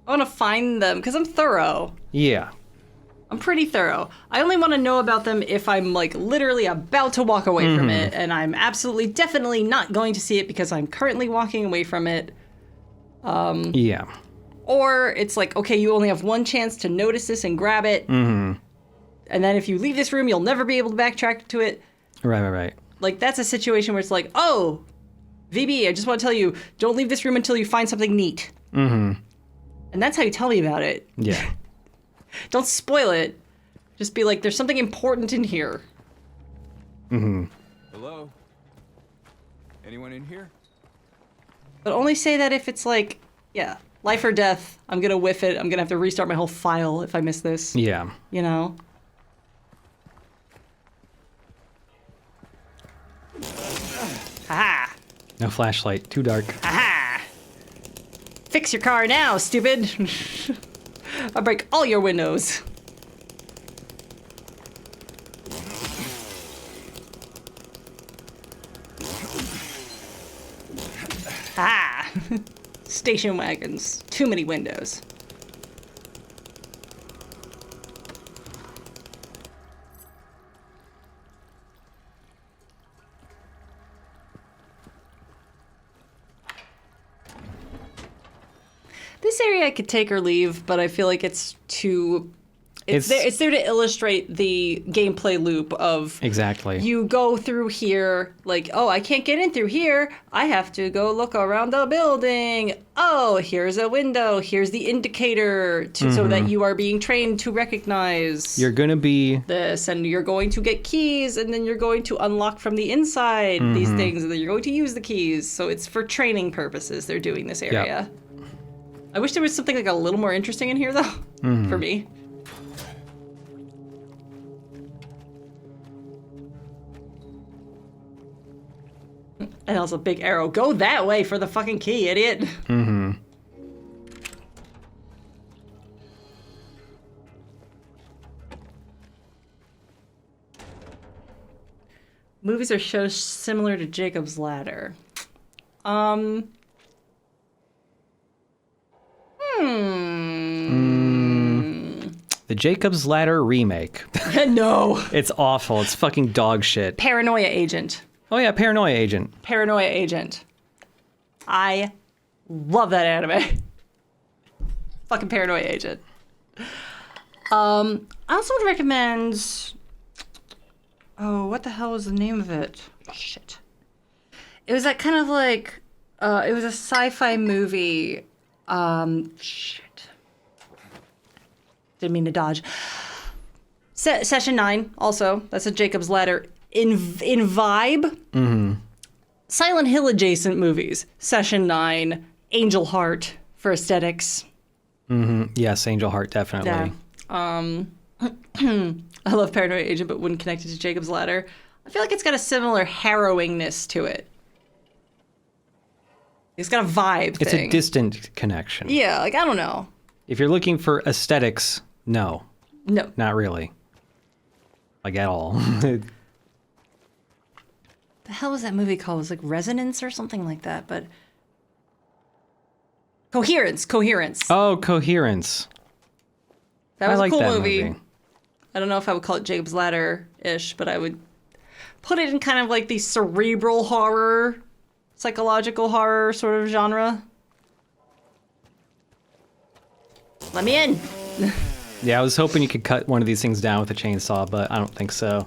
I want to find them because I'm thorough. Yeah. I'm pretty thorough. I only want to know about them if I'm like literally about to walk away from it, and I'm absolutely definitely not going to see it because I'm currently walking away from it. Yeah. Or it's like, okay, you only have one chance to notice this and grab it. Mm-hmm. And then if you leave this room, you'll never be able to backtrack to it. Right. Like, that's a situation where it's like, oh, VB, I just want to tell you, don't leave this room until you find something neat. Mm-hmm. And that's how you tell me about it. Yeah. Don't spoil it. Just be like, there's something important in here. Mm-hmm. Hello? Anyone in here? But only say that if it's like, yeah, life or death, I'm gonna whiff it, I'm gonna have to restart my whole file if I miss this. Yeah. You know? Haha! No flashlight. Too dark. Haha! Fix your car now, stupid! I'll break all your windows. Ah! Station wagons. Too many windows. This area I could take or leave, but I feel like it's too... It's there to illustrate the gameplay loop of... Exactly. You go through here, like, oh, I can't get in through here. I have to go look around the building. Oh, here's a window. Here's the indicator so that you are being trained to recognize... You're gonna be... this, and you're going to get keys, and then you're going to unlock from the inside these things, and then you're going to use the keys. So it's for training purposes they're doing this area. Yep. I wish there was something like a little more interesting in here, though, for me. And also big arrow. Go that way for the fucking key, idiot. Mm-hmm. Movies or shows similar to Jacob's Ladder. The Jacob's Ladder remake. No. It's awful. It's fucking dog shit. Paranoia Agent. Oh yeah, Paranoia Agent. Paranoia Agent. I love that anime. Fucking Paranoia Agent. I also would recommend... Oh, what the hell was the name of it? Shit. It was that kind of like... it was a sci-fi movie. Shit. Didn't mean to dodge. Session 9, also. That's a Jacob's Ladder. In vibe, Silent Hill adjacent movies. Session 9, Angel Heart for aesthetics. Yes, Angel Heart, definitely. Yeah. I love Paranoia Agent, but wouldn't connect it to Jacob's Ladder. I feel like it's got a similar harrowingness to it. It's got a vibe It's thing. a distant connection. Yeah, like, I don't know. If you're looking for aesthetics, no. No. Not really. Like, at all. The hell was that movie called? It was like Resonance or something like that, but... Coherence. Oh, Coherence. That was I like a cool that movie. I don't know if I would call it Jacob's Ladder-ish, but I would put it in kind of like the cerebral horror, psychological horror sort of genre. Let me in. Yeah, I was hoping you could cut one of these things down with a chainsaw, but I don't think so.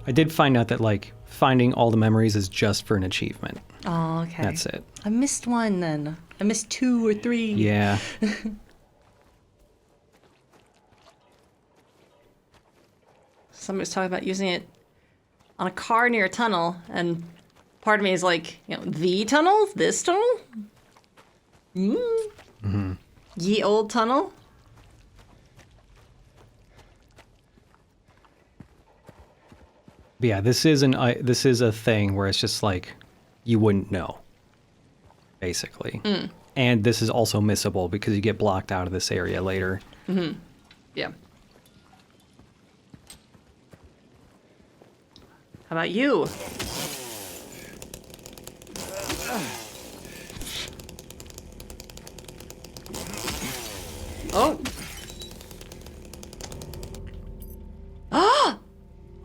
I did find out that, like, finding all the memories is just for an achievement. Oh, okay. That's it. I missed one then. I missed 2 or 3. Yeah. Somebody was talking about using it on a car near a tunnel, and part of me is like, the tunnel? This tunnel? Ye old tunnel? But yeah, this is a thing where it's just like you wouldn't know, basically. And this is also missable because you get blocked out of this area later. Yeah. How about you? Oh.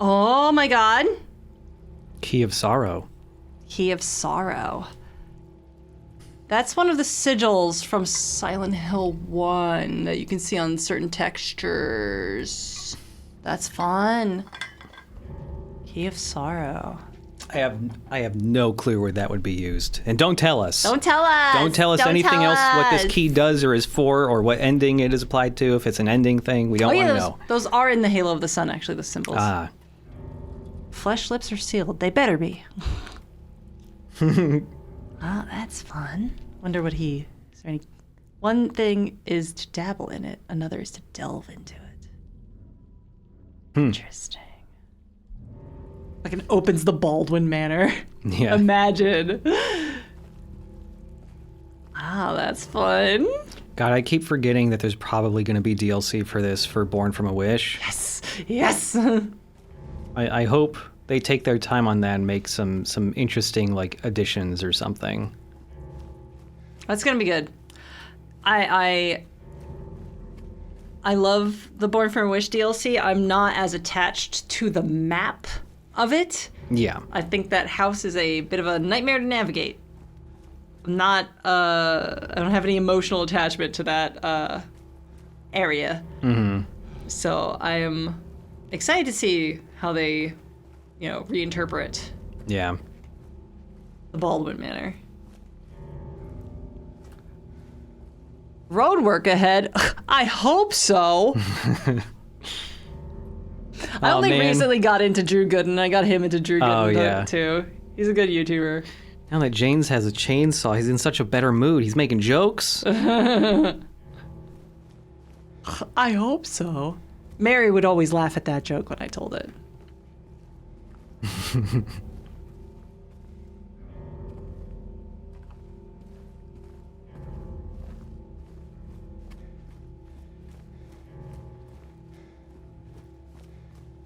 Oh my god. Key of Sorrow. Key of Sorrow. That's one of the sigils from Silent Hill 1 that you can see on certain textures. That's fun. Key of Sorrow. I have no clue where that would be used. And don't tell us. Don't tell us. Don't tell us Don't anything tell else what this us. key does or is for or what ending it is applied to. If it's an ending thing, we don't want to know. Those are in the Halo of the Sun, actually, the symbols. Ah. Flesh lips are sealed. They better be. Oh, that's fun. Wonder what is there any... One thing is to dabble in it. Another is to delve into it. Interesting. Like it opens the Baldwin Manor. Yeah. Imagine. Wow, that's fun. God, I keep forgetting that there's probably going to be DLC for this for Born from a Wish. Yes. Yes. I hope they take their time on that and make some interesting like additions or something. That's gonna be good. I love the Born from a Wish DLC. I'm not as attached to the map of it. Yeah. I think that house is a bit of a nightmare to navigate. I'm not I don't have any emotional attachment to that area. So I am excited to see how they, reinterpret Yeah. the Baldwin Manor. Road work ahead? I hope so. I only recently got into Drew Gooden. I got him into Drew Gooden too. He's a good YouTuber. Now that James has a chainsaw, he's in such a better mood. He's making jokes. I hope so. Mary would always laugh at that joke when I told it.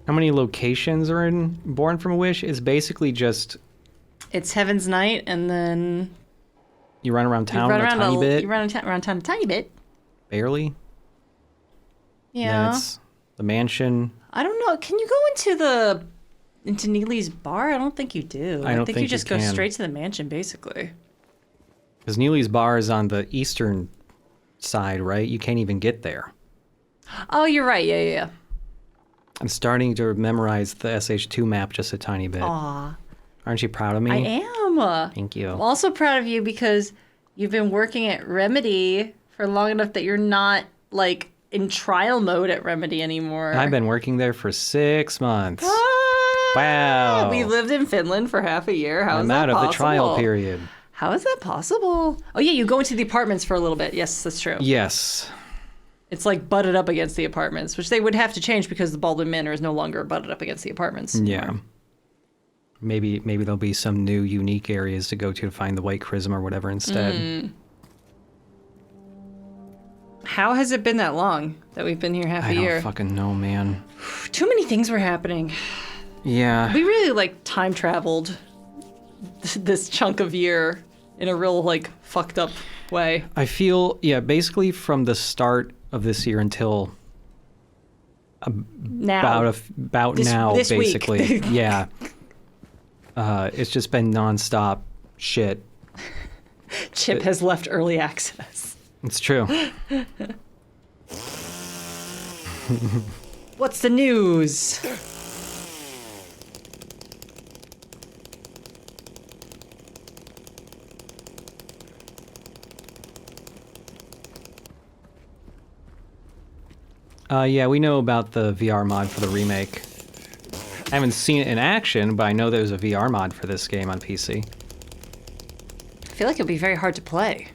How many locations are in Born from a Wish? It's basically just It's Heaven's Night, and then you run around town you run a around tiny bit. You run around town a tiny bit. Barely. Yeah. Then it's the mansion. I don't know. Can you go into Neely's bar? I don't think you do. I don't think think you just you go can. straight to the mansion, basically. Because Neely's bar is on the eastern side, right? You can't even get there. Oh, you're right. Yeah. I'm starting to memorize the SH2 map just a tiny bit. Aw. Aren't you proud of me? I am. Thank you. I'm also proud of you because you've been working at Remedy for long enough that you're not, like, in trial mode at Remedy anymore. I've been working there for 6 months. Ah! Wow. We lived in Finland for half a year. How is I'm that out possible? of the trial period. How is that possible? Oh, yeah, you go into the apartments for a little bit. Yes, that's true. Yes. It's like butted up against the apartments, which they would have to change because the Baldwin Manor is no longer butted up against the apartments. Yeah. Maybe there'll be some new unique areas to go to find the White Chrism or whatever instead. How has it been that long that we've been here half a I year? don't fucking know, man. Too many things were happening. Yeah. We really, like, time traveled this chunk of year in a real, like, fucked up way. I feel, basically from the start of this year until Now. about This now, week. basically. Yeah. It's just been nonstop shit. Chip has left early access. It's true. What's the news? Yeah, we know about the VR mod for the remake. I haven't seen it in action, but I know there's a VR mod for this game on PC. I feel like it'd be very hard to play.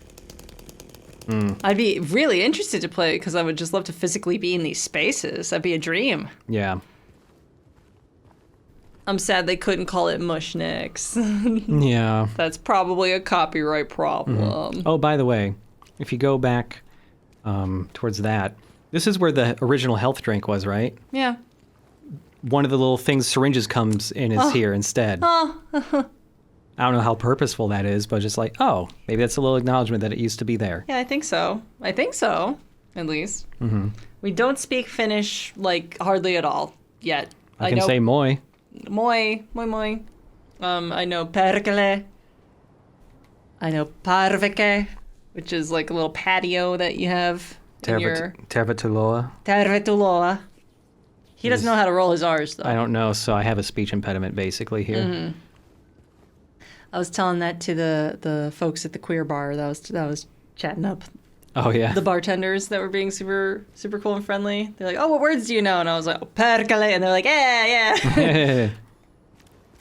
I'd be really interested to play it because I would just love to physically be in these spaces. That'd be a dream. Yeah. I'm sad they couldn't call it Mushnicks. Yeah. That's probably a copyright problem. Oh, by the way, if you go back towards that, this is where the original health drink was, right? Yeah. One of the little things syringes comes in is here instead. Oh. I don't know how purposeful that is, but just like, oh, maybe that's a little acknowledgement that it used to be there. Yeah, I think so. At least. Mm-hmm. We don't speak Finnish, like, hardly at all yet. I can say moi. Moi. I know perkele. I know parveke, which is like a little patio that you have in your... Tervetuloa. Tervetuloa. He doesn't know how to roll his R's, though. I don't know, so I have a speech impediment basically here. Mm-hmm. I was telling that to the folks at the queer bar that was chatting up. Oh, yeah. The bartenders that were being super super cool and friendly. They're like, "Oh, what words do you know?" And I was like, oh, "Perkele," and they're like, yeah.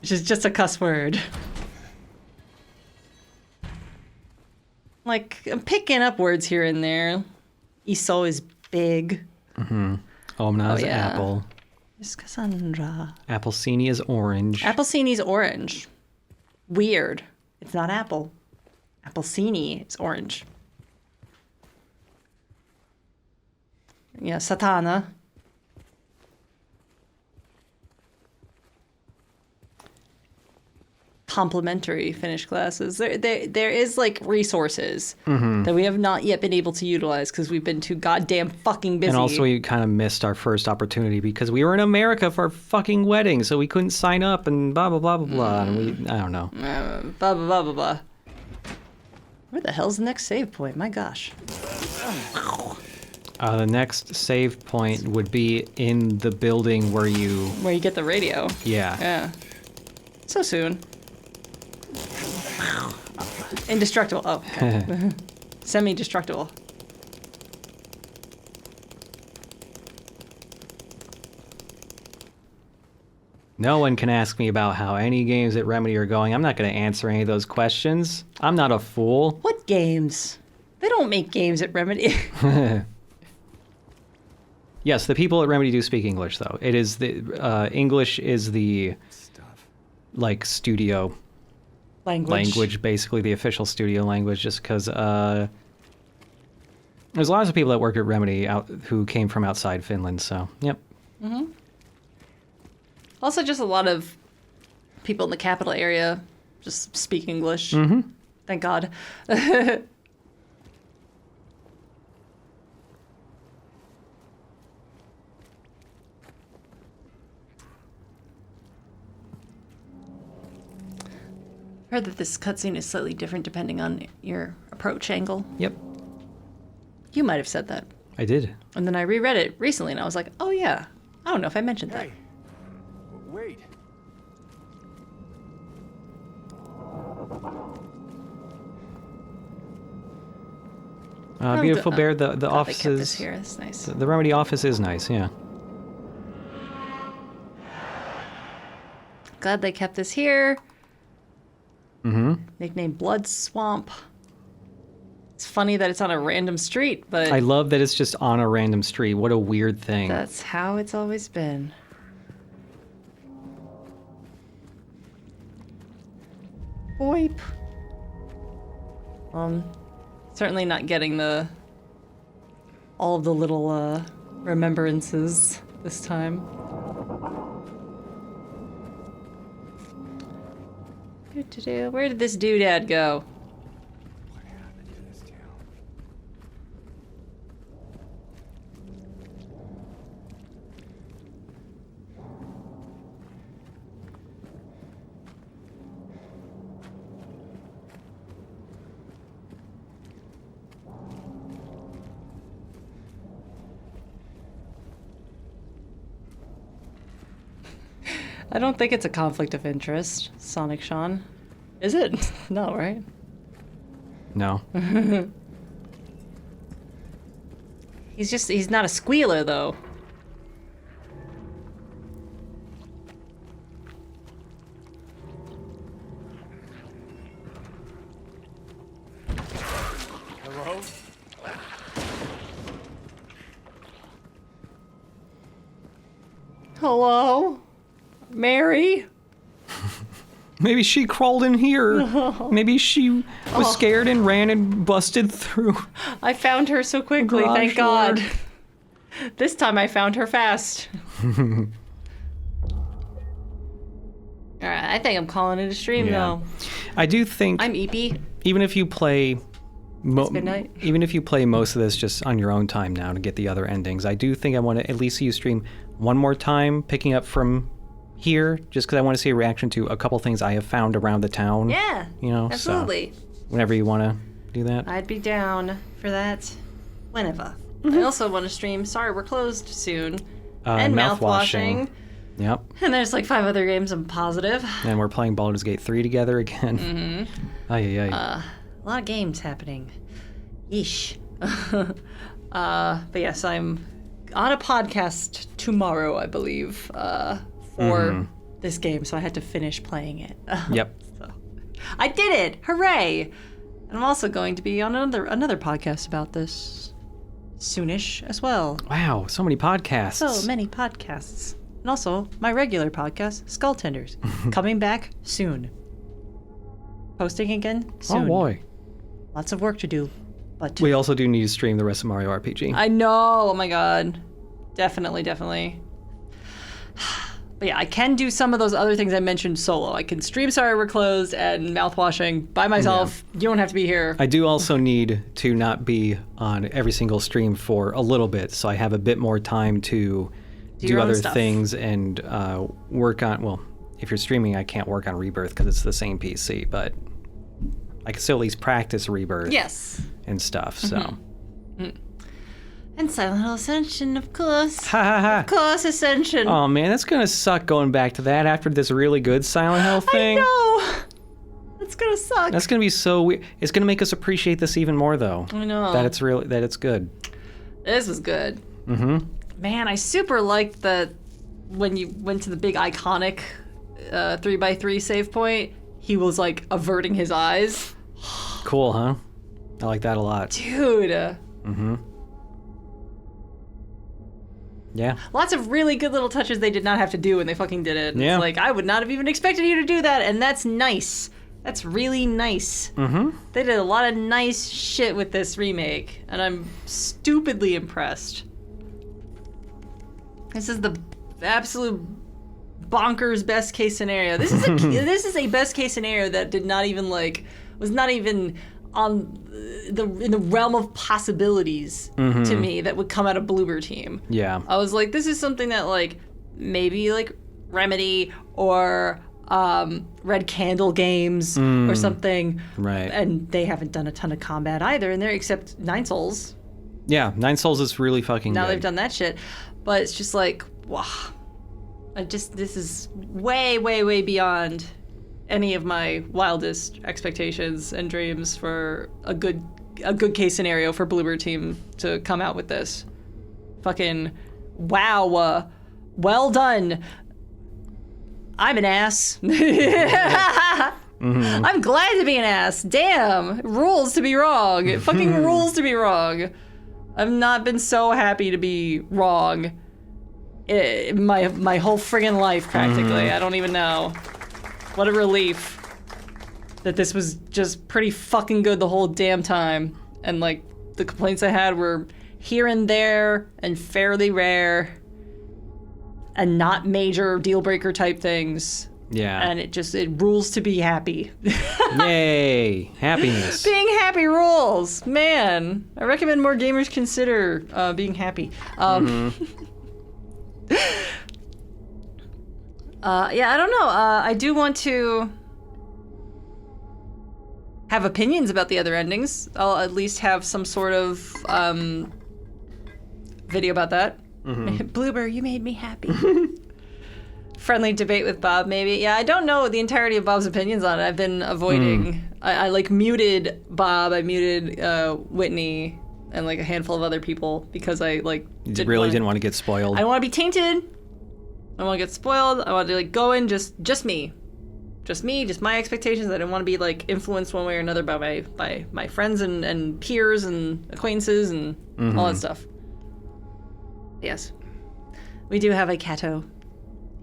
Which is just a cuss word. Like, I'm picking up words here and there. Iso is big. Mm-hmm. Omna is yeah. apple. It's Cassandra. Applecini is orange. Applecini's orange. Weird. It's not apple. Applecini is orange. Yeah, Satana. Complimentary Finnish classes. There is like resources that we have not yet been able to utilize because we've been too goddamn fucking busy. And also we kind of missed our first opportunity because we were in America for our fucking wedding, so we couldn't sign up and blah, blah, blah, blah, blah. And I don't know. Blah, blah, blah, blah, blah. Where the hell's the next save point? My gosh. The next save point would be in the building where you... Where you get the radio. Yeah. Yeah. So soon. Indestructible. Oh, okay. Semi-destructible. No one can ask me about how any games at Remedy are going. I'm not going to answer any of those questions. I'm not a fool. What games? They don't make games at Remedy. Yes, the people at Remedy do speak English, though. It is the English is the like studio language, basically the official studio language. Just because there's lots of people that work at Remedy who came from outside Finland. So, yep. Mm-hmm. Also, just a lot of people in the capital area just speak English. Mm-hmm. Thank God. I heard that this cutscene is slightly different depending on your approach angle. Yep. You might have said that. I did. And then I reread it recently and I was like, oh yeah. I don't know if I mentioned that. Wait. Beautiful Bear, the office they kept is... this here. That's nice. The Remedy office is nice, yeah. Glad they kept this here. Mm-hmm. Nickname Blood Swamp. It's funny that it's on a random street, but... I love that it's just on a random street. What a weird thing. That's how it's always been. Boip. Certainly not getting all of the little remembrances this time. Where did this doodad go? What happened to this town? I don't think it's a conflict of interest, Sonic Sean. Is it? No, right? No. He's not a squealer, though. Hello? Hello? Mary? Maybe she crawled in here. Maybe she was scared and ran and busted through. I found her so quickly, Garage thank God. This time I found her fast. Alright, I think I'm calling it a stream, though. I do think... I'm EP. Even if you play... midnight. Even if you play most of this just on your own time now to get the other endings, I do think I want to at least see you stream one more time, picking up from here, just because I want to see a reaction to a couple things I have found around the town. Yeah, you know, absolutely. So whenever you want to do that. I'd be down for that whenever. I also want to stream Sorry We're Closed soon. And mouthwashing. Yep. And there's like 5 other games, I'm positive. And we're playing Baldur's Gate 3 together again. Mm-hmm. A lot of games happening. Yeesh. But yes, I'm on a podcast tomorrow, I believe, for this game, so I had to finish playing it. Yep. So I did it! Hooray! And I'm also going to be on another podcast about this soonish as well. Wow, so many podcasts. So many podcasts. And also, my regular podcast, Skull Tenders, coming back soon. Posting again soon. Oh boy. Lots of work to do, but... We also do need to stream the rest of Mario RPG. I know, oh my god. Definitely. But yeah, I can do some of those other things I mentioned solo. I can stream Sorry We're Closed and mouthwashing by myself. Yeah. You don't have to be here. I do also need to not be on every single stream for a little bit, so I have a bit more time to do other things and work on... Well, if you're streaming, I can't work on Rebirth because it's the same PC, but I can still at least practice Rebirth. Yes. And stuff, so... And Silent Hill Ascension, of course. Ha ha ha. Of course, Ascension. Oh man, that's gonna suck going back to that after this really good Silent Hill thing. I know. That's gonna suck. That's gonna be so weird. It's gonna make us appreciate this even more, though. I know. That it's good. This was good. Mm-hmm. Man, I super liked that when you went to the big iconic 3x3 save point, he was like averting his eyes. Cool, huh? I like that a lot. Dude. Mm-hmm. Yeah. Lots of really good little touches they did not have to do, and they fucking did it. Yeah. It's like, I would not have even expected you to do that, and that's nice. That's really nice. Mm-hmm. They did a lot of nice shit with this remake, and I'm stupidly impressed. This is the absolute bonkers best case scenario. This is a best case scenario that did not even was not even on in the realm of possibilities to me that would come out of Bloober Team. Yeah. I was like, this is something that maybe Remedy or Red Candle Games or something. Right. And they haven't done a ton of combat either in there except Nine Souls. Yeah, Nine Souls is really fucking Now good. they've done that shit. But it's just like, wow. This is way, way, way beyond any of my wildest expectations and dreams for a good case scenario for Bloober Team to come out with this. Fucking wow. Well done. I'm an ass. I'm glad to be an ass. Damn. It rules to be wrong. It fucking rules to be wrong. I've not been so happy to be wrong my whole friggin' life, practically. I don't even know. What a relief that this was just pretty fucking good the whole damn time. And the complaints I had were here and there and fairly rare and not major deal breaker type things. Yeah. And it rules to be happy. Yay. Happiness. Being happy rules. Man, I recommend more gamers consider being happy. Yeah, I don't know. I do want to have opinions about the other endings. I'll at least have some sort of video about that. Bloober, you made me happy. Friendly debate with Bob, maybe. Yeah, I don't know the entirety of Bob's opinions on it. I've been avoiding. I muted Bob. I muted Whitney. and like a handful of other people because I like You didn't want to get spoiled. I don't want to be tainted. I don't want to get spoiled. I want to like go in just me. Just me, just my expectations. I didn't want to be like influenced one way or another by my friends and peers and acquaintances and all that stuff. Yes. We do have a Kato.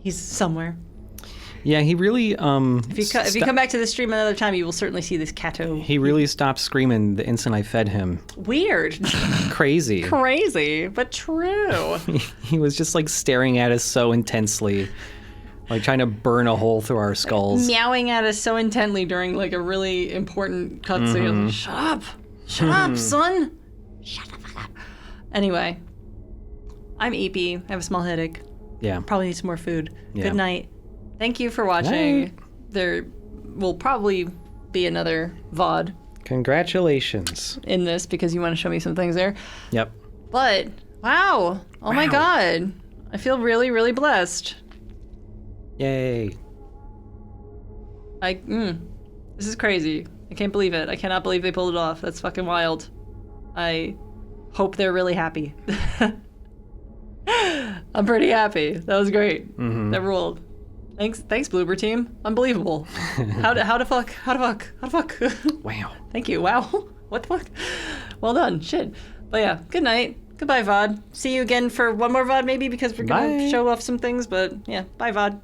He's somewhere. Yeah, he really If you come back to the stream another time, you will certainly see this Kato. he really stopped screaming the instant I fed him. Weird. Crazy. Crazy, but true. He was just like staring at us so intensely, like trying to burn a hole through our skulls. Meowing at us so intently during like a really important cutscene. Like, shut up. Shut up, son. Shut the fuck up. Anyway, I'm Eepy. I have a small headache. Yeah. Probably need some more food. Yeah. Good night. Thank you for watching. Night. There will probably be another VOD Congratulations. in this because you want to show me some things there. Yep. But, wow. Oh my god. I feel really, really blessed. Yay. This is crazy. I can't believe it. I cannot believe they pulled it off. That's fucking wild. I hope they're really happy. I'm pretty happy. That was great. That ruled. Thanks, Bloober team. Unbelievable. How the fuck? Wow. Thank you. Wow. What the fuck? Well done. Shit. But yeah, good night. Goodbye, VOD. See you again for one more VOD maybe because we're gonna Bye. show off some things, but yeah, bye VOD.